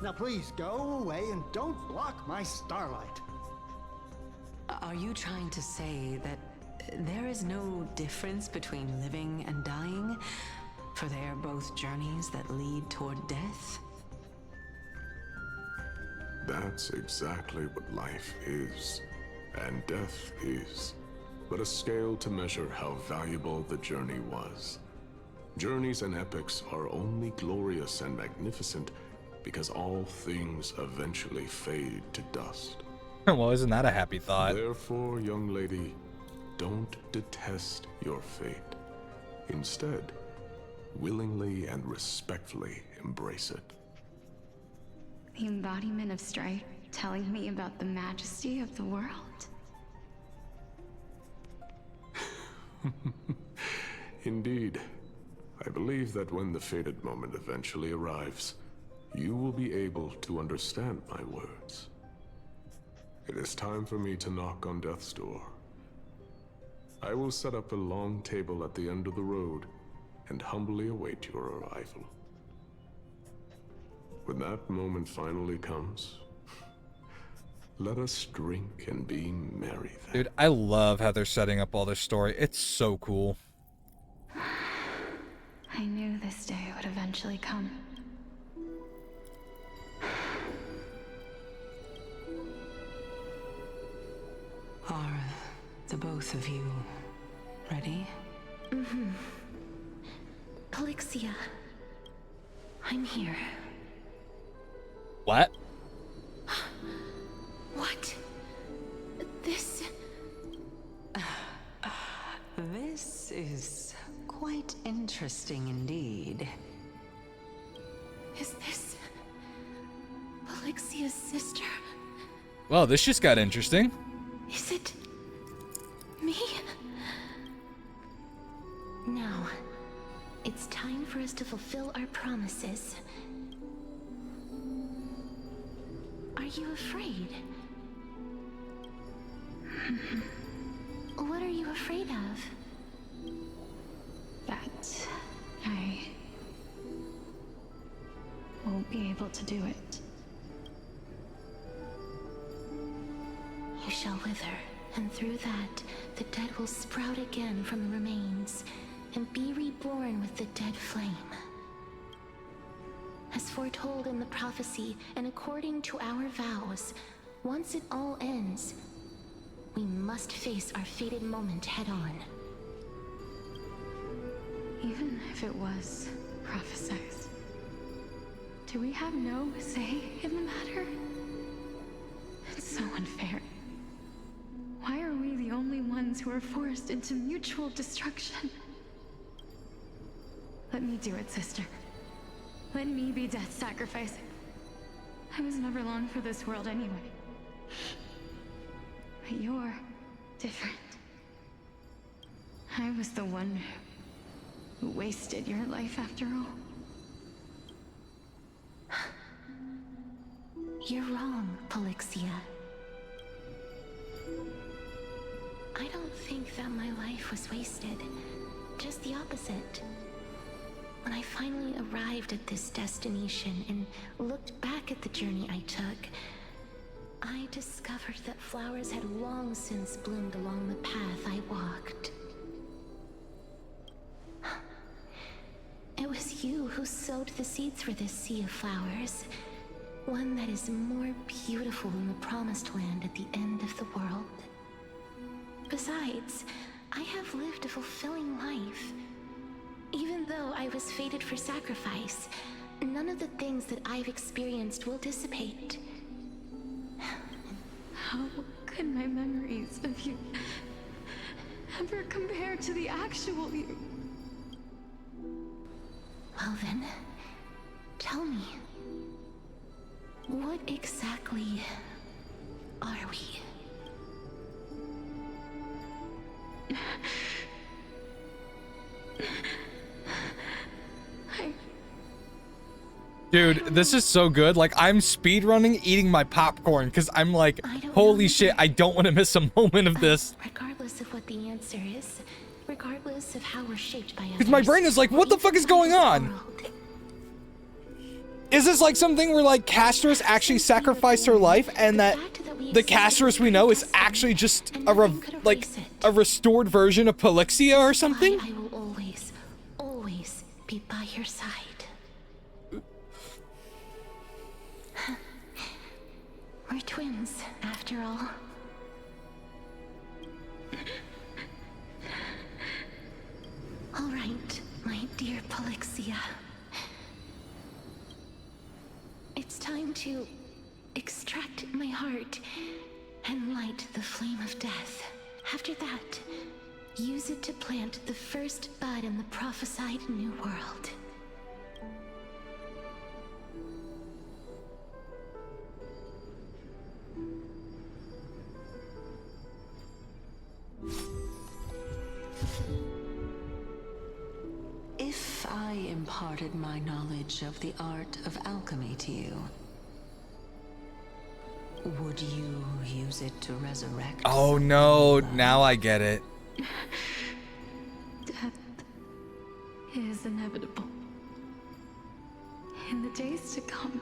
Now please go away and don't block my starlight. Are you trying to say that there is no difference between living and dying? For they are both journeys that lead toward death? That's exactly what life is, and death is, but a scale to measure how valuable the journey was. Journeys and epics are only glorious and magnificent because all things eventually fade to dust. Well, isn't that a happy thought? Therefore, young lady, don't detest your fate. Instead, willingly and respectfully embrace it. The embodiment of strife telling me about the majesty of the world. Indeed. I believe that when the fated moment eventually arrives, you will be able to understand my words. It is time for me to knock on death's door. I will set up a long table at the end of the road and humbly await your arrival. When that moment finally comes, let us drink and be merry then. Dude, I love how they're setting up all this story. It's so cool. I knew this day would eventually come. Are the both of you ready? Mm-hmm. Polixia, I'm here. What? What? This... This is quite interesting indeed. Is this... Polixia's sister? Well, this just got interesting. Is it... me? Now, it's time for us to fulfill our promises. Are you afraid? What are you afraid of? That I won't be able to do it. You shall wither, and through that, the dead will sprout again from the remains, and be reborn with the dead flame. As foretold in the prophecy, and according to our vows, once it all ends, we must face our fated moment head-on. Even if it was prophesied, do we have no say in the matter? It's so unfair. Why are we the only ones who are forced into mutual destruction? Let me do it, sister. Let me be death's sacrifice. I was never long for this world anyway. But you're different. I was the one who wasted your life after all. You're wrong, Polixia. I don't think that my life was wasted. Just the opposite. When I finally arrived at this destination and looked back at the journey I took, I discovered that flowers had long since bloomed along the path I walked. It was you who sowed the seeds for this sea of flowers, one that is more beautiful than the promised land at the end of the world. Besides, I have lived a fulfilling life. Even though I was fated for sacrifice, none of the things that I've experienced will dissipate. How could my memories of you ever compare to the actual you? Well then, tell me, what exactly are we? Dude, this is so good. Like, I'm speedrunning eating my popcorn because I'm like, holy shit, I don't want to miss a moment of this. Regardless of what the answer is, regardless of how we're shaped by others. Because my brain is like, what the fuck is going on? Is this like something where like Castris actually sacrificed her life and that the Castris we know is actually just a restored version of Polixia or something? I will always, always be by your side. We're twins, after all. All right, my dear Polixia. It's time to extract my heart and light the flame of death. After that, use it to plant the first bud in the prophesied new world. If I imparted my knowledge of the art of alchemy to you, would you use it to resurrect? Oh no, now I get it. Death is inevitable. In the days to come,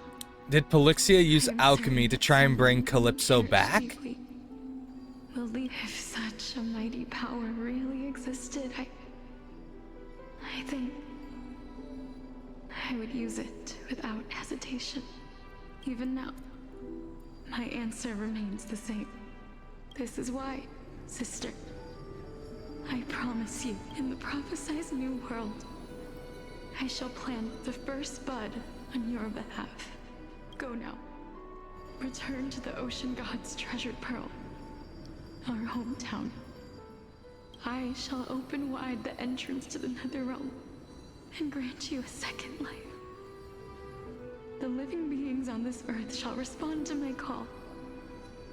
Did Polixia use alchemy to try and bring Calypso back? will leave. If such a mighty power really existed, I think I would use it without hesitation. Even now, my answer remains the same. This is why, sister. I promise you, in the prophesized new world, I shall plant the first bud on your behalf. Go now. Return to the ocean god's treasured pearl, our hometown. I shall open wide the entrance to the Netherrealm and grant you a second life. The living beings on this earth shall respond to my call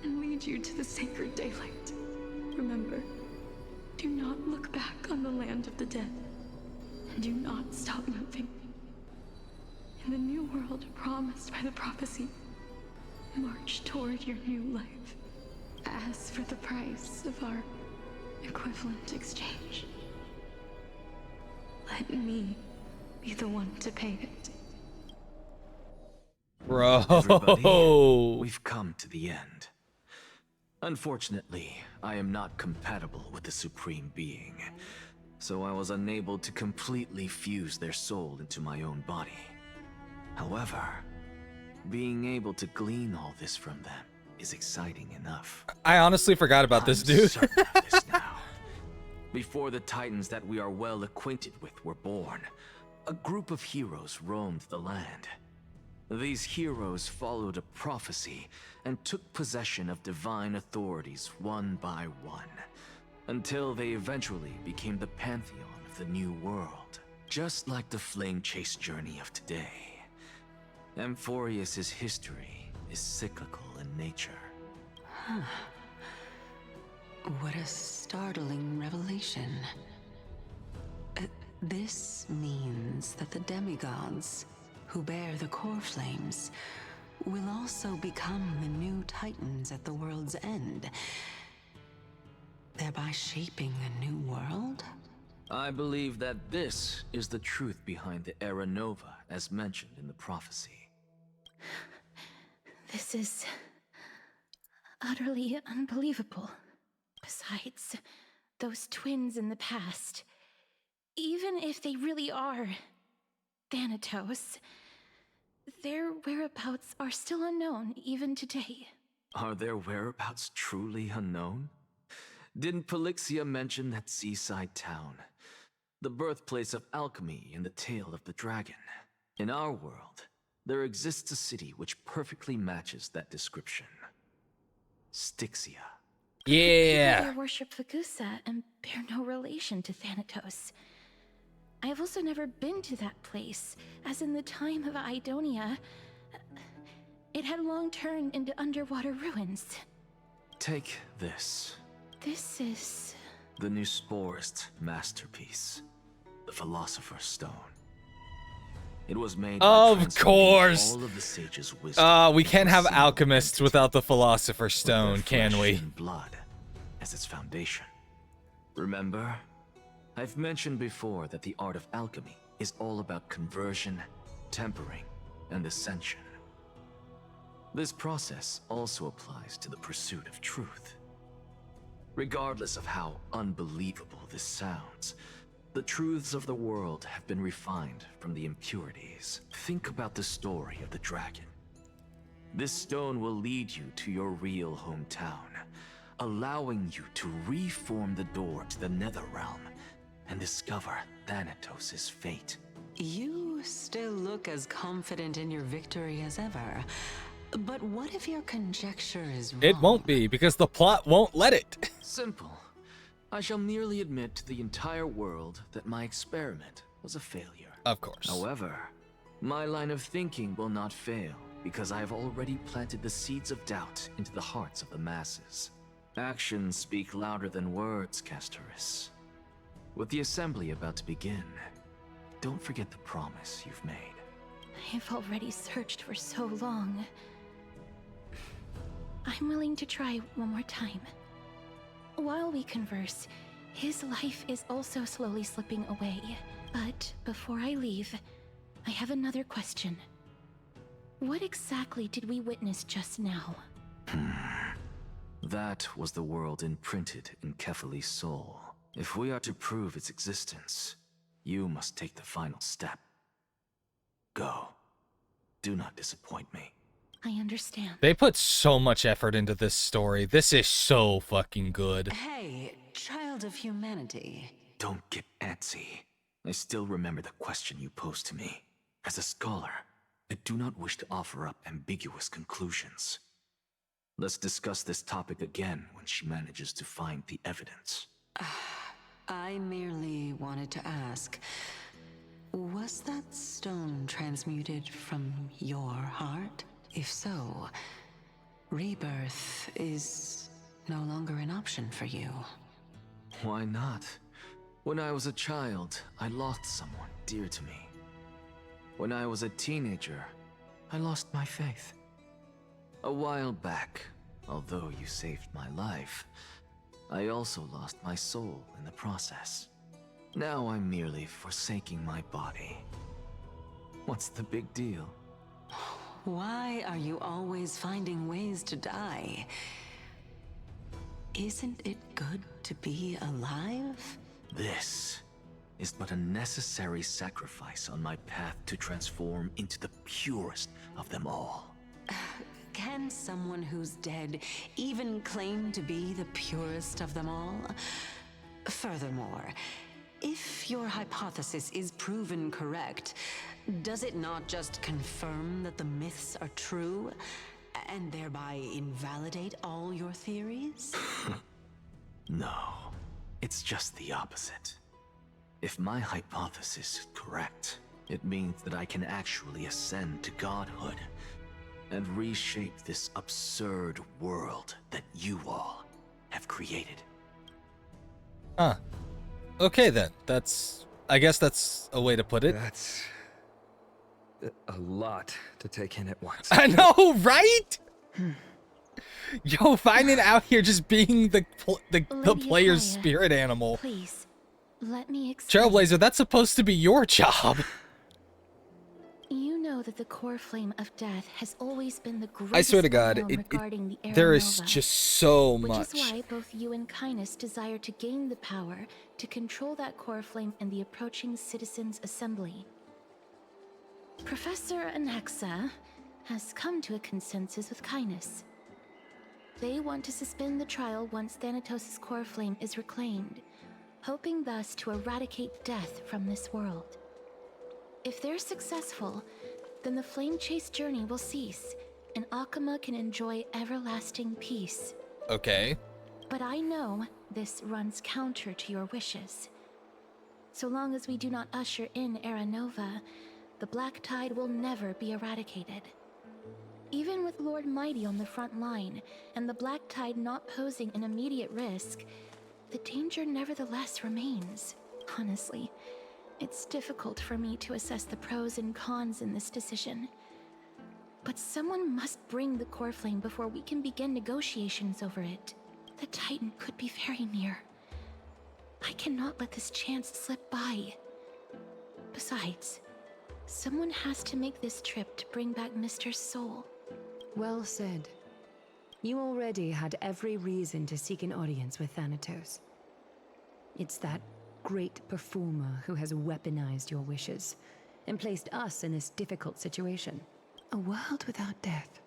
and lead you to the sacred daylight. Remember, do not look back on the land of the dead, and do not stop moving. In the new world promised by the prophecy, march toward your new life. As for the price of our equivalent exchange, let me be the one to pay it. Bro. Everybody, we've come to the end. Unfortunately, I am not compatible with the Supreme Being, so I was unable to completely fuse their soul into my own body. However, being able to glean all this from them is exciting enough. I honestly forgot about this dude. Certain of this now. Before the Titans that we are well acquainted with were born, a group of heroes roamed the land. These heroes followed a prophecy and took possession of divine authorities one by one, until they eventually became the pantheon of the new world. Just like the flame chase journey of today, Amphorius's history is cyclical in nature. Huh. What a startling revelation. This means that the demigods, who bear the core flames, will also become the new titans at the world's end, thereby shaping a new world? I believe that this is the truth behind the Era Nova, as mentioned in the prophecy. This is utterly unbelievable. Besides, those twins in the past, even if they really are Thanatos, their whereabouts are still unknown even today. Are their whereabouts truly unknown? Didn't Polixia mention that seaside town, the birthplace of alchemy and the tale of the dragon? In our world, there exists a city which perfectly matches that description. Styxia. Yeah. People there worship Fagusa and bear no relation to Thanatos. I've also never been to that place, as in the time of Idonia, it had long turned into underwater ruins. Take this. This is... the new Sporist masterpiece, the Philosopher's Stone. It was made by Of course. all of the sage's wisdom. We can't have alchemists without the Philosopher's Stone, can we? And blood as its foundation. Remember, I've mentioned before that the art of alchemy is all about conversion, tempering, and ascension. This process also applies to the pursuit of truth. Regardless of how unbelievable this sounds, the truths of the world have been refined from the impurities. Think about the story of the dragon. This stone will lead you to your real hometown, allowing you to reform the door to the Netherrealm and discover Thanatos' fate. You still look as confident in your victory as ever. But what if your conjecture is wrong? It won't be, because the plot won't let it. Simple. I shall merely admit to the entire world that my experiment was a failure. Of course. However, my line of thinking will not fail, because I have already planted the seeds of doubt into the hearts of the masses. Actions speak louder than words, Castoris. With the assembly about to begin, don't forget the promise you've made. I've already searched for so long. I'm willing to try one more time. While we converse, his life is also slowly slipping away. But before I leave, I have another question. What exactly did we witness just now? That was the world imprinted in Kefali's soul. If we are to prove its existence, you must take the final step. Go. Do not disappoint me. I understand. They put so much effort into this story. This is so fucking good. Hey, child of humanity. Don't get antsy. I still remember the question you posed to me. As a scholar, I do not wish to offer up ambiguous conclusions. Let's discuss this topic again when she manages to find the evidence. I merely wanted to ask, was that stone transmuted from your heart? If so, rebirth is no longer an option for you. Why not? When I was a child, I lost someone dear to me. When I was a teenager, I lost my faith. A while back, although you saved my life, I also lost my soul in the process. Now I'm merely forsaking my body. What's the big deal? Why are you always finding ways to die? Isn't it good to be alive? This is but a necessary sacrifice on my path to transform into the purest of them all. Can someone who's dead even claim to be the purest of them all? Furthermore, if your hypothesis is proven correct, does it not just confirm that the myths are true, and thereby invalidate all your theories? No, it's just the opposite. If my hypothesis is correct, it means that I can actually ascend to godhood and reshape this absurd world that you all have created. Huh. Okay then. I guess that's a way to put it. That's a lot to take in at once. I know, right? Yo, finding out here just being the player's Kaya, spirit animal. Please, let me explain. Trailblazer, that's supposed to be your job. You know that the core flame of death has always been the greatest I swear to God, unknown regarding the Era there is Nova, just so which much. is why both you and Kindness desire to gain the power to control that core flame in the approaching Citizens' Assembly. Professor Anaxa has come to a consensus with Kindness. They want to suspend the trial once Thanatos' core flame is reclaimed, hoping thus to eradicate death from this world. If they're successful, then the flame chase journey will cease, and Akama can enjoy everlasting peace. Okay. But I know this runs counter to your wishes. So long as we do not usher in Era Nova, the Black Tide will never be eradicated. Even with Lord Mighty on the front line, and the Black Tide not posing an immediate risk, the danger nevertheless remains. Honestly, it's difficult for me to assess the pros and cons in this decision. But someone must bring the core flame before we can begin negotiations over it. The Titan could be very near. I cannot let this chance slip by. Besides, someone has to make this trip to bring back Mr. Soul. Well said. You already had every reason to seek an audience with Thanatos. It's that great performer who has weaponized your wishes and placed us in this difficult situation. A world without death.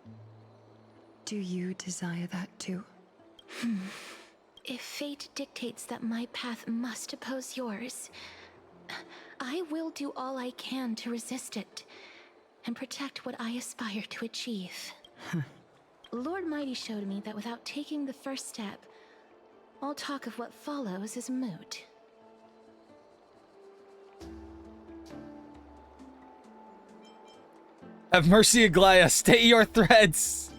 Do you desire that too? If fate dictates that my path must oppose yours, I will do all I can to resist it and protect what I aspire to achieve. Lord Mighty showed me that without taking the first step, all talk of what follows is moot. Have mercy, Aglaya. Stay your threads.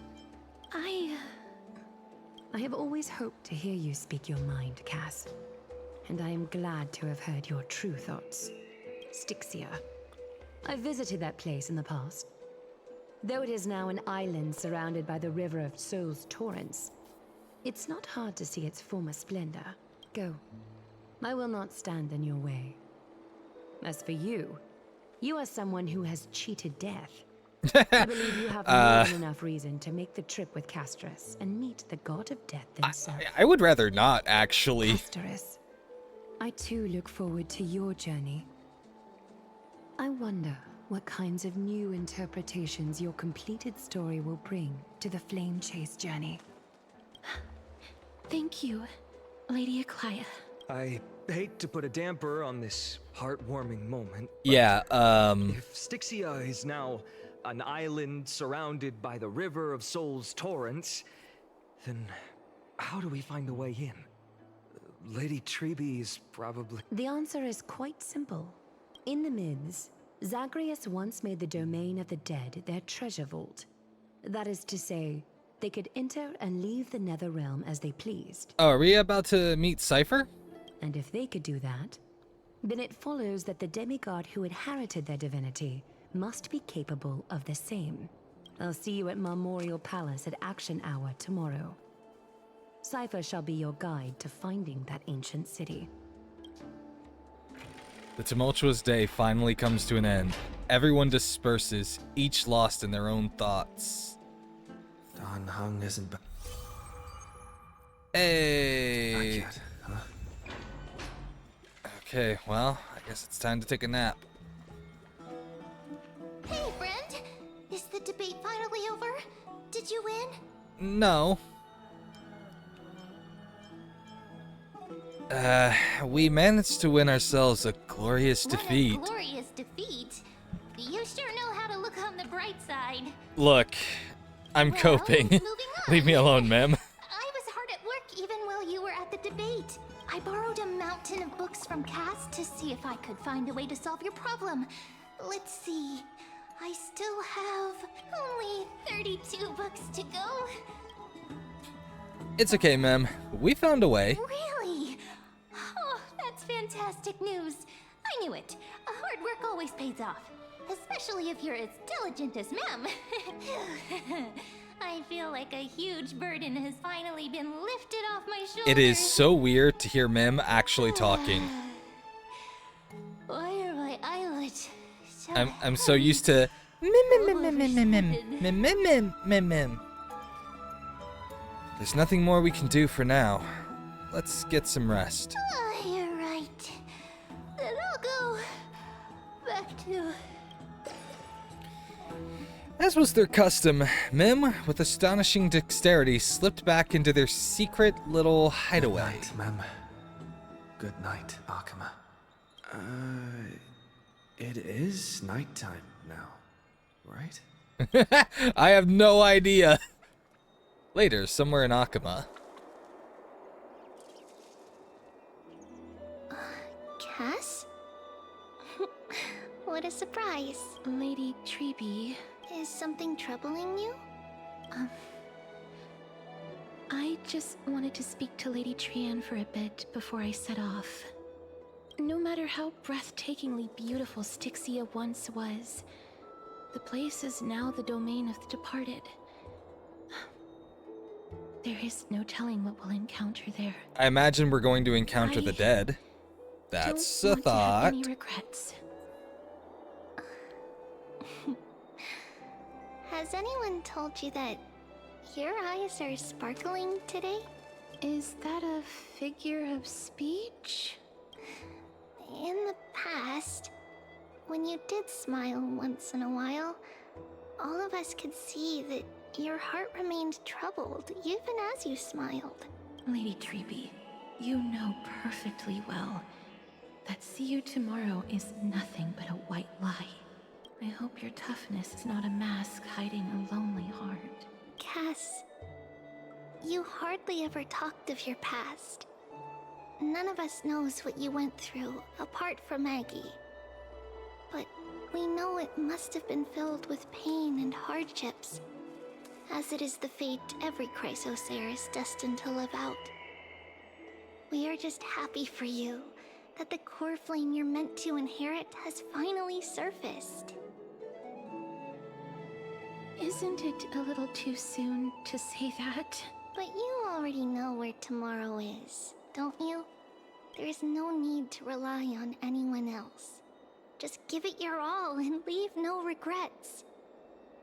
I have always hoped to hear you speak your mind, Cass. And I am glad to have heard your true thoughts. Styxia. I visited that place in the past. Though it is now an island surrounded by the river of Soul's torrents, it's not hard to see its former splendor. Go. I will not stand in your way. As for you, you are someone who has cheated death. I believe you have more than enough reason to make the trip with Castris and meet the god of death himself. I would rather not, actually. Castris, I too look forward to your journey. I wonder, what kinds of new interpretations your completed story will bring to the Flame Chase journey. Thank you, Lady Eclia. I hate to put a damper on this heartwarming moment. Yeah, If Styxia is now an island surrounded by the River of Souls torrents, then how do we find a way in? Lady Treby is probably... The answer is quite simple. In the myths, Zagreus once made the domain of the dead their treasure vault. That is to say, they could enter and leave the nether realm as they pleased. Oh, are we about to meet Cypher? And if they could do that, then it follows that the demigod who inherited their divinity must be capable of the same. I'll see you at Memorial Palace at Action Hour tomorrow. Cypher shall be your guide to finding that ancient city. The tumultuous day finally comes to an end. Everyone disperses, each lost in their own thoughts. Dan Heng isn't back. Hey! Not yet, huh? Okay, well, I guess it's time to take a nap. Hey, friend! Is the debate finally over? Did you win? No. We managed to win ourselves a glorious defeat. What a glorious defeat. You sure know how to look on the bright side. Look, I'm coping. Leave me alone, ma'am. I was hard at work even while you were at the debate. I borrowed a mountain of books from Cass to see if I could find a way to solve your problem. Let's see. I still have only 32 books to go. It's okay, ma'am. We found a way. Really? Oh, that's fantastic news. I knew it. Hard work always pays off. Especially if you're as diligent as Mem. I feel like a huge burden has finally been lifted off my shoulders. It is so weird to hear Mem actually talking. Why are my eyelids so I'm so used to mim. There's nothing more we can do for now. Let's get some rest. Oh, you're right. Then I'll go back to... As was their custom, Mim, with astonishing dexterity, slipped back into their secret little hideaway. Good night, Mem. Good night, Akama. It is nighttime now, right? I have no idea. Later, somewhere in Akama. Cass? What a surprise. Lady Treby. Is something troubling you? I just wanted to speak to Lady Trian for a bit before I set off. No matter how breathtakingly beautiful Styxia once was, the place is now the domain of the departed. There is no telling what we'll encounter there. I imagine we're going to encounter the dead. That's a Don't want to have thought. any regrets. Has anyone told you that your eyes are sparkling today? Is that a figure of speech? In the past, when you did smile once in a while, all of us could see that your heart remained troubled even as you smiled. Lady Treby, you know perfectly well that see you tomorrow is nothing but a white lie. I hope your toughness is not a mask hiding a lonely heart. Cass, you hardly ever talked of your past. None of us knows what you went through, apart from Maggie. But we know it must have been filled with pain and hardships, as it is the fate every Chrysosaur is destined to live out. We are just happy for you that the core flame you're meant to inherit has finally surfaced. Isn't it a little too soon to say that? But you already know where tomorrow is, don't you? There is no need to rely on anyone else. Just give it your all and leave no regrets.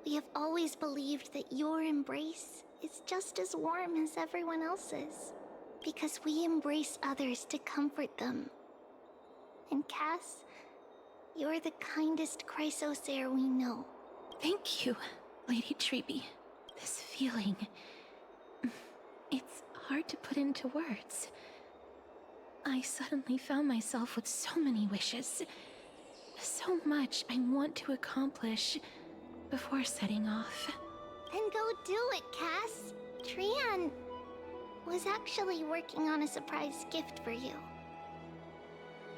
We have always believed that your embrace is just as warm as everyone else's, because we embrace others to comfort them. And Cass, You're the kindest Chrysosaur we know. Thank you, Lady Treby. This feeling... It's hard to put into words. I suddenly found myself with so many wishes. So much I want to accomplish before setting off. Then go do it, Cass. Trian was actually working on a surprise gift for you.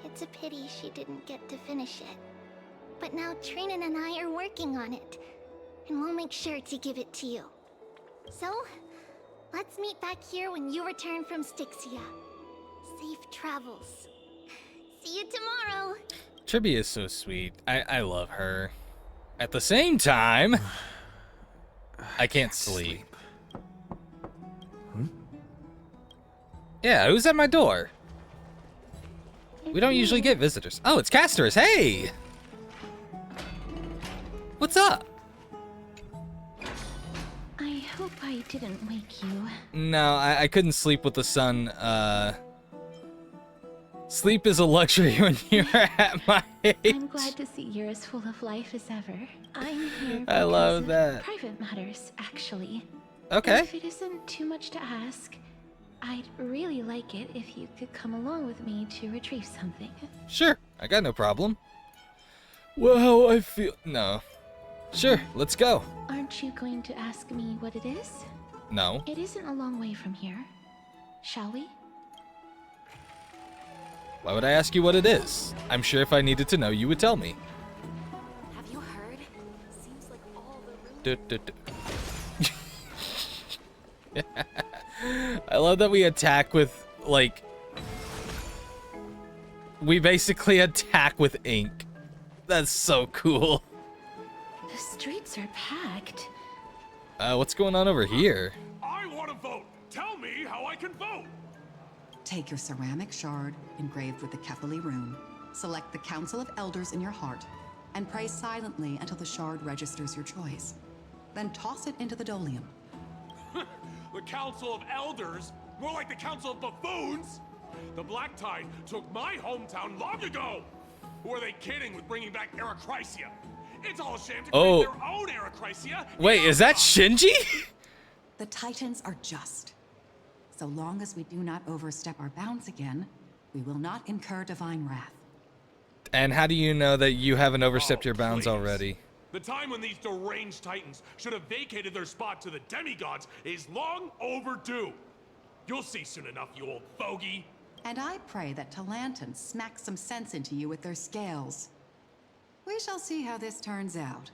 It's a pity she didn't get to finish it. But now Trinan and I are working on it, and we'll make sure to give it to you. So, let's meet back here when you return from Styxia. Safe travels. See you tomorrow. Tribby is so sweet. I love her. At the same time, I can't sleep. Yeah, who's at my door? We don't usually get visitors. Oh, it's Casters. Hey! What's up? I hope I didn't wake you. No, I couldn't sleep with the sun. Sleep is a luxury when you're at my age. I'm glad to see you're as full of life as ever. I'm here I love because of that. private matters, actually. Okay. If it isn't too much to ask, I'd really like it if you could come along with me to retrieve something. Sure, I got no problem. Well, I feel... No. Sure, let's go. Aren't you going to ask me what it is? No. It isn't a long way from here. Shall we? Why would I ask you what it is? I'm sure if I needed to know, you would tell me. Have you heard? Seems like all the I love that we attack with, like... We basically attack with ink. That's so cool. The streets are packed. What's going on over here? I want to vote. Tell me how I can vote. Take your ceramic shard engraved with the Kefali rune, select the Council of Elders in your heart, and pray silently until the shard registers your choice. Then toss it into the Dolium. The Council of Elders? More like the Council of Buffoons? The Black Tide took my hometown long ago! Who are they kidding with bringing back Eracrysia? It's all a sham to create their own Eracrysia! Wait, is that Shinji? The Titans are just. So long as we do not overstep our bounds again, we will not incur divine wrath. And how do you know that you haven't overstepped your bounds already? The time when these deranged Titans should have vacated their spot to the demigods is long overdue. You'll see soon enough, you old fogey. And I pray that Talanton smacks some sense into you with their scales. We shall see how this turns out.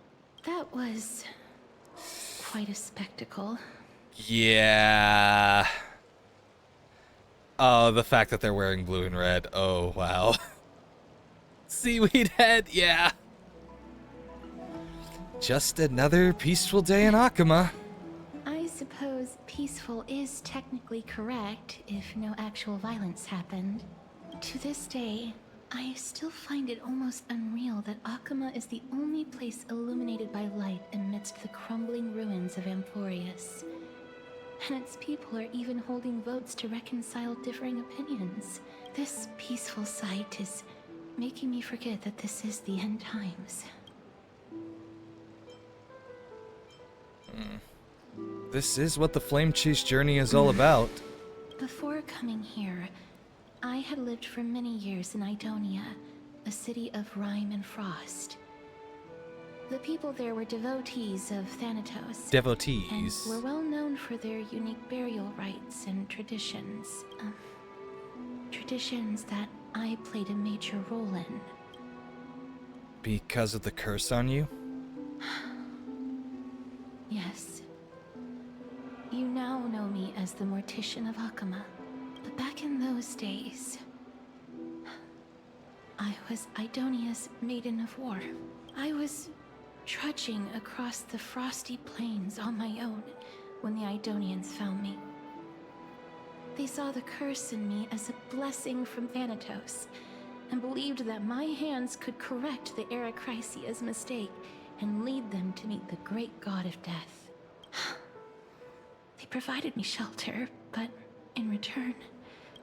That was quite a spectacle. Yeah. Oh, the fact that they're wearing blue and red. Oh, wow. Seaweed head, yeah. Just another peaceful day in Akuma. I suppose peaceful is technically correct if no actual violence happened. To this day, I still find it almost unreal that Akuma is the only place illuminated by light amidst the crumbling ruins of Amphorius. And its people are even holding votes to reconcile differing opinions. This peaceful sight is making me forget that this is the end times. This is what the Flame Chase journey is all about. Before coming here, I had lived for many years in Idonia, a city of rime and frost. The people there were devotees of Thanatos. Devotees. And were well known for their unique burial rites and traditions. Traditions that I played a major role in. Because of the curse on you? Yes. You now know me as the Mortician of Akuma. But back in those days, I was Idonia's Maiden of War. I was trudging across the frosty plains on my own when the Idonians found me. They saw the curse in me as a blessing from Thanatos, and believed that my hands could correct the Eracrysia's mistake and lead them to meet the great god of death. They provided me shelter, but in return,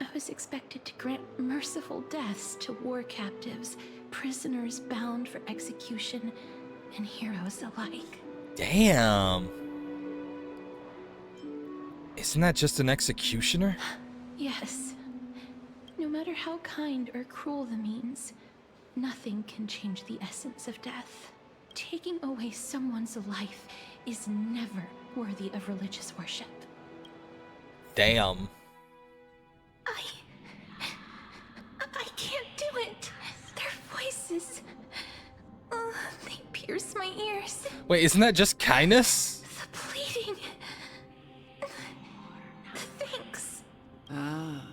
I was expected to grant merciful deaths to war captives, prisoners bound for execution, and heroes alike. Damn. Isn't that just an executioner? Yes. No matter how kind or cruel the means, nothing can change the essence of death. Taking away someone's life is never worthy of religious worship. Damn. I can't do it. Their voices, they pierce my ears. Wait, isn't that just kindness? The pleading. The thanks. Ah.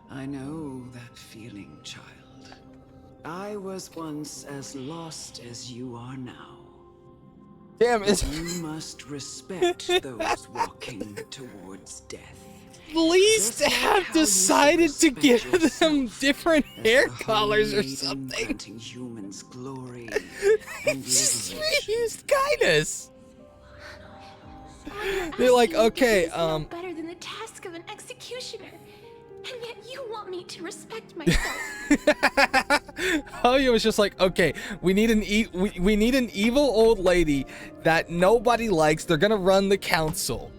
I know that feeling, child. I was once as lost as you are now. Damn, it's... You must respect those walking towards death. At least have decided to give them different hair colors or something. Humans glory and just reused kindness. They're like, okay, better than the task of an executioner, and yet you want me to respect myself. Hoya was just like, okay, we need an evil old lady that nobody likes. They're gonna run the council.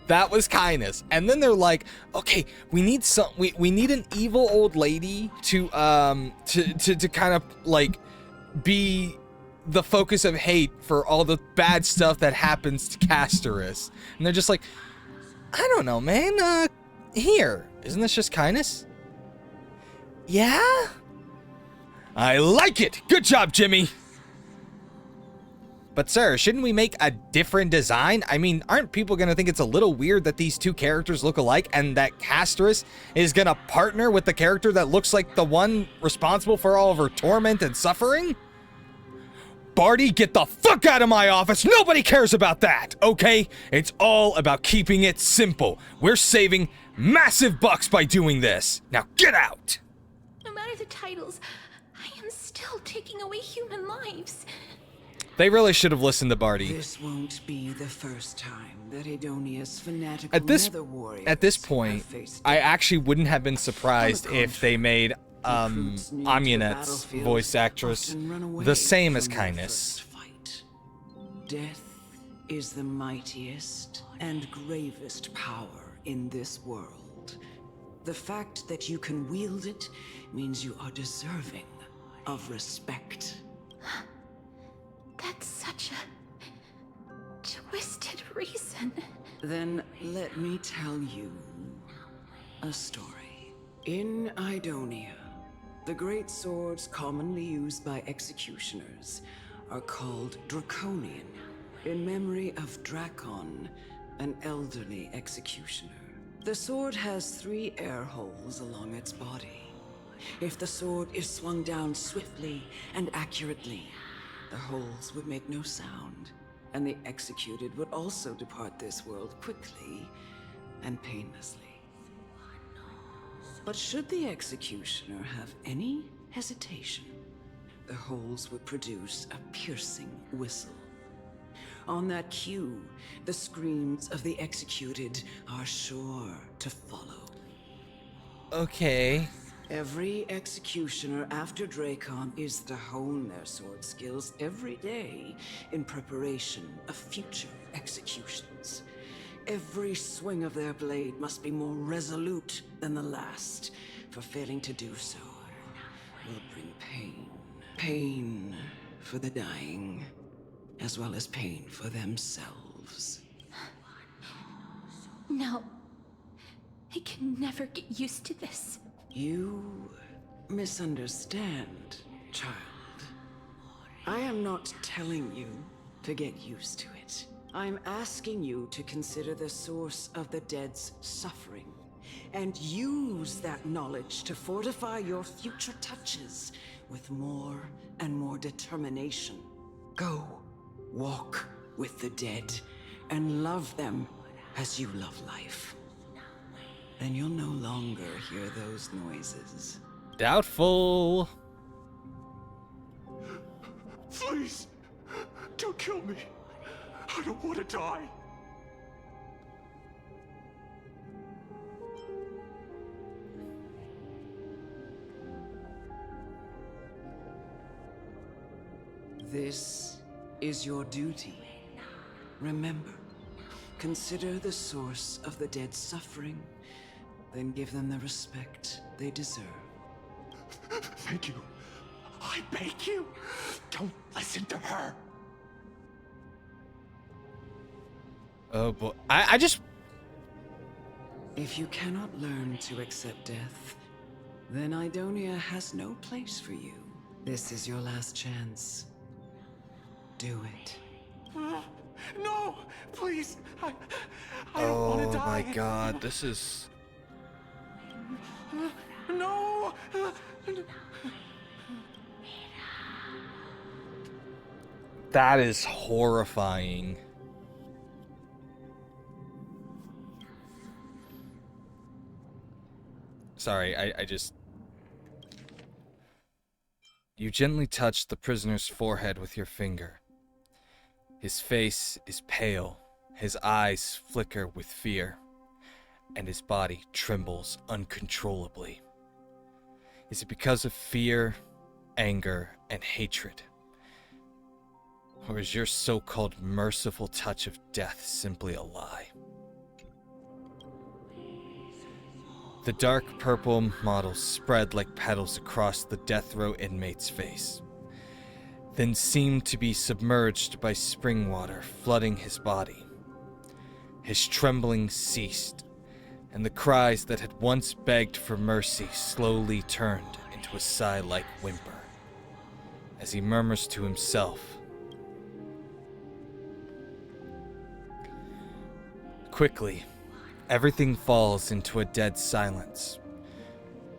That was kindness. And then they're like, okay, we need an evil old lady to kind of like be the focus of hate for all the bad stuff that happens to Castorus. And they're just like, I don't know, man. Here, isn't this just kindness? Yeah? I like it. Good job, Jimmy. But sir, shouldn't we make a different design? I mean, aren't people gonna think it's a little weird that these two characters look alike and that Castorus is gonna partner with the character that looks like the one responsible for all of her torment and suffering? Barty, get the fuck out of my office. Nobody cares about that, okay? It's all about keeping it simple. We're saving massive bucks by doing this. Now get out. No matter the titles, I am still taking away human lives. They really should have listened to Barty. This won't be the first time that Edonia's fanatical nether warriors at this point, I actually wouldn't have been surprised if they made Amunet's voice actress the same as kindness. Death is the mightiest and gravest power in this world. The fact that you can wield it means you are deserving of respect. That's such a twisted reason. Then let me tell you a story. In Idonia, the great swords commonly used by executioners are called Draconian, in memory of Drakon, an elderly executioner. The sword has 3 air holes along its body. If the sword is swung down swiftly and accurately, the holes would make no sound, and the executed would also depart this world quickly and painlessly. But should the executioner have any hesitation, the holes would produce a piercing whistle. On that cue, the screams of the executed are sure to follow. Okay. Every executioner after Drakon is to hone their sword skills every day in preparation of future executions. Every swing of their blade must be more resolute than the last, for failing to do so will bring pain. Pain for the dying, as well as pain for themselves. No. I can never get used to this. You misunderstand, child. I am not telling you to get used to it. I'm asking you to consider the source of the dead's suffering and use that knowledge to fortify your future touches with more and more determination. Go, walk with the dead and love them as you love life. Then you'll no longer hear those noises. Doubtful. Please, don't kill me. I don't want to die. This is your duty. Remember, consider the source of the dead's suffering, then give them the respect they deserve. Thank you. I beg you, don't listen to her. Oh boy, I just... If you cannot learn to accept death, then Idonia has no place for you. This is your last chance. Do it. No, please. I don't want to die. Oh my god, this is... No. That is horrifying. Sorry, I just... You gently touch the prisoner's forehead with your finger. His face is pale, his eyes flicker with fear, and his body trembles uncontrollably. Is it because of fear, anger, and hatred? Or is your so-called merciful touch of death simply a lie? The dark purple models spread like petals across the death row inmate's face, then seemed to be submerged by spring water flooding his body. His trembling ceased, and the cries that had once begged for mercy slowly turned into a sigh-like whimper, as he murmurs to himself, quickly, everything falls into a dead silence,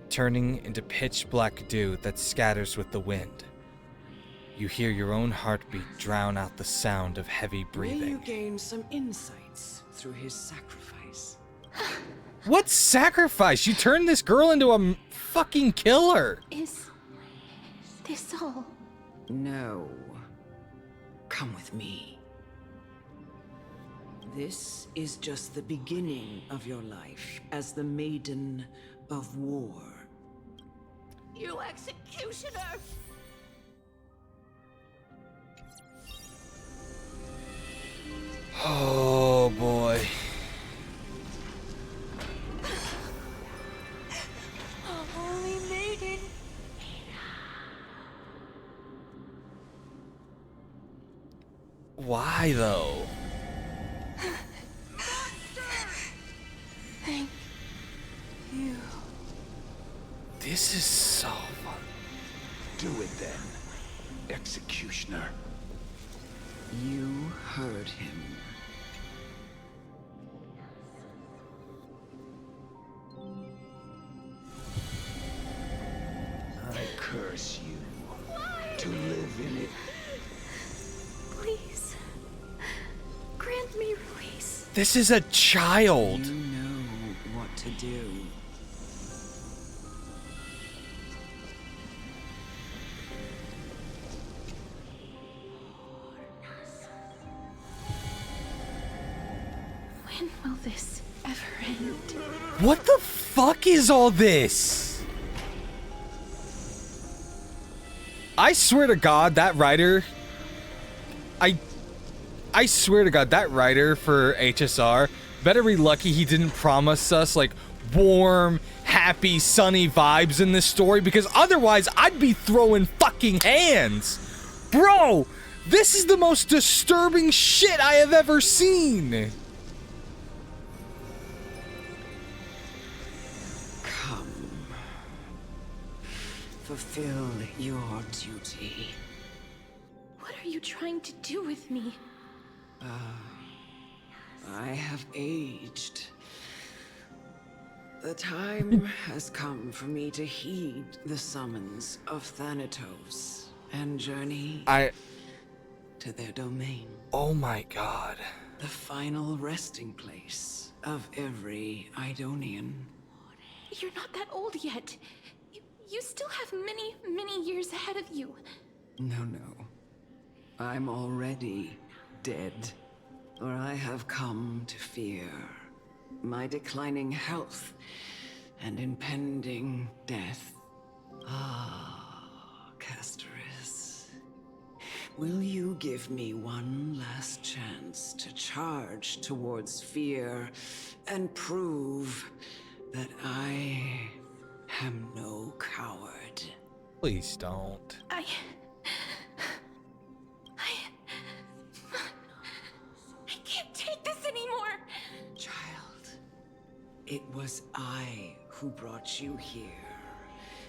turning into pitch-black dew that scatters with the wind. You hear your own heartbeat drown out the sound of heavy May breathing. you gain some insights through his sacrifice. What sacrifice? You turned this girl into a fucking killer! Is this all? No. Come with me. This is just the beginning of your life as the Maiden of War. You executioner! Oh boy. Holy Maiden. Why though? Thank you. This is so fun. Do it then, executioner. You heard him. I curse you to live in it. Please, grant me release. This is a child. You know what to do. When will this ever end? What the fuck is all this? I swear to God, that writer... I swear to God, that writer for HSR better be lucky he didn't promise us, like, warm, happy, sunny vibes in this story, because otherwise I'd be throwing fucking hands. Bro, this is the most disturbing shit I have ever seen. Come. Fulfill your duty. What are you trying to do with me? I have aged. The time has come for me to heed the summons of Thanatos and journey to their domain. Oh my God. The final resting place of every Idonian. You're not that old yet. You still have many, many years ahead of you. No. I'm already dead. For I have come to fear my declining health and impending death. Ah, Castoris. Will you give me one last chance to charge towards fear and prove that I am no coward? Please don't. I can't take this anymore. Child, it was I who brought you here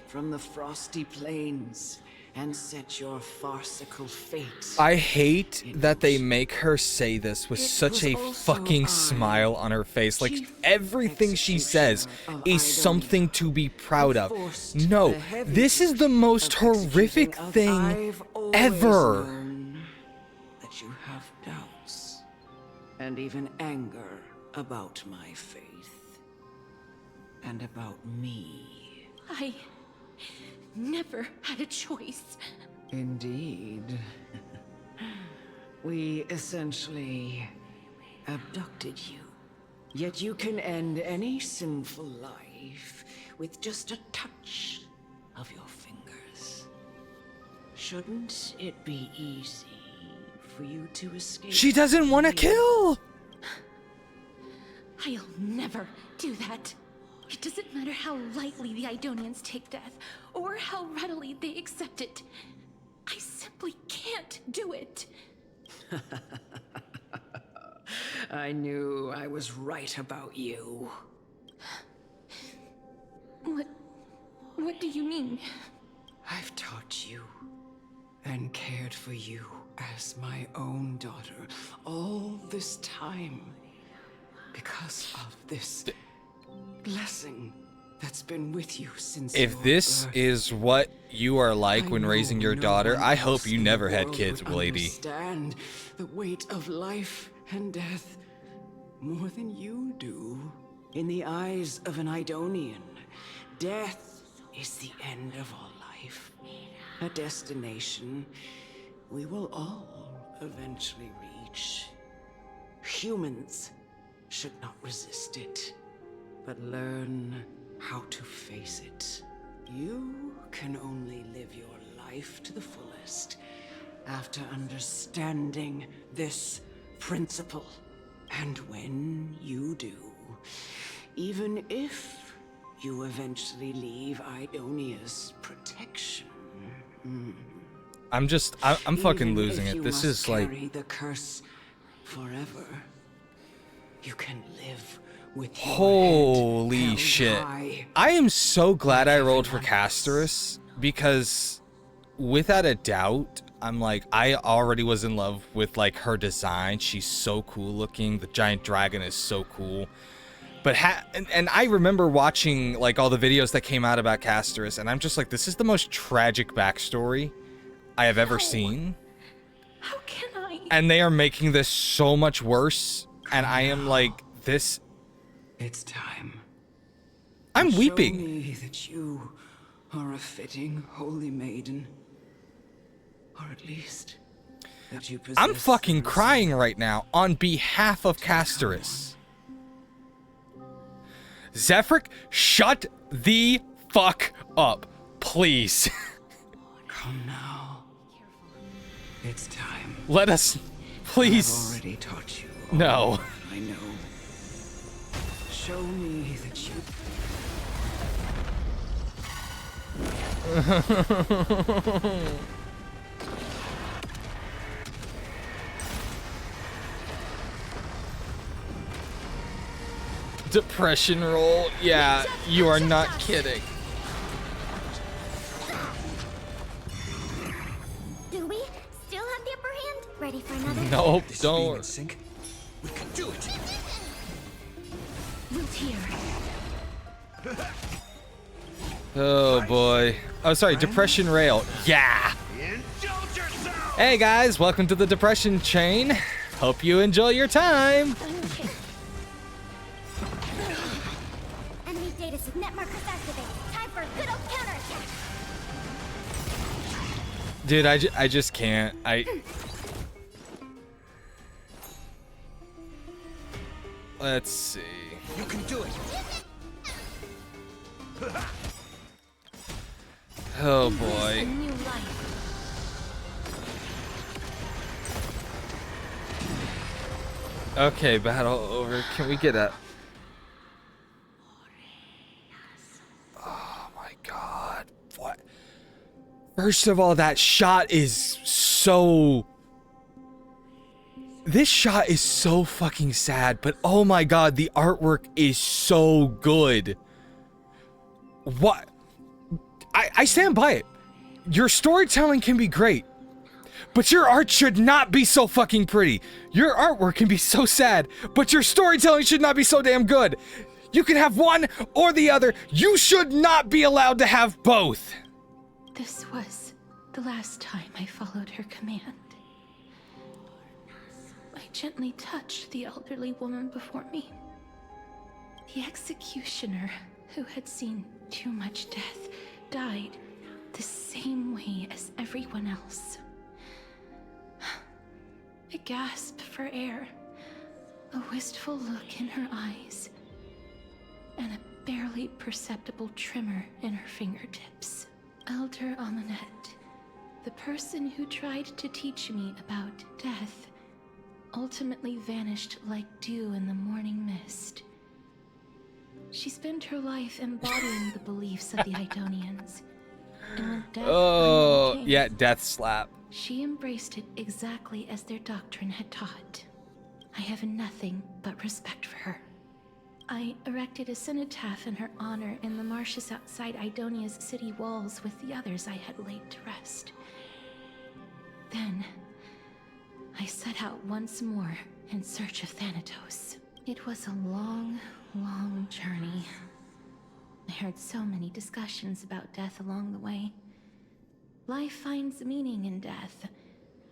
from the frosty plains and set your farcical fate. I hate that they make her say this with such a fucking smile on her face. Like, everything she says is something to be proud of. No, this is the most horrific thing ever. That you have doubts and even anger about my faith and about me. I never had a choice. Indeed. We essentially abducted you. Yet you can end any sinful life with just a touch of your fingers. Shouldn't it be easy for you to escape? She doesn't want to kill! I'll never do that. It doesn't matter how lightly the Idonians take death, or how readily they accept it. I simply can't do it. I knew I was right about you. What do you mean? I've taught you and cared for you as my own daughter all this time because of this blessing that's been with you since If your this birth. is what you are like when raising your No daughter, one I else hope you in never the had world kids, would lady. Understand the weight of life and death more than you do. In the eyes of an Idonian, death is the end of all life, a destination we will all eventually reach. Humans should not resist it, but learn how to face it. You can only live your life to the fullest after understanding this principle. And when you do, even if you eventually leave Idonia's protection, I'm fucking even losing if it. you This must is like, carry the curse forever, you can live with your holy head held shit. high. I am so glad I rolled for Casterus, because without a doubt, I'm like, I already was in love with like her design. She's so cool looking. The giant dragon is so cool. But and I remember watching like all the videos that came out about Casterus, and I'm just like, this is the most tragic backstory I have ever seen. How can I? And they are making this so much worse, and I am like, this. It's time. I'm weeping. Show me that you are a fitting holy maiden. Or at least that you possess. I'm fucking crying right now on behalf of Casterus. Zephyr, shut the fuck up, please. Come now. It's time. Let us, please. I've already taught you. No. I know. Show me that you. Depression roll? Yeah, you are not kidding. Do we still have the upper hand? Ready for another? Nope, don't. We can do it. Root here. Oh boy. Oh, sorry, depression rail. Yeah. Hey guys, welcome to the depression chain. Hope you enjoy your time. Enemy data net markers activated. Time for a good old counterattack. Dude, I just can't. Let's see. You can do it. Oh boy. Okay, battle over. Can we get a... Oh my god. What? First of all, that shot is so... This shot is so fucking sad, but oh my god, the artwork is so good. What? I stand by it. Your storytelling can be great, but your art should not be so fucking pretty. Your artwork can be so sad, but your storytelling should not be so damn good. You can have one or the other. You should not be allowed to have both. This was the last time I followed her command. I gently touched the elderly woman before me. The executioner, who had seen too much death, died the same way as everyone else. A gasp for air, a wistful look in her eyes, and a barely perceptible tremor in her fingertips. Elder Amunet, the person who tried to teach me about death, ultimately vanished like dew in the morning mist. She spent her life embodying the beliefs of the Idonians, and when death finally came, yeah, death slap. she embraced it exactly as their doctrine had taught. I have nothing but respect for her. I erected a cenotaph in her honor in the marshes outside Idonia's city walls with the others I had laid to rest. Then, I set out once more in search of Thanatos. It was a long, long journey. I heard so many discussions about death along the way. Life finds meaning in death.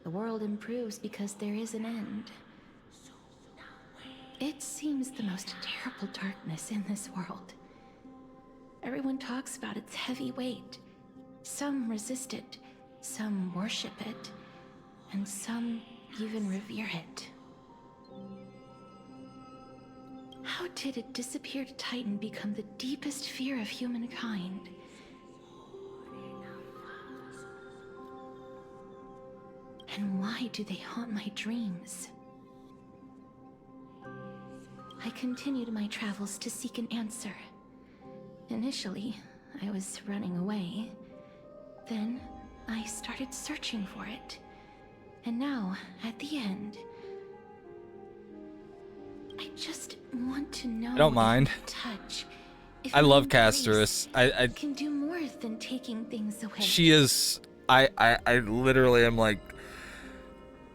The world improves because there is an end. It seems the most terrible darkness in this world. Everyone talks about its heavy weight. Some resist it, some worship it, and some even revere it. How did a disappeared Titan become the deepest fear of humankind? And why do they haunt my dreams? I continued my travels to seek an answer. Initially, I was running away. Then, I started searching for it. And now, at the end, I just want to know. I don't mind. Touch. If I my love embrace Casterus. I can do more than taking things away. She is. I literally am like,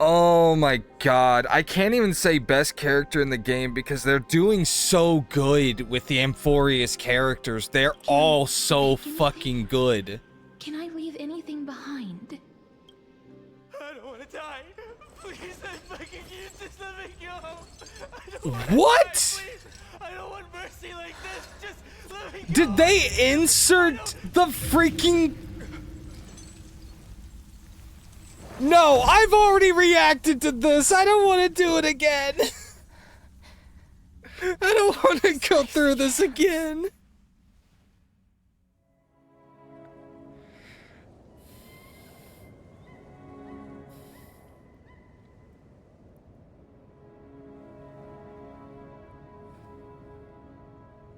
oh my god. I can't even say best character in the game because they're doing so good with the Amphorius characters. They're all so fucking good. Can I leave anything behind? I don't want to die. Please, I fucking you just let me go. I don't want What? To die, please. I don't want mercy like this. Just let me go. Did they insert the freaking... No, I've already reacted to this. I don't want to do it again. I don't want to go through this again.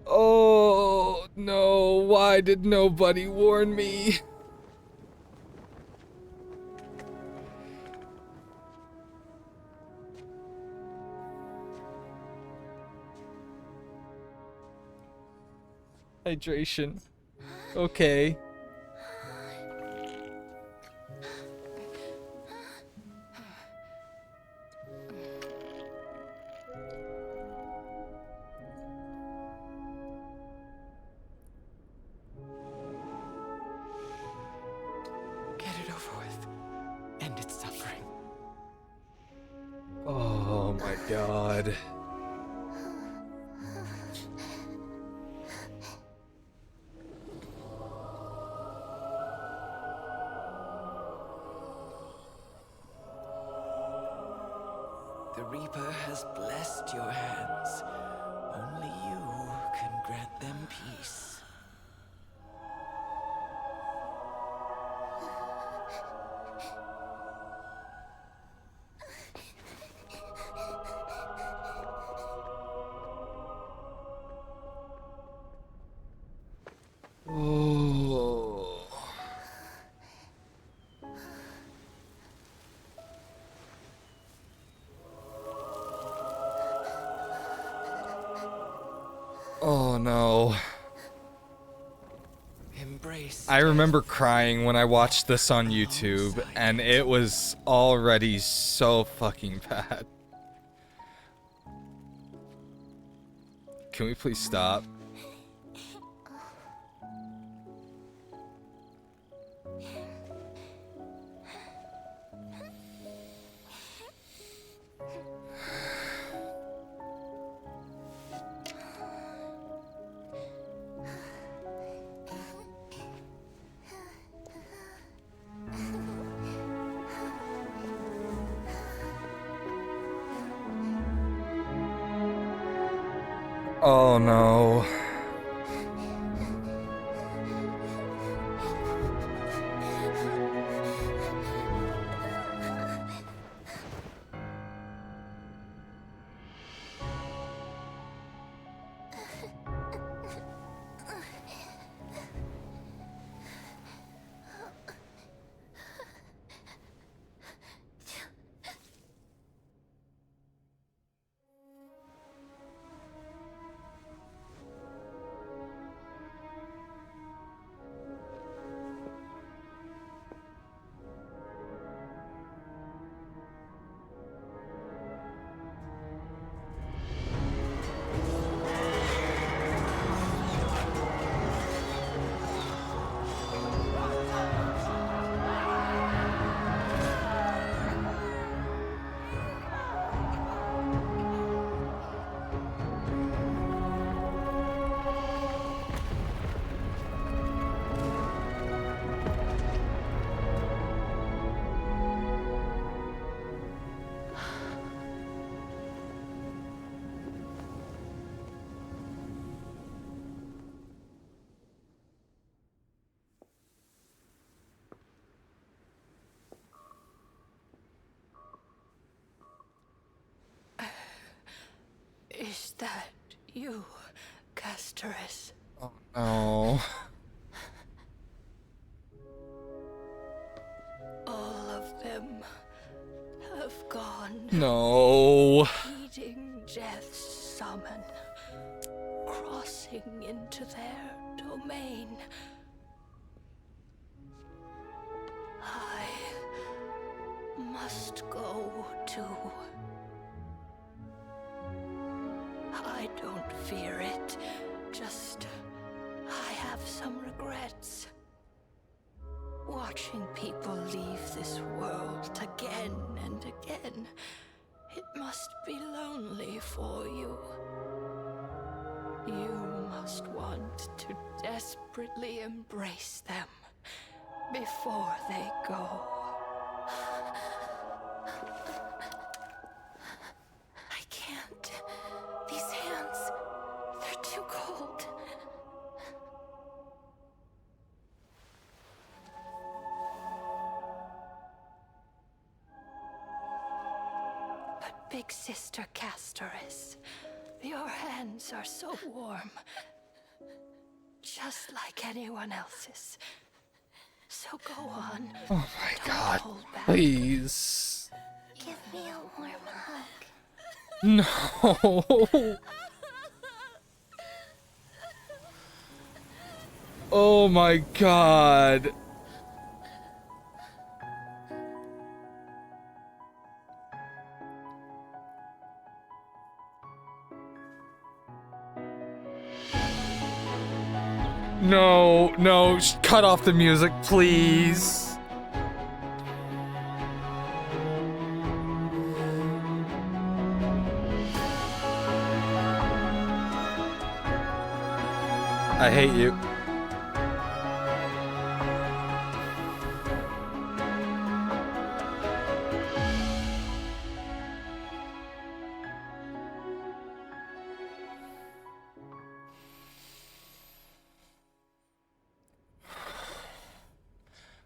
Oh, no. Why did nobody warn me? Hydration. Okay. Get it over with. End its suffering. Oh my god. The Reaper has blessed your hands. Only you can grant them peace. Oh no. Embrace. I remember crying when I watched this on YouTube, and it was already so fucking bad. Can we please stop? Oh no. Is that you, Castoris? Oh no. All of them have gone. No. Heeding death's summon, crossing into their domain. I must go too. I don't fear it, just I have some regrets. Watching people leave this world again and again, it must be lonely for you. You must want to desperately embrace them before they go. I can't. These hands, they're too cold. But Big Sister Castoris, your hands are so warm. Just like anyone else's. So go on. Oh my god. Please. Give me a warm hug. No. Oh my god. No, no, cut off the music, please. I hate you.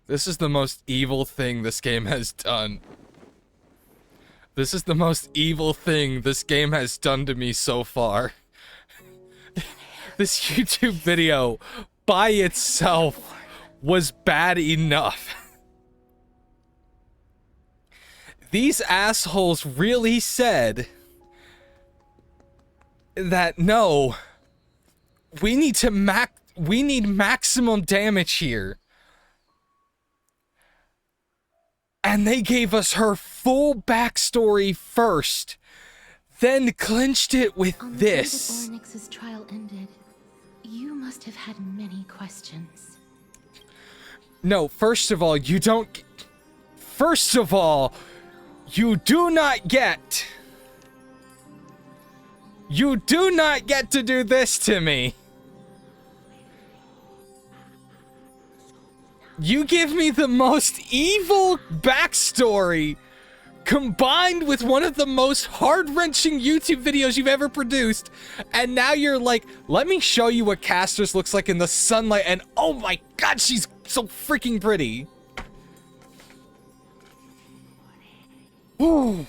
This is the most evil thing this game has done. This is the most evil thing this game has done to me so far. This YouTube video, by itself, was bad enough. These assholes really said that no, we need maximum damage here. And they gave us her full backstory first, then clinched it with this. On the day that Ornyx's trial ended, you must have had many questions. No, first of all, you do not get to do this to me. You give me the most evil backstory combined with one of the most heart-wrenching YouTube videos you've ever produced, and now you're like, let me show you what Casters looks like in the sunlight, and oh my god, she's so freaking pretty. Ooh,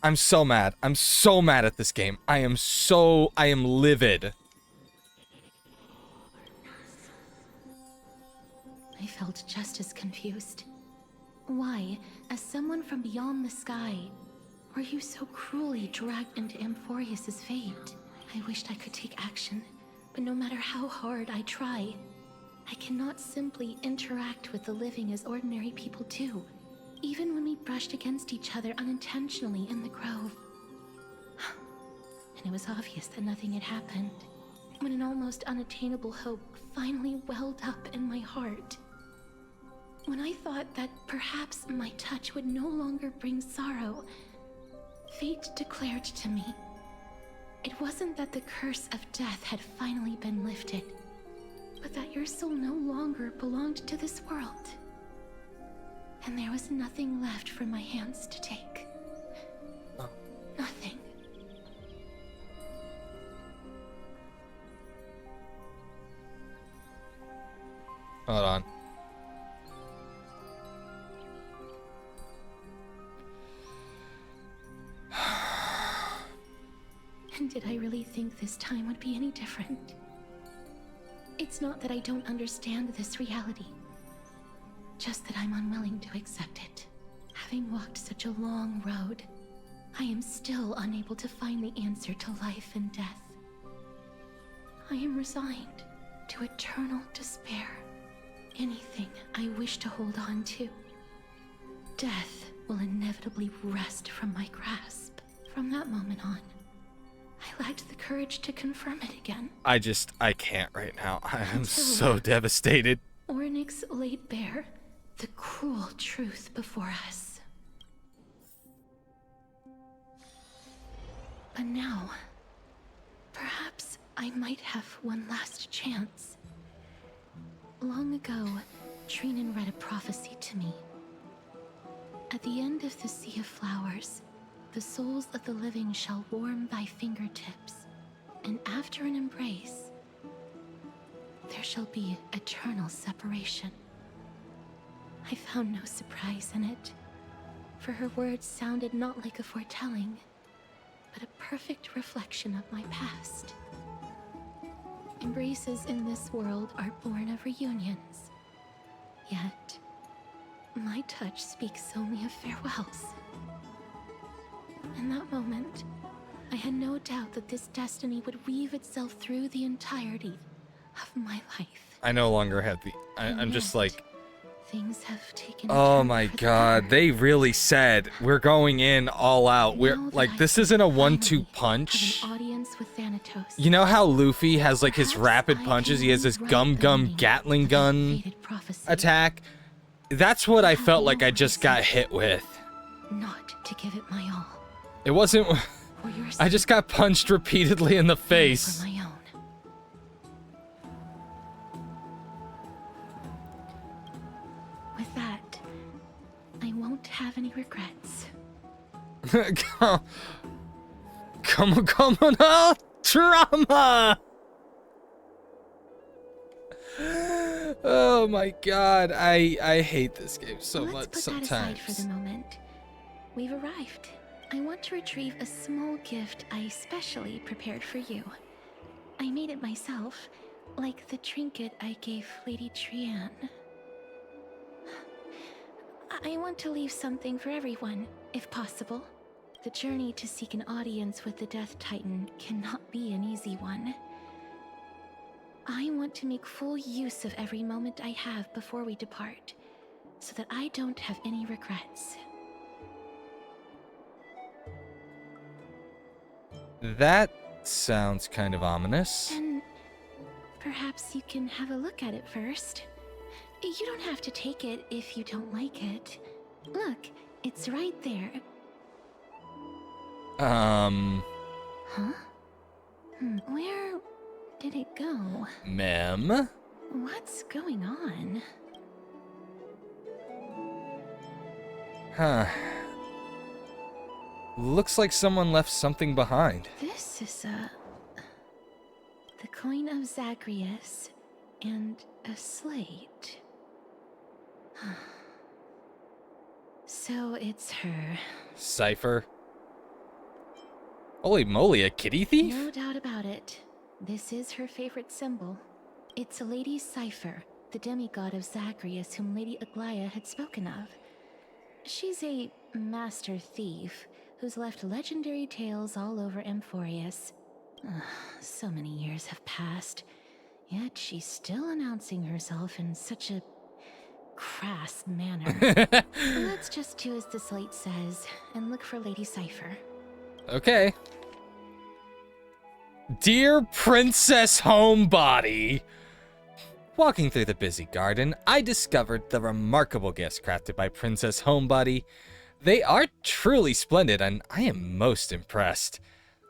I'm so mad. I'm so mad at this game. I am livid. I felt just as confused. Why, as someone from beyond the sky, were you so cruelly dragged into Amphorius's fate? I wished I could take action, but no matter how hard I try, I cannot simply interact with the living as ordinary people do, even when we brushed against each other unintentionally in the grove. And it was obvious that nothing had happened, when an almost unattainable hope finally welled up in my heart. When I thought that perhaps my touch would no longer bring sorrow, fate declared to me, it wasn't that the curse of death had finally been lifted, but that your soul no longer belonged to this world. And there was nothing left for my hands to take. Nothing. Hold on. And did I really think this time would be any different? It's not that I don't understand this reality, just that I'm unwilling to accept it. Having walked such a long road, I am still unable to find the answer to life and death. I am resigned to eternal despair. Anything I wish to hold on to, death will inevitably wrest from my grasp. From that moment on, I lacked the courage to confirm it again. I can't right now. I am so devastated. Ornyx laid bare the cruel truth before us. But now, perhaps I might have one last chance. Long ago, Trinan read a prophecy to me. At the end of the Sea of Flowers, the souls of the living shall warm thy fingertips, and after an embrace, there shall be eternal separation. I found no surprise in it, for her words sounded not like a foretelling, but a perfect reflection of my past. Embraces in this world are born of reunions, yet my touch speaks only of farewells. In that moment, I had no doubt that this destiny would weave itself through the entirety of my life. I no longer have the... I'm just like... Things have taken a Oh turn my for the god, better. they really said, we're going in all out. We're like, this isn't a 1-2 punch. An audience with Thanatos. You know how Luffy has like his rapid punches? He has this gum Gatling gun attack? That's what I felt like I just got hit with. Not to give it my all. It wasn't... For your I just got punched repeatedly in the face. For my own. With that, I won't have any regrets. Come on, drama! Oh my god, I hate this game so much sometimes. That aside for the moment. We've arrived. I want to retrieve a small gift I specially prepared for you. I made it myself, like the trinket I gave Lady Trian. I want to leave something for everyone, if possible. The journey to seek an audience with the Death Titan cannot be an easy one. I want to make full use of every moment I have before we depart, so that I don't have any regrets. That sounds kind of ominous. And perhaps you can have a look at it first. You don't have to take it if you don't like it. Look, it's right there. Huh? Where did it go? Ma'am? What's going on? Huh. Looks like someone left something behind. This is the coin of Zagreus and a slate. So it's her. Cipher. Holy moly, a kitty thief? No doubt about it. This is her favorite symbol. It's a lady's cipher, the demigod of Zagreus whom Lady Aglaia had spoken of. She's a master thief who's left legendary tales all over Amphorius. So many years have passed, yet she's still announcing herself in such a crass manner. Let's just do as the slate says and look for Lady Cipher. Okay. Dear Princess Homebody! Walking through the busy garden, I discovered the remarkable gifts crafted by Princess Homebody. They are truly splendid, and I am most impressed.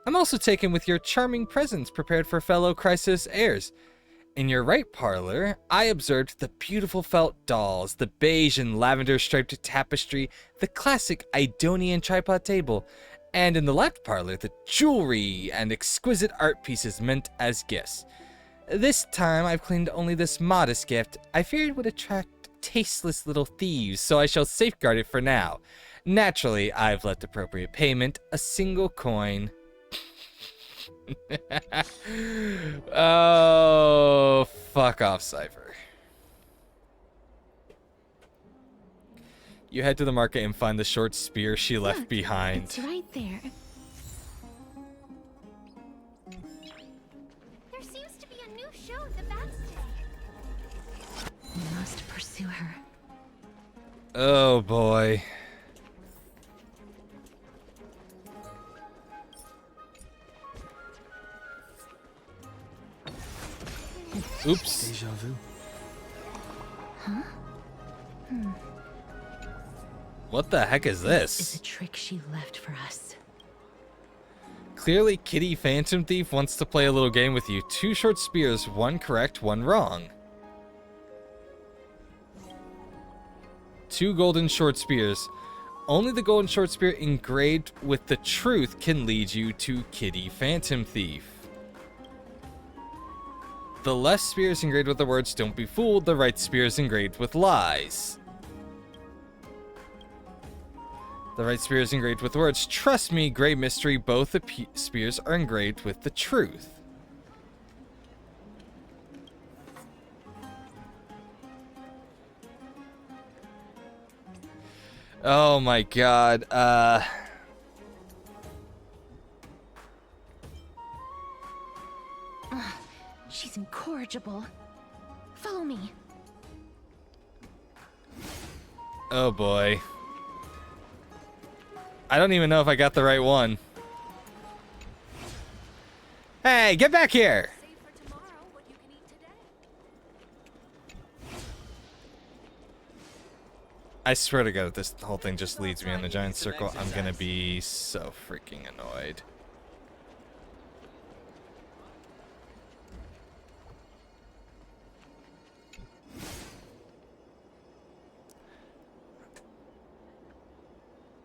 I'm also taken with your charming presents prepared for fellow Crisis heirs. In your right parlor, I observed the beautiful felt dolls, the beige and lavender striped tapestry, the classic Idonian tripod table, and in the left parlor, the jewelry and exquisite art pieces meant as gifts. This time, I've claimed only this modest gift. I feared it would attract tasteless little thieves, so I shall safeguard it for now. Naturally, I've left appropriate payment, a single coin. Oh, fuck off, Cipher. You head to the market and find the short spear she left behind. It's right there. There seems to be a new show at the bats today. We must pursue her. Oh boy. Oops. Deja vu. Huh? What the heck is This this? is a trick she left for us. Clearly, Kitty Phantom Thief wants to play a little game with you. 2 short spears, 1 correct, 1 wrong. 2 golden short spears. Only the golden short spear engraved with the truth can lead you to Kitty Phantom Thief. The left spear is engraved with the words, "Don't be fooled." The right spear is engraved with lies. The right spear is engraved with the words, "Trust me, great mystery." Both the spears are engraved with the truth. Oh my god, She's incorrigible. Follow me. oh boy. I don't even know if I got the right one. Hey, get back here! I swear to God, if this whole thing just leads me in a giant circle, I'm gonna be so freaking annoyed.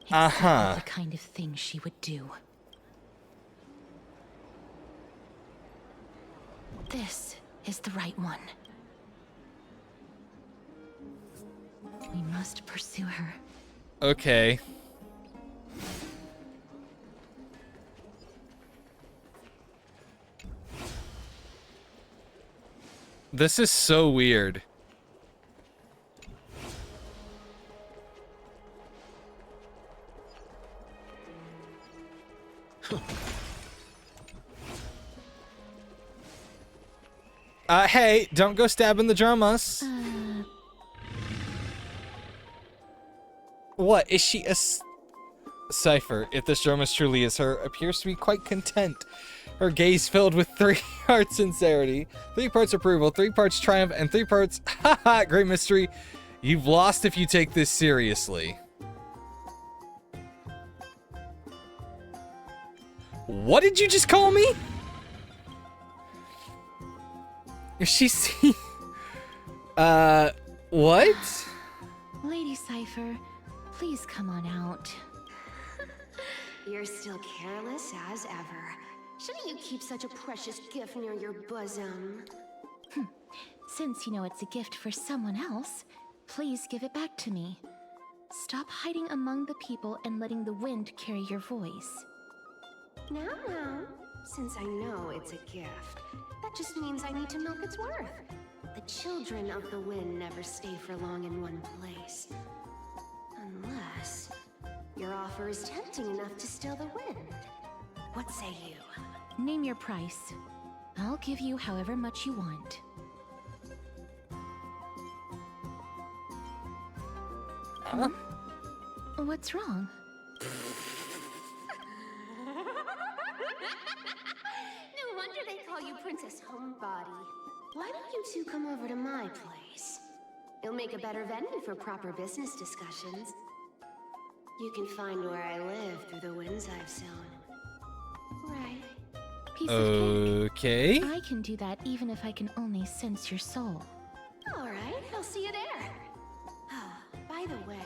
Exactly the kind of thing she would do. This is the right one. We must pursue her. Okay. This is so weird. Hey, don't go stabbing the drummers. What, is she a... Cypher, if this drummer truly is her, appears to be quite content. Her gaze filled with 3 parts sincerity, 3 parts approval, 3 parts triumph, and 3 parts, haha, great mystery. You've lost if you take this seriously. What did you just call me? Is she see? What? Lady Cypher, please come on out. You're still careless as ever. Shouldn't you keep such a precious gift near your bosom? Since you know it's a gift for someone else, please give it back to me. Stop hiding among the people and letting the wind carry your voice. Now, since I know it's a gift, that just means I need to milk its worth. The children of the wind never stay for long in one place. Unless your offer is tempting enough to still the wind. What say you? Name your price. I'll give you however much you want. Huh? What's wrong? No wonder they call you Princess Homebody. Why don't you two come over to my place? It'll make a better venue for proper business discussions. You can find where I live through the winds I've sown. Right. Piece of Okay. cake. I can do that even if I can only sense your soul. All right, I'll see you there. By the way,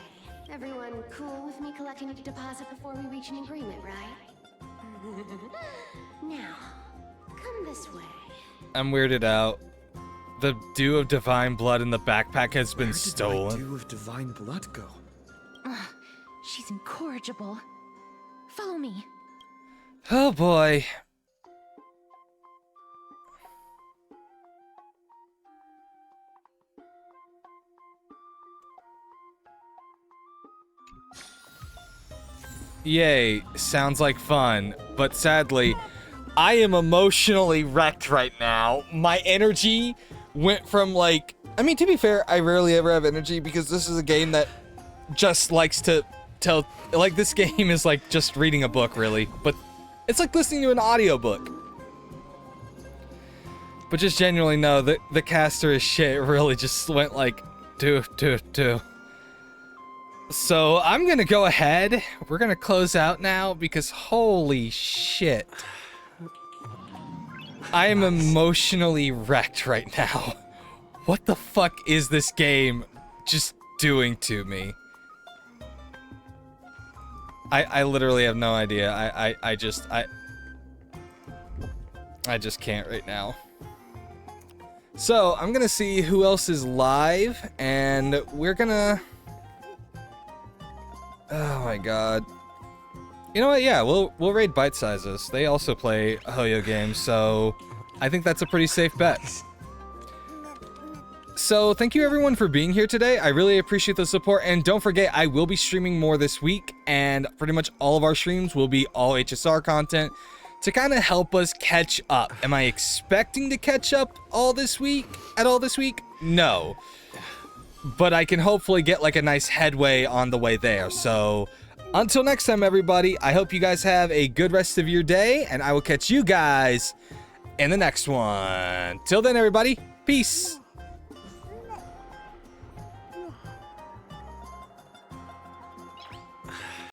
everyone cool with me collecting a deposit before we reach an agreement, right? Now, come this way. I'm weirded out. The dew of divine blood in the backpack has been Where stolen. did my dew of divine blood go? She's incorrigible. Follow me. Oh boy. Yay, sounds like fun, but sadly, I am emotionally wrecked right now. My energy went from like, I mean, to be fair, I rarely ever have energy because this is a game that just likes to tell, like this game is like just reading a book really, but it's like listening to an audiobook. But just genuinely no, the caster is shit really just went like, do. So I'm gonna go ahead. We're gonna close out now because holy shit. I am emotionally wrecked right now. What the fuck is this game just doing to me? I literally have no idea. I just can't right now. So I'm gonna see who else is live and we're gonna... Oh my god. You know what? Yeah, we'll raid Bite Sizes. They also play Hoyo games, so I think that's a pretty safe bet. So thank you everyone for being here today. I really appreciate the support, and don't forget I will be streaming more this week, and pretty much all of our streams will be all HSR content to kind of help us catch up. Am I expecting to catch up all this week? No. But I can hopefully get like a nice headway on the way there. So until next time, everybody, I hope you guys have a good rest of your day, and I will catch you guys in the next one. Till then, everybody, peace.